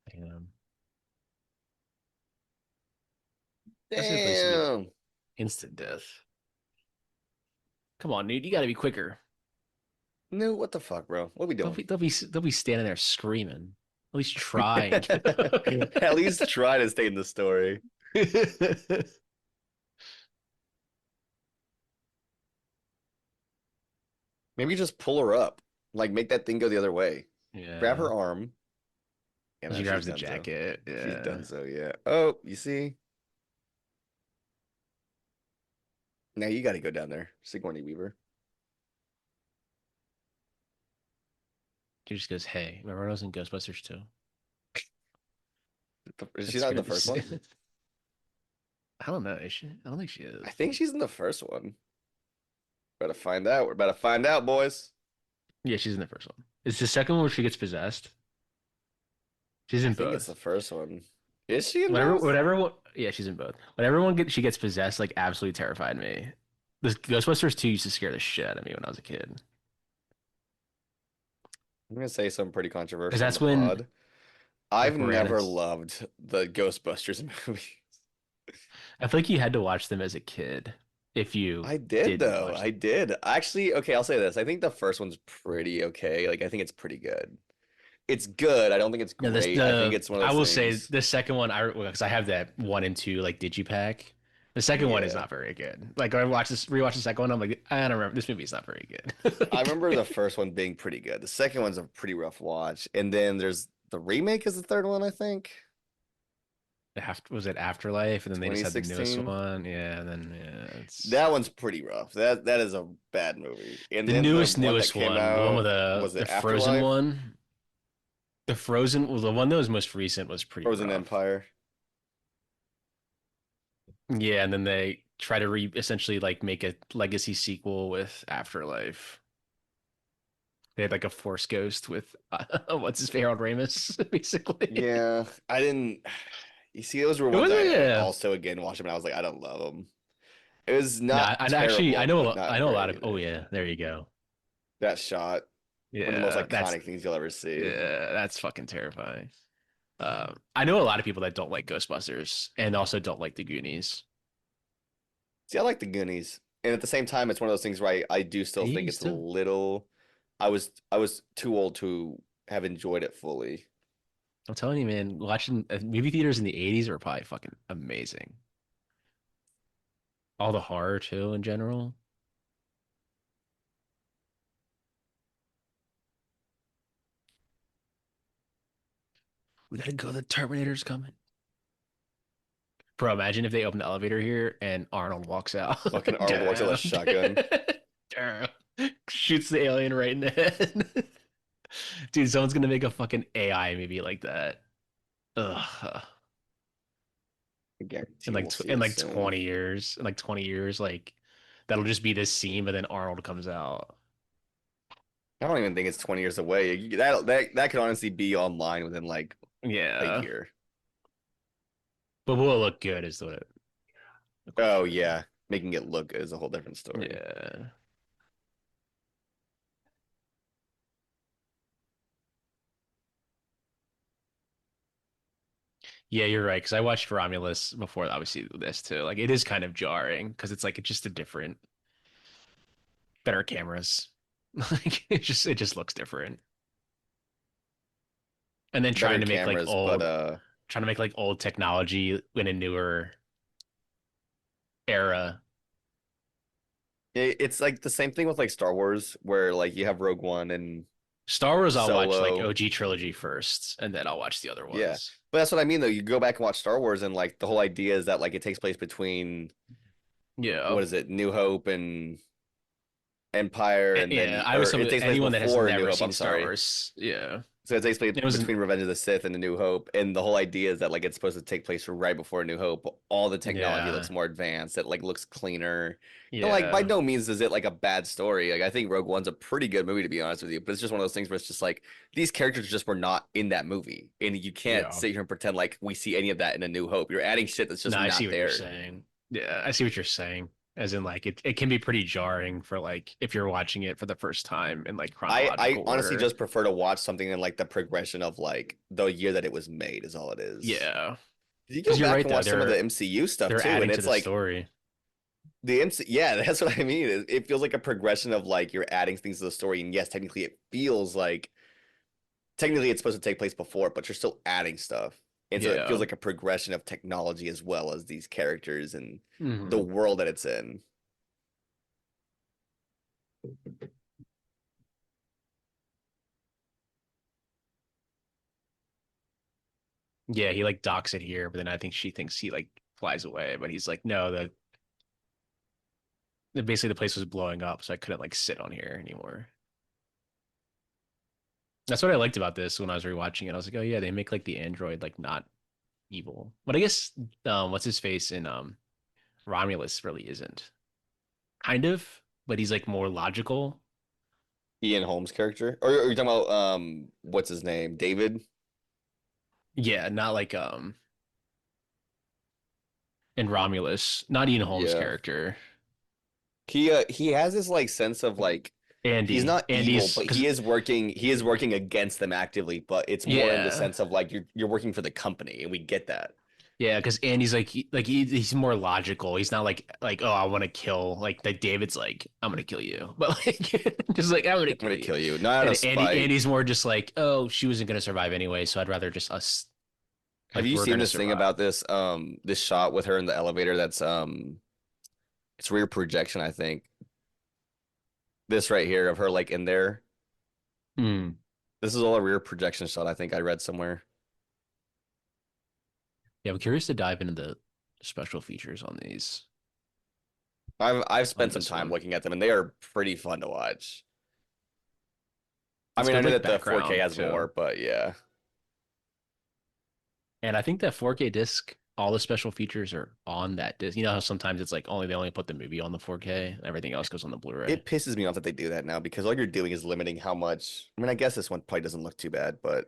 Damn. That's a good place to be. Damn. Instant death. Come on, dude. You gotta be quicker. No, what the fuck, bro? What are we doing? They'll be standing there screaming. At least trying. At least try to stay in the story. Maybe just pull her up. Like make that thing go the other way. Grab her Yeah. arm, and She then she's grabs the done so. jacket. She's done Yeah. so, yeah. Oh, you see? Now you gotta go down there, Sigourney Weaver. She just goes, hey, remember when I was in Ghostbusters too? Is she That's not in the good. first one? I don't know. Is she? I don't think she I is. think she's in the first one. Better find out. We're about to find out, boys. Yeah, she's in the first one. It's the second one where she gets possessed. She's I in think it's the both. first one. Is she in Whatever, both? whatever. Yeah, she's in both. Whenever she gets possessed, like absolutely terrified me. The Ghostbusters 2 used to scare the shit out of me when I was a kid. I'm gonna say something pretty Because controversial on the that's when, pod. I've like, we're at never its. loved the Ghostbusters movie. I feel like you had to watch them as a kid if you I did didn't though. watch I them. did. Actually, okay, I'll say this. I think the first one's pretty okay. Like I think it's pretty good. It's good. I don't think it's No, this great. I think the it's one of I those will say things. the second one I because I have that 1 and 2 like digipack. The second one is Yeah. not very good. Like I watched this rewatch the second one, I'm like I don't remember this movie is not very good. I Like, remember the first one being pretty good. The second one's a pretty rough watch. And then there's the remake is the third one, I think. after was it Afterlife, and then they just had the newest 2016. one. Yeah, and then yeah, it's That one's pretty rough. That is a bad movie. And the then the newest one that newest came one, the one with out, was the it Frozen Afterlife? one. The Frozen, well, the one that was most recent was pretty Frozen rough. Empire. Yeah, and then they try to re essentially like make a legacy sequel with Afterlife. They had like a Force Ghost with what's his Harold Ramis, basically. Yeah, I didn't. You see, those were It ones wasn't, I yeah. also again watched them and I was like, I don't love them. It was No, not I actually terrible, but I not know a lot great. of. Oh yeah, there you go. That shot, one of the most Yeah, iconic things you'll ever see. that's fucking terrifying. I know a lot of people that don't like Ghostbusters and also don't like the Goonies. See, I like the Goonies, and at the same time, it's one of those things where I do Yeah, still you think used it's a to. little. I was too old to have enjoyed it fully. I'm telling you, man, watching movie theaters in the '80s were probably fucking amazing. All the horror too, in general. We gotta go. The Terminator's coming. Bro, imagine if they open the elevator here and Arnold walks out. Fucking Arnold walks out with a Damn. shotgun. Damn. Shoots the alien right in the head. Dude, someone's gonna make a fucking AI movie like that. Ugh. I guarantee we'll see In it like soon. 20 years, like that'll just be this scene, but then Arnold comes out. I don't even think it's 20 years away. That could honestly be online within like a Yeah. year. But will it look good is the Oh question. yeah, making it look good is a whole different story. Yeah. Yeah, you're right. Because I watched Romulus before, obviously this too. Like it is kind of jarring because it's like it's just a different, better cameras. Like it just looks different. And then Better cameras, but trying to make like old technology in a newer era. it's like the same thing with like Star Wars, where like you have Rogue One and Star Wars, I'll watch like Solo. OG trilogy first, and then I'll watch the other Yeah. ones. But that's what I mean though. You go back and watch Star Wars and like the whole idea is that like it takes place between Yeah. what is it, New Hope and Empire and Yeah, then I was or some it takes place anyone that has before New never Hope, seen I'm Star sorry. Wars. Yeah. So it takes place It was between Revenge of the Sith and A New Hope, and the whole idea is that like it's supposed to take place right before A New Hope. All the technology looks yeah. more advanced. It like looks cleaner. And like by Yeah. no means is it like a bad story. Like I think Rogue One's a pretty good movie to be honest with you, but it's just one of those things where it's just like these characters just were not in that movie, and you can't Yeah. sit here and pretend like we see any of that in A New Hope. You're adding shit that's No, just I see not what you're there. saying. Yeah, I see what you're saying. As in like it can be pretty jarring for like if you're watching it for the first time in like I chronological honestly order. just prefer to watch something in like the progression of like the year that it was made is all it is. Yeah. You go Because you're back right and though, watch some of the MCU stuff they're too, and adding to it's the like story. the MC. Yeah, that's what I mean. It feels like a progression of like you're adding things to the story, and yes, technically it feels like technically it's supposed to take place before, but you're still adding stuff, and so it feels Yeah. like a progression of technology as well as these characters and the Hmm. world that it's in. Yeah, he like docks it here, but then I think she thinks he like flies away, but he's like, no, basically the place was blowing up, so I couldn't like sit on here anymore. That's what I liked about this when I was rewatching it. I was like, oh yeah, they make like the android like not evil. But I guess what's his face in Romulus really isn't. Kind of, but he's like more logical. Ian Holmes' character, or are you talking about what's his name, David? Yeah, not like in Romulus, not Ian Holmes' Yeah, character. he has this like sense of like he's Andy. not evil, Andy's but because he is working against them actively, but it's more in the yeah. sense of like you're working for the company, and we get that. Yeah, because Andy's like he's more logical. He's not like oh I want to kill like David's like I'm gonna kill you, but like just like I'm gonna I'm kill gonna you. kill you, not out And of spite. Andy's more just like oh she wasn't gonna survive anyway, so I'd rather just us Have like you we're seen gonna this thing survive. about this shot with her in the elevator that's it's rear projection, I think. This right here of her like in there. Hmm. This is all a rear projection shot, I think I read somewhere. Yeah, I'm curious to dive into the special features I've on spent some this time one. looking at them and they are pretty fun to watch. I It's mean, I good know like that the 4K background has more, too. but yeah. And I think that 4K disc, all the special features are on that disc. You know how sometimes it's like only they only put the movie on the 4K, everything else goes on the Blu-ray. It pisses me off that they do that now because all you're doing is limiting how much. I mean, I guess this one probably doesn't look too bad, but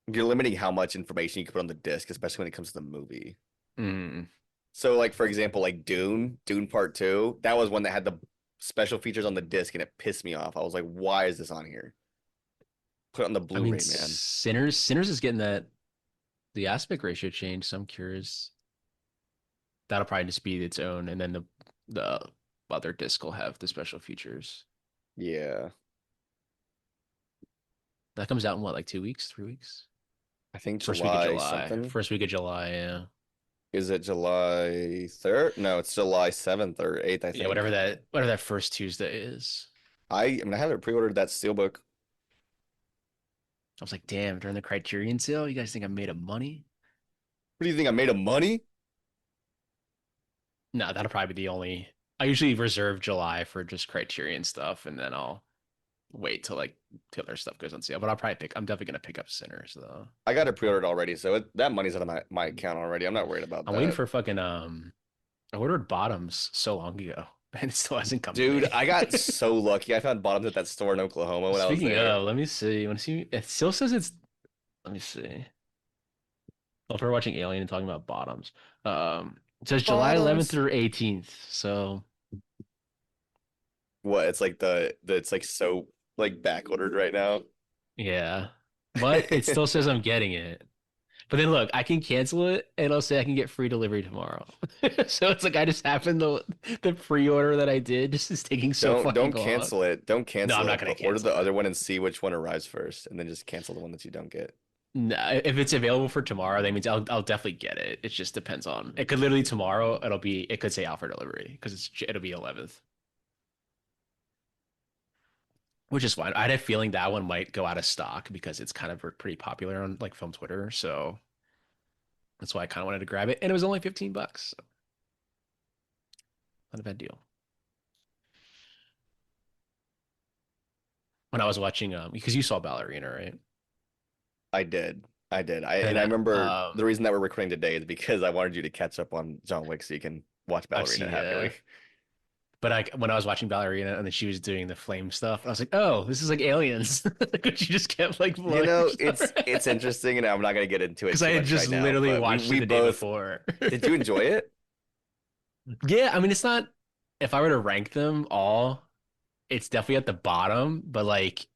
you're limiting how much information you can put on the disc, especially when it comes to the movie. Mm. So, like for example, like Dune Part Two, that was one that had the special features on the disc, and it pissed me off. I was like, why is this on here? Put it on the I mean, Blu-ray, man. Sinners is getting that the aspect ratio changed, so I'm curious. That'll probably just be its own, and then the other disc will have the special features. Yeah, That comes out in what, like 2 weeks, 3 weeks? I think First week of July July. something. First week of July, yeah. Is it July 3rd? No, it's July 7th or 8th, I Yeah, think. whatever that first Tuesday is. I mean, I have it pre-ordered that steelbook. I was like, damn, during the Criterion sale, you guys think I'm made of money? What do you think? I made of money? No, that'll probably be the only. I usually reserve July for just Criterion stuff, and then I'll wait till like till their stuff goes on sale. But I'm definitely gonna pick up Sinners though. I got it pre-ordered already, so that money's out of my account already. I'm not worried about I'm waiting that. for fucking I ordered Bottoms so long ago, and it still hasn't come to Dude, me. I got so lucky. I found bottoms at that store in Oklahoma when I was Speaking there. of, let me see. Want to see? It still says it's. Let me see. Well, if we're watching Alien and talking about Bottoms, it says July 11th Bottoms. through 18th. So What? It's like the it's like so like back ordered right now. yeah, but it still says I'm getting it. But then look, I can cancel it and I'll say I can get free delivery tomorrow. So it's like I just happened the pre-order that I did just is taking so fucking Don't long. cancel it. Don't No, I'm cancel not it, gonna but order the cancel other it. one and see which one arrives first, and then just cancel the one that you don't get. No, if it's available for tomorrow, that means I'll definitely get it. It just depends on. It could literally tomorrow. It could say out for delivery because it'll be 11th, which is fine. I had a feeling that one might go out of stock because it's kind of pretty popular on like film Twitter. So that's why I kind of wanted to grab it, and it was only $15. So not a bad deal. When I was watching, because you saw Ballerina, right? I did. I did. And And I then remember the reason that we're recording today is because I wanted you to catch up on John Wick so you can watch I've Ballerina seen happily. but when I was watching Ballerina and then she was doing the flame stuff, I was like, oh, this is like Aliens. Like she just kept like You blowing her know, stuff it's interesting, and I'm not gonna get into it because I too had much just right now, literally but watched it we the day both before. did you enjoy it? Yeah, I mean, it's not. If I were to rank them all, it's definitely at the bottom, but like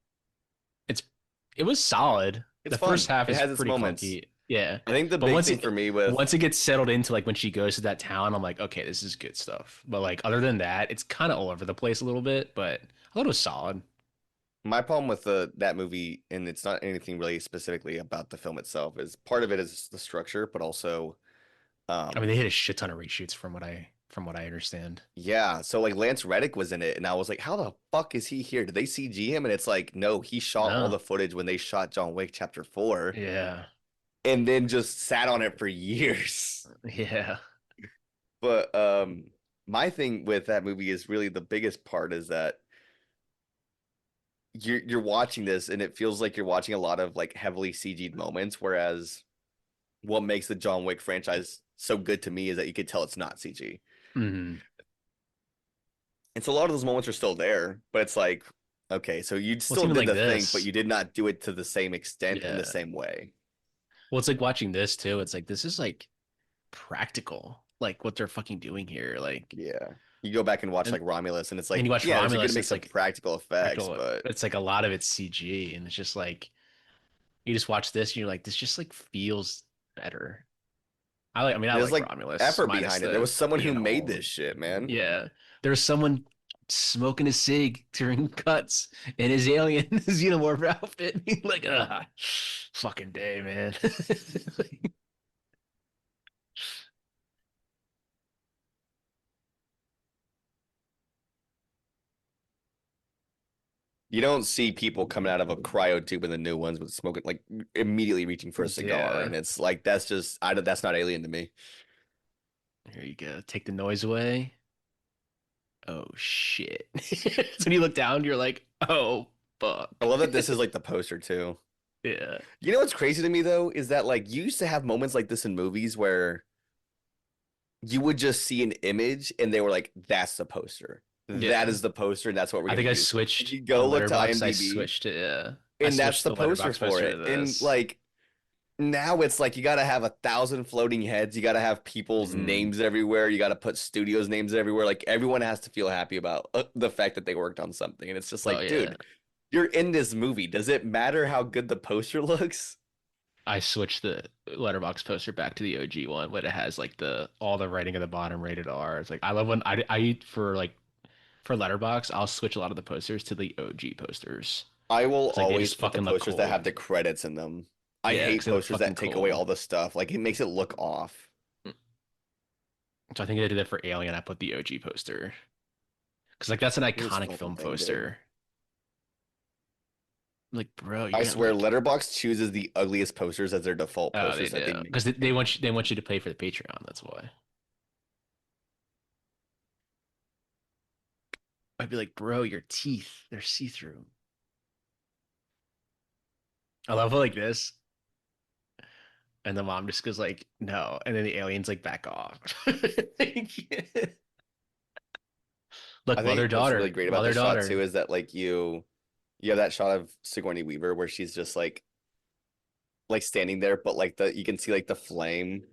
it's it was solid. It's The first fun. half It is has its pretty moments. clunky. Yeah. I think the But big thing for me with once it gets settled into like when she goes to that town, I'm like, okay, this is good stuff. But like other than that, it's kind of all over the place a little bit, but I thought it was solid. my problem with that movie, and it's not anything really specifically about the film itself, is part of it is the structure, but also I mean, they um hit a shit ton of reshoots from what I understand. yeah, so like Lance Reddick was in it, and I was like, how the fuck is he here? Did they CG him? And it's like, no, he shot all No. the footage when they shot John Wick Chapter 4 Yeah. and then just sat on it for years. Yeah. But my thing with that movie is really the biggest part is that you're watching this and it feels like you're watching a lot of like heavily CG'd moments, whereas what makes the John Wick franchise so good to me is that you could tell it's not CG. Hmm. And so a lot of those moments are still there, but it's like, okay, so you Well, it's still even did like the thing, but this. you did not do it to the same extent in the Yeah. same way. Well, it's like watching this too. It's like this is like practical, like what they're fucking doing here. Like, Yeah. You go back and watch and like Romulus, and it's and like, you watch yeah, there's a good Romulus, mix it's of like practical effects, practical. but It's like a lot of it's CG, and it's just like you just watch this, and you're like, this just like feels better. I mean, I there's like like Romulus effort minus behind it. There was the someone who being made old. this shit, man. Yeah, there's someone smoking a cig during cuts in his alien xenomorph outfit. Like, fucking day, man. You don't see people coming out of a cryo tube in the new ones with smoking, like immediately reaching for a cigar, and Yeah, it's like that's just that's not alien to me. here you go. Take the noise away. Oh shit. So when you look down, you're like, oh I fuck. love that this is like the poster too. Yeah. You know what's crazy to me though is that like you used to have moments like this in movies where you would just see an image and they were like, "That's the poster. That Yeah. is the poster, and that's what we're I gonna think I use." And switched you go on look to Letterbox. I IMDb, switched it. Yeah. I and that's switched the the poster Letterbox for poster to it. And this. like now it's like you got to have 1,000 floating heads. You got to have people's Hmm. names everywhere. You got to put studios' names everywhere. Like everyone has to feel happy about the fact that they worked on something. And it's just Oh like, yeah. dude, you're in this movie. Does it matter how good the poster looks? I switched the Letterbox poster back to the OG one, but it has like the all the writing at the bottom rated R. It's like I love when I for like for Letterbox, I'll switch a lot of the posters to the OG posters. I will It's like they always just put the fucking look posters that cool. have the credits in them. I Yeah, hate because they look posters fucking that take away cool. all the stuff. Like it makes it look off. So I think I did that for Alien. I put the OG poster because like that's an Look at this iconic fucking film thing, dude. poster. Like, bro, you're I gonna swear, like, Letterboxd chooses the ugliest posters as their default oh, they posters that they do make. because they want you to pay for the Patreon. That's why. I'd be like, bro, your teeth, they're see through. I love it like this. And the mom just goes like, no. And then the aliens like back off. I Look, think what's really great about mother, this shot too daughter. is that like you have that shot of Sigourney Weaver where she's just like standing there, but like the you can see like the flame.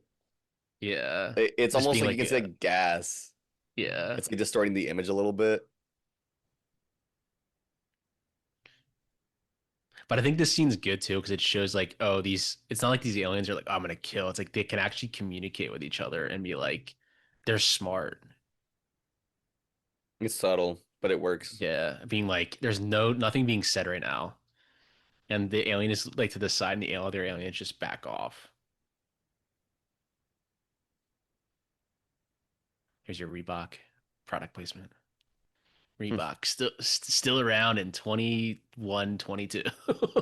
Yeah. It's Just almost being like you like, can see like gas. yeah. It's like distorting the image a little bit. But I think this scene's good too because it shows like, oh, these. It's not like these aliens are like, oh, I'm gonna kill. It's like they can actually communicate with each other and be like, they're smart. It's subtle, but it works. Yeah, being like, there's nothing being said right now, and the alien is like to the side, and the other aliens just back off. Here's your Reebok product placement. Reebok still around in 21, 22.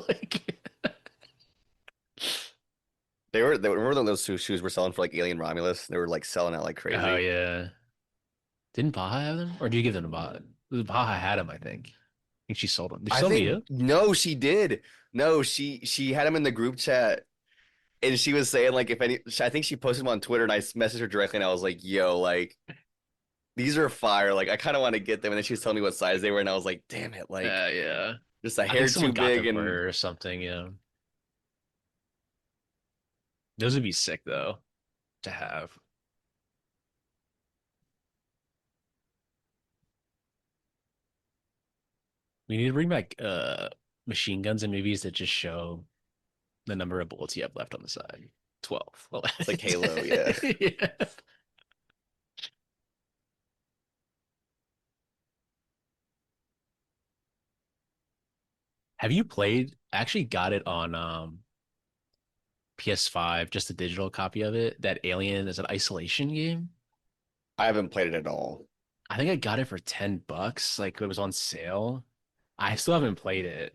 Like, They were remember when those shoes were selling for like Alien Romulus? They were like selling out like oh crazy. yeah. Didn't Baja have them? Or did you give them to Baja? Baja had them, I think. I think she sold them. Did she I sell them to think you? no, she did. No, she had him in the group chat and she was saying like if any I think she posted them on Twitter and I messaged her directly and I was like, "Yo, like these are fire. Like I kind of want to get them." And then she was telling me what size they were and I was like, "Damn it, like Yeah. just a I think hair someone too got big." them for And her or something, Those would be sick though to have. We need to bring back machine guns in movies that just show the number of bullets you have left on the side. 12. Well, it's like Halo, yeah. yeah. Have you played? I actually got it on PS5, just a digital copy of it. That Alien is an isolation game. I haven't played it at all. I think I got it for $10. Like it was on sale. I still haven't played it.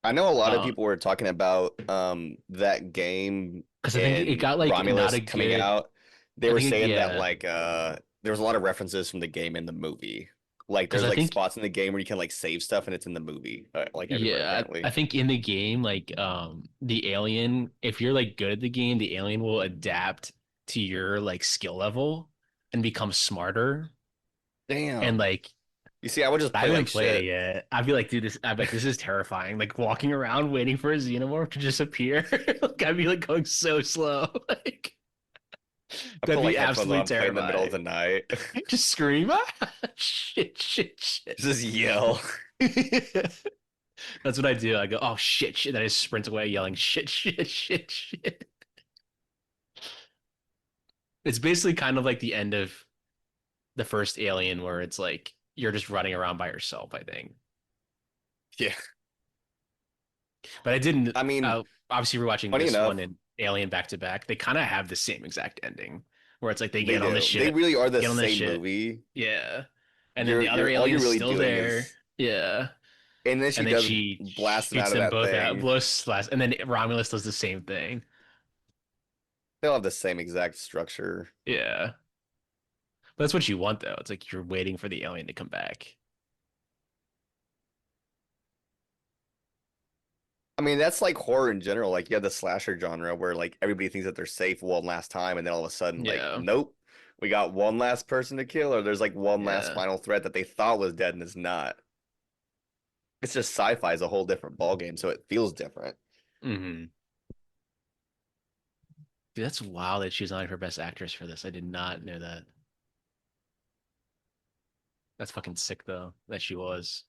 I know a lot of Um, people were talking about that game because I think it in got like not Romulus a coming good. out. They I were think saying that yeah, like there was a lot of references from the game in the movie. Like because there's I like think spots in the game where you can like save stuff and it's in the movie, like everywhere yeah, I apparently. think in the game like the alien, if you're like good at the game, the alien will adapt to your like skill level and become smarter. And Damn. like You see, I would just I play like haven't played it shit. yet. I'd be like, dude, this. I'd be like, this is terrifying. Like walking around waiting for a xenomorph to just appear. Like, I'd be like going so slow. Like I that'd put be like headphones absolutely on, play in the middle of terrifying. the night. Just scream, ah! Shit, shit, shit. Just yell. That's what I do. I go, oh shit, shit. Then I just sprint away yelling, shit, shit, shit, shit. It's basically kind of like the end of the first Alien, where it's like you're just running around by yourself. I think. Yeah. But I didn't. I mean, Obviously, we're watching funny this one enough, and Alien back to back. They kind of have the same exact ending, where it's like they they get on the do. They ship, really are the get on the same shit, movie. yeah, and then the other You're all you're alien's really still doing there, is yeah, and then she and then does she blast him shoots out of them that both out, thing. blows slash, and then Romulus does the same thing, They'll have the same exact structure. yeah. But that's what you want though. It's like you're waiting for the alien to come back. I mean, that's like horror in general. Like you have the slasher genre where like everybody thinks that they're safe one last time, and then all of a sudden, like, Yeah, nope, we got one last person to kill, or there's like one last yeah. final threat that they thought was dead and is not. It's just sci-fi is a whole different ballgame, so it feels different. Hmm. Dude, that's wild that she was nominated for Best Actress for this. I did not know that. That's fucking sick though that she was.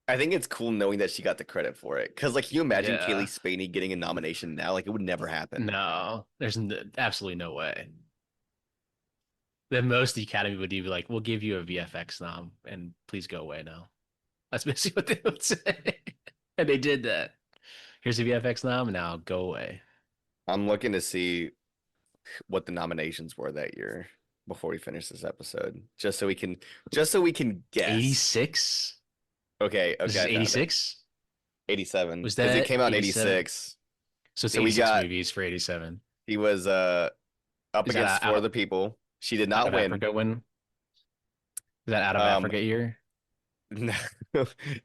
I think it's cool knowing that she got the credit for it. Because like, can you imagine Kaylee Yeah. Spaney getting a nomination now? Like, it would never happen. No, absolutely no way. The most the Academy would do be like, we'll give you a VFX nom and please go away now. That's basically what they would say. And they did that. Here's a VFX nom, and now go away. I'm looking to see what the nominations were that year before we finish this episode, just so we can guess. 86? Okay, This okay, is I found it. 86? 87 Was because it that came out in 87? 86. So it's So we 86 got movies for 87. he was up Is that against For the People. She did out not of win. Africa win? Is that out of Um Africa year? no,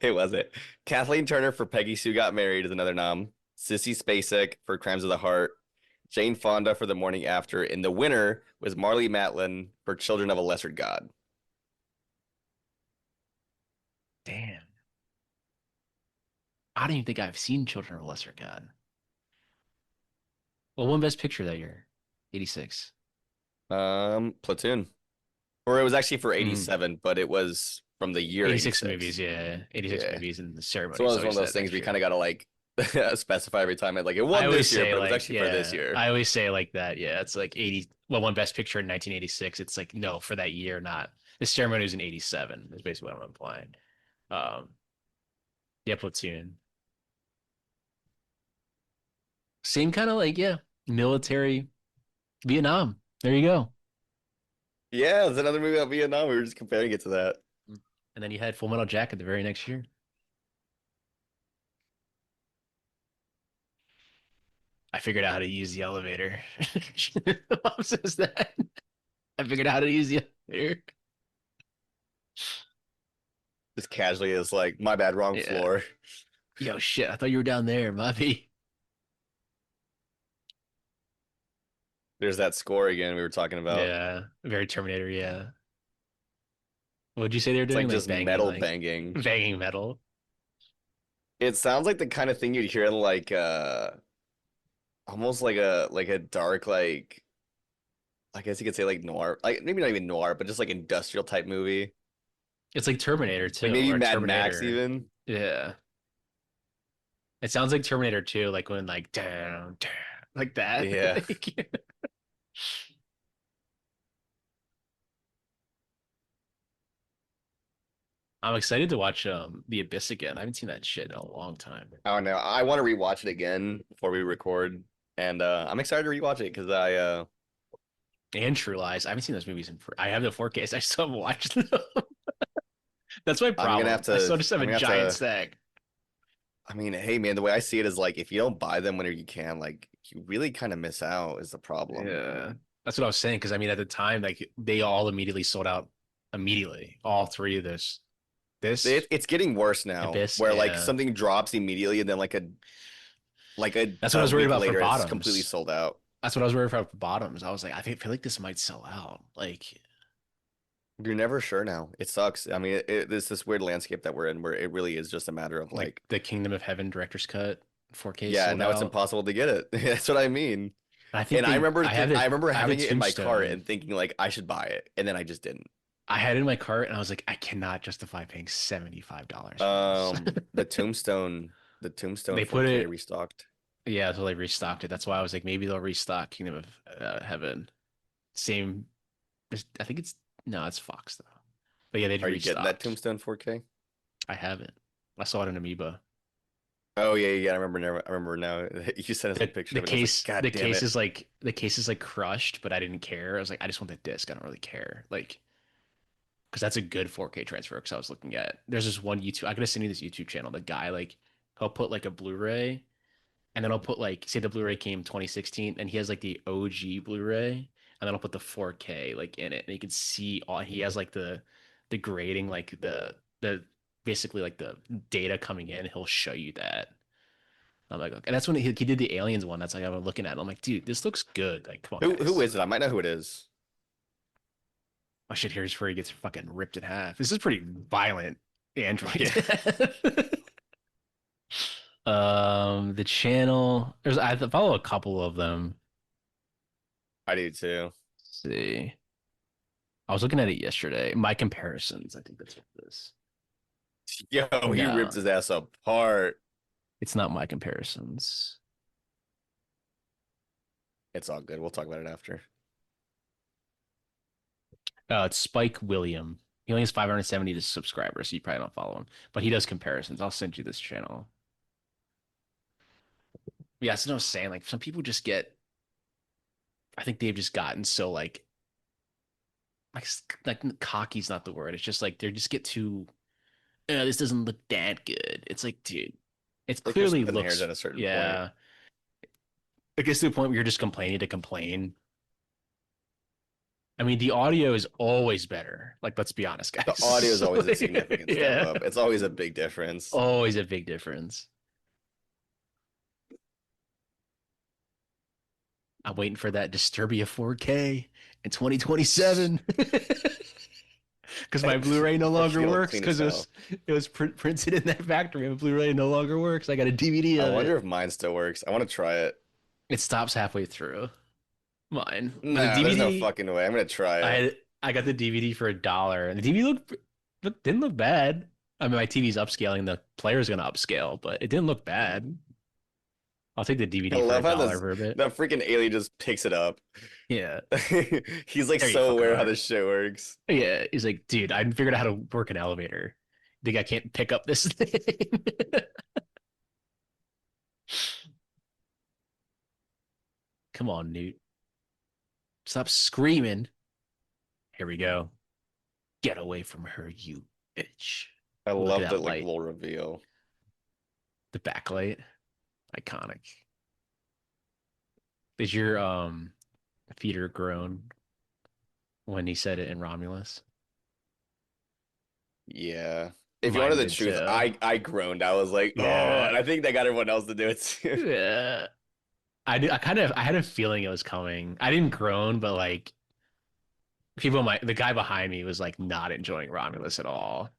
it wasn't. Kathleen Turner for Peggy Sue Got Married is another nom. Sissy Spacek for Crimes of the Heart. Jane Fonda for The Morning After, and the winner was Marlee Matlin for Children of a Lesser God. Damn. I don't even think I've seen Children of a Lesser God. Well, one best picture that year. 86. Platoon. Or it was actually for Mm. 87, but it was from the year 86 movies, 86. yeah. 86 Yeah. movies, and the It's ceremony one is of always those that things where next you kind year. of got to like specify every time. Like it I won always this year, say but it was like, actually for this yeah, year. I always say like that. Yeah, it's like 80. Well, one Best Picture in 1986. It's like no for that year, not the ceremony was in 87. Is basically what I'm implying. Um, yeah, Platoon. Same kind of like yeah, military Vietnam. There you go. Yeah, it's another movie about Vietnam. We were just comparing it to that. And then you had Full Metal Jacket the very next year. I figured out how to use the elevator. Mom says that. I figured out how to use the elevator. Just casually is like, my bad, wrong Yeah. floor. Yo, shit. I thought you were down there, Bobby. There's that score again we were talking about. Yeah. Very Terminator. Yeah. What'd you say they were It's doing? like Like just banging, metal like banging. banging metal. It sounds like the kind of thing you'd hear in like almost like a dark like I guess you could say like noir, like maybe not even noir, but just like industrial type movie. It's like Terminator Like 2 maybe or Mad Max Terminator. even. Yeah. It sounds like Terminator 2, like when like down, down, like that. Yeah. Like, I'm excited to watch The Abyss again. I haven't seen that shit in a long time. I don't know. I want to rewatch it again before we record. And I'm excited to rewatch it because And True Lies. I haven't seen those movies I have the 4Ks. I still haven't watched them. That's my I'm gonna have problem. I to still just have I'm a gonna have giant to stack. I mean, hey man, the way I see it is like if you don't buy them whenever you can, like you really kind of miss out is the problem. Yeah. That's what I was saying. Because I mean, at the time, like they all immediately sold out immediately. All three of this It's getting worse now, Abyss. where like Yeah. something drops immediately and then That's what I a was worried week about for later it's completely Bottoms. sold out. That's what I was worried about for Bottoms. I was like, feel like this might sell out. You're never sure now. It sucks. I mean, it's this weird landscape that we're in where it really is just a matter of Like like, the Kingdom of Heaven director's cut 4K yeah, sold now it's out. impossible to get it. That's what I mean. I think And they. I remember I have the having it in my cart Tombstone. and thinking like I should buy it, and then I just didn't. I had it in my cart and I was like, I cannot justify paying $75 for this. The Tombstone They put 4K it, restocked. yeah, so they restocked it. That's why I was like, maybe they'll restock Kingdom of Heaven. Same, I think it's no, it's Fox though. But yeah, they Are you getting that restocked. Tombstone 4K? I haven't. I saw it in Amoeba. Oh yeah, yeah. I remember now. You sent us a picture of it. I was like, God damn it. The case is like crushed, but I didn't care. I was like, I just want the disc. I don't really care. Like, because that's a good 4K transfer. Because I was looking at there's this one YouTube. I gotta send you this YouTube channel. The guy like he'll put like a Blu-ray, and then I'll put like say the Blu-ray came 2016, and he has like the OG Blu-ray, and then I'll put the 4K like in it, and you can see all he has like the grading, like the basically like the data coming in. He'll show you that. I'm like, okay. And that's when he did the aliens one. That's like I'm looking at it. I'm like, dude, this looks good. Like, come on, Who guys. is it? I might know who it is. Oh shit, here's where he gets fucking ripped in half. This is pretty violent Android Yeah, death. The channel. I follow a couple of them. I do too. Let's see. I was looking at it yesterday. My comparisons. I think that's what it is. Yo, he ripped No, his ass apart. it's not my comparisons. It's all good. We'll talk about it after. It's Spike William. He only has 570 subscribers, so you probably don't follow him. But he does comparisons. I'll send you this channel. Yeah, that's what I was saying. Like some people just get. I think they've just gotten so like cocky's not the word. It's just like they just get too. This doesn't look that good. It's like, dude, it Like you're clearly splitting hairs looks. at a certain point. Yeah, it gets to the point where you're just complaining to complain. I mean, the audio is always better. Like, let's be honest, The guys. audio is always a significant step Yeah, up. It's always a big difference. always a big difference. I'm waiting for that Disturbia 4K in 2027 because my Blu-ray no longer Hopefully it'll works clean us because out. it was printed in that factory. My Blu-ray no longer works. I got a DVD I of wonder if it. mine still works. I want to try it. It stops halfway through mine, but the Nah, there's no DVD fucking way. I'm gonna try I it. had. I got the DVD for $1, and the DVD didn't look bad. I mean, my TV's upscaling. The player's gonna upscale, but it didn't look bad. I'll take the I DVD for a love how dollar this for a bit. that freaking alien just picks it up. Yeah, He's like there you so fucking aware how are. this shit works. Yeah, he's like, dude, I figured out how to work an elevator. Think I can't pick up this thing? Come on, Newt. Stop screaming. Here we go. Get away from her, you bitch. I Look at love the that like light. little reveal. The backlight. Iconic. Did your theater groan when he said it in Romulus? Yeah. If you wanted Mine the did truth, too. I groaned. I was like, oh, and Yeah. I think that got everyone else to do it too. Yeah. I had a feeling it was coming. I didn't groan, but like the guy behind me was like not enjoying Romulus at all.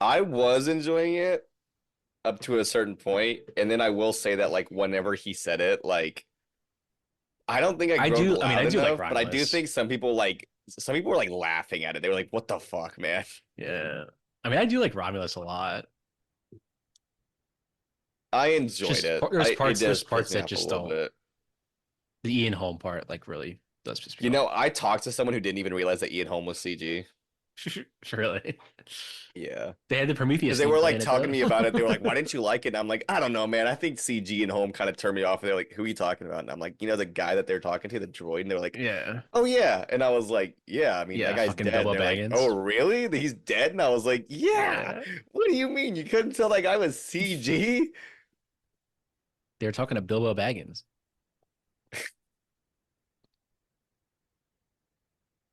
I was enjoying it up to a certain point, and then I will say that like whenever he said it, like I don't think I groaned I loud do like enough, but I do Romulus. think some people were like laughing at it. They were like, "What the fuck, man?" Yeah. I mean, I do like Romulus a lot. I enjoyed Just it. It there's does piss parts me that off a just little don't. bit. The Ian Holm part like really does piss me You know, off. I talked to someone who didn't even realize that Ian Holm was CG. Really. Yeah. They had the Because Prometheus they theme were like playing it talking to though. me about it. They were like, "Why didn't you like it?" And I'm like, "I don't know, man. I think CG and Home kind of turned me off." And they're like, "Who are you talking about?" And I'm like, "You know, the guy that they're talking to, the droid." And they're like, Yeah. "Oh yeah." And I was like, "Yeah, I mean, that Yeah, guy's fucking dead." And Bilbo they're like, "Oh Baggins. really? He's dead?" And I was like, "Yeah." Yeah. What do you mean? You couldn't tell that guy was CG? They were talking to Bilbo Baggins.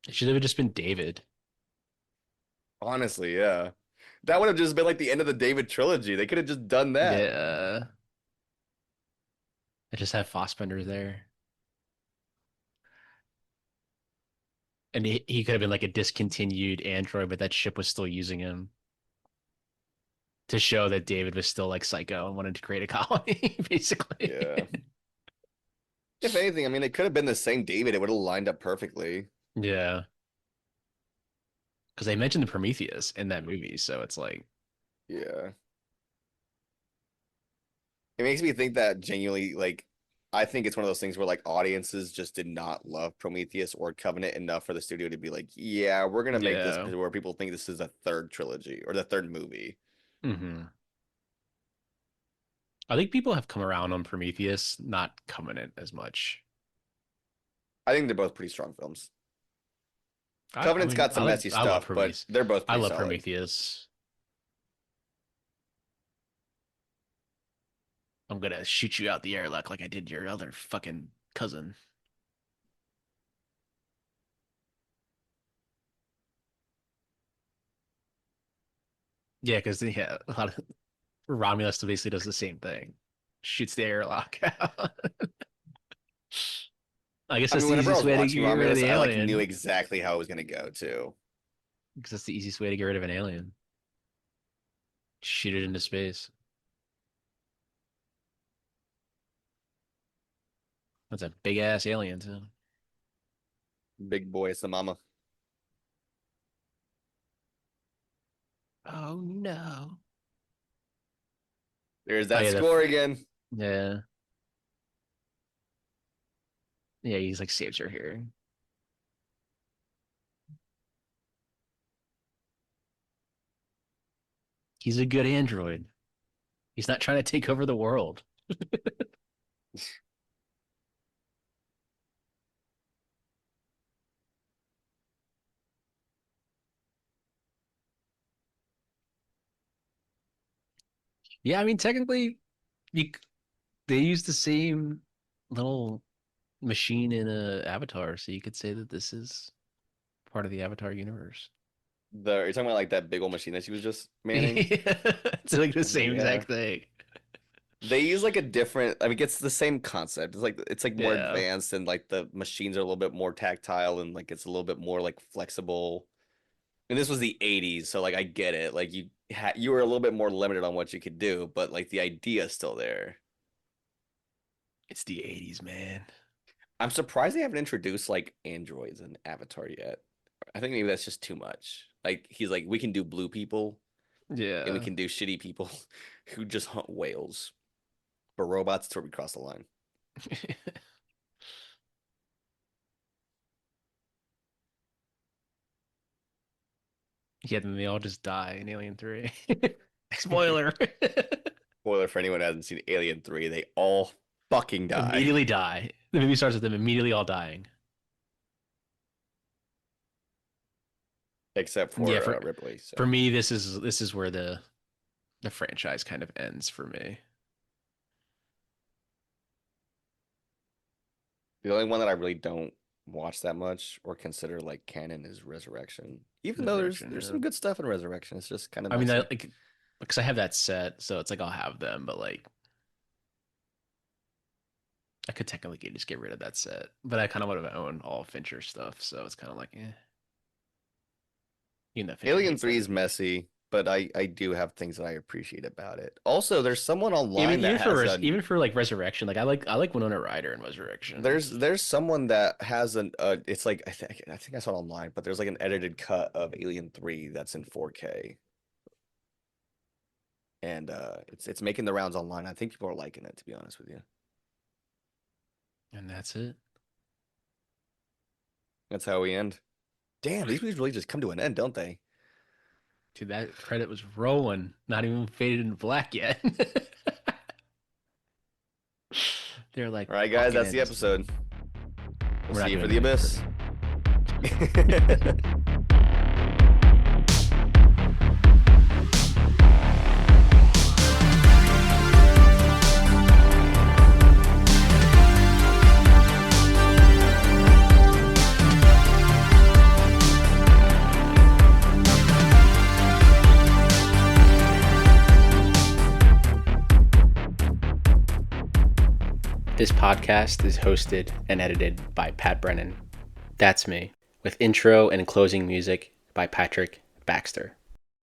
It should have just been David. Honestly, yeah. That would have just been like the end of the David trilogy. They could have just done that. Yeah. I just have Fossbender there. And he could have been like a discontinued android, but that ship was still using him to show that David was still like psycho and wanted to create a colony, basically. Yeah. If anything, I mean, it could have been the same David. It would have lined up perfectly. Yeah. Because they mentioned the Prometheus in that movie. So it's like, Yeah. It makes me think that genuinely, like, I think it's one of those things where like audiences just did not love Prometheus or Covenant enough for the studio to be like, yeah, we're gonna make this yeah. where people think this is a third trilogy or the third movie. Hmm. I think people have come around on Prometheus, not Covenant as much. I think they're both pretty strong films. I Covenant's mean, got some messy I love stuff, but Prometheus. they're both I pretty love solid. Prometheus. I'm gonna shoot you out the airlock like I did your other fucking cousin. Yeah, because yeah, a lot of Romulus basically does the same thing. Shoots the airlock out. I guess I that's mean, the whenever I easiest was way to watching get rid of Romulus, the I like knew alien. exactly how it was gonna go too. Because that's the easiest way to get rid of an alien. Shoot it into space. That's a big ass alien too. Big boy, it's the mama. Oh no. There's Oh that yeah, score again. yeah. Yeah, he's like saves her here. He's a good android. He's not trying to take over the world. Yeah, I mean technically you, they use the same little machine in a Avatar, so you could say that this is part of the Avatar universe. You're talking about like that big old machine that she was just manning? It's like the same Yeah. exact thing. They use like a different, I mean, it's the same concept. It's like more Yeah. advanced and like the machines are a little bit more tactile and like it's a little bit more like flexible. And this was the 80s, so like I get it. Like you were a little bit more limited on what you could do, but like the idea is still there. It's the 80s, man. I'm surprised they haven't introduced like androids in Avatar yet. I think maybe that's just too much. Like he's like, we can do blue people and we Yeah. can do shitty people who just hunt whales. But robots, that's where we cross the line. Yeah, then they all just die in Alien 3. Spoiler. Spoiler for anyone who hasn't seen Alien 3, they all fucking die. Immediately die. The movie starts with them immediately all dying. Except Yeah, for Ripley. for So me, this is where the franchise kind of ends for me. the only one that I really don't watch that much or consider like canon is Resurrection. Even though Resurrection, there's yeah. some good stuff in Resurrection, it's just kind of I mean, I messy. like because I have that set, so it's like I'll have them, but like I could technically just get rid of that set, but I kind of want to own all Fincher stuff, so it's kind of like, even though Fincher Alien hates 3 is everything. messy, but I do have things that I appreciate about it. Also, there's someone Even online that even for has a even for like Resurrection, like I like Winona Ryder in Resurrection. there's someone that has an it's like I think I saw it online, but there's like an edited cut of Alien 3 that's in 4K. And it's making the rounds online. I think people are liking it, to be honest with you. And that's it. That's how we end. Damn, these movies really just come to an end, don't they? Dude, that credit was rolling, not even faded into black yet. They're like All right, guys, fucking that's the ends. episode. We'll We're see not you for doing the any abyss. This podcast is hosted and edited by Pat Brennan. That's me, with intro and closing music by Patrick Baxter.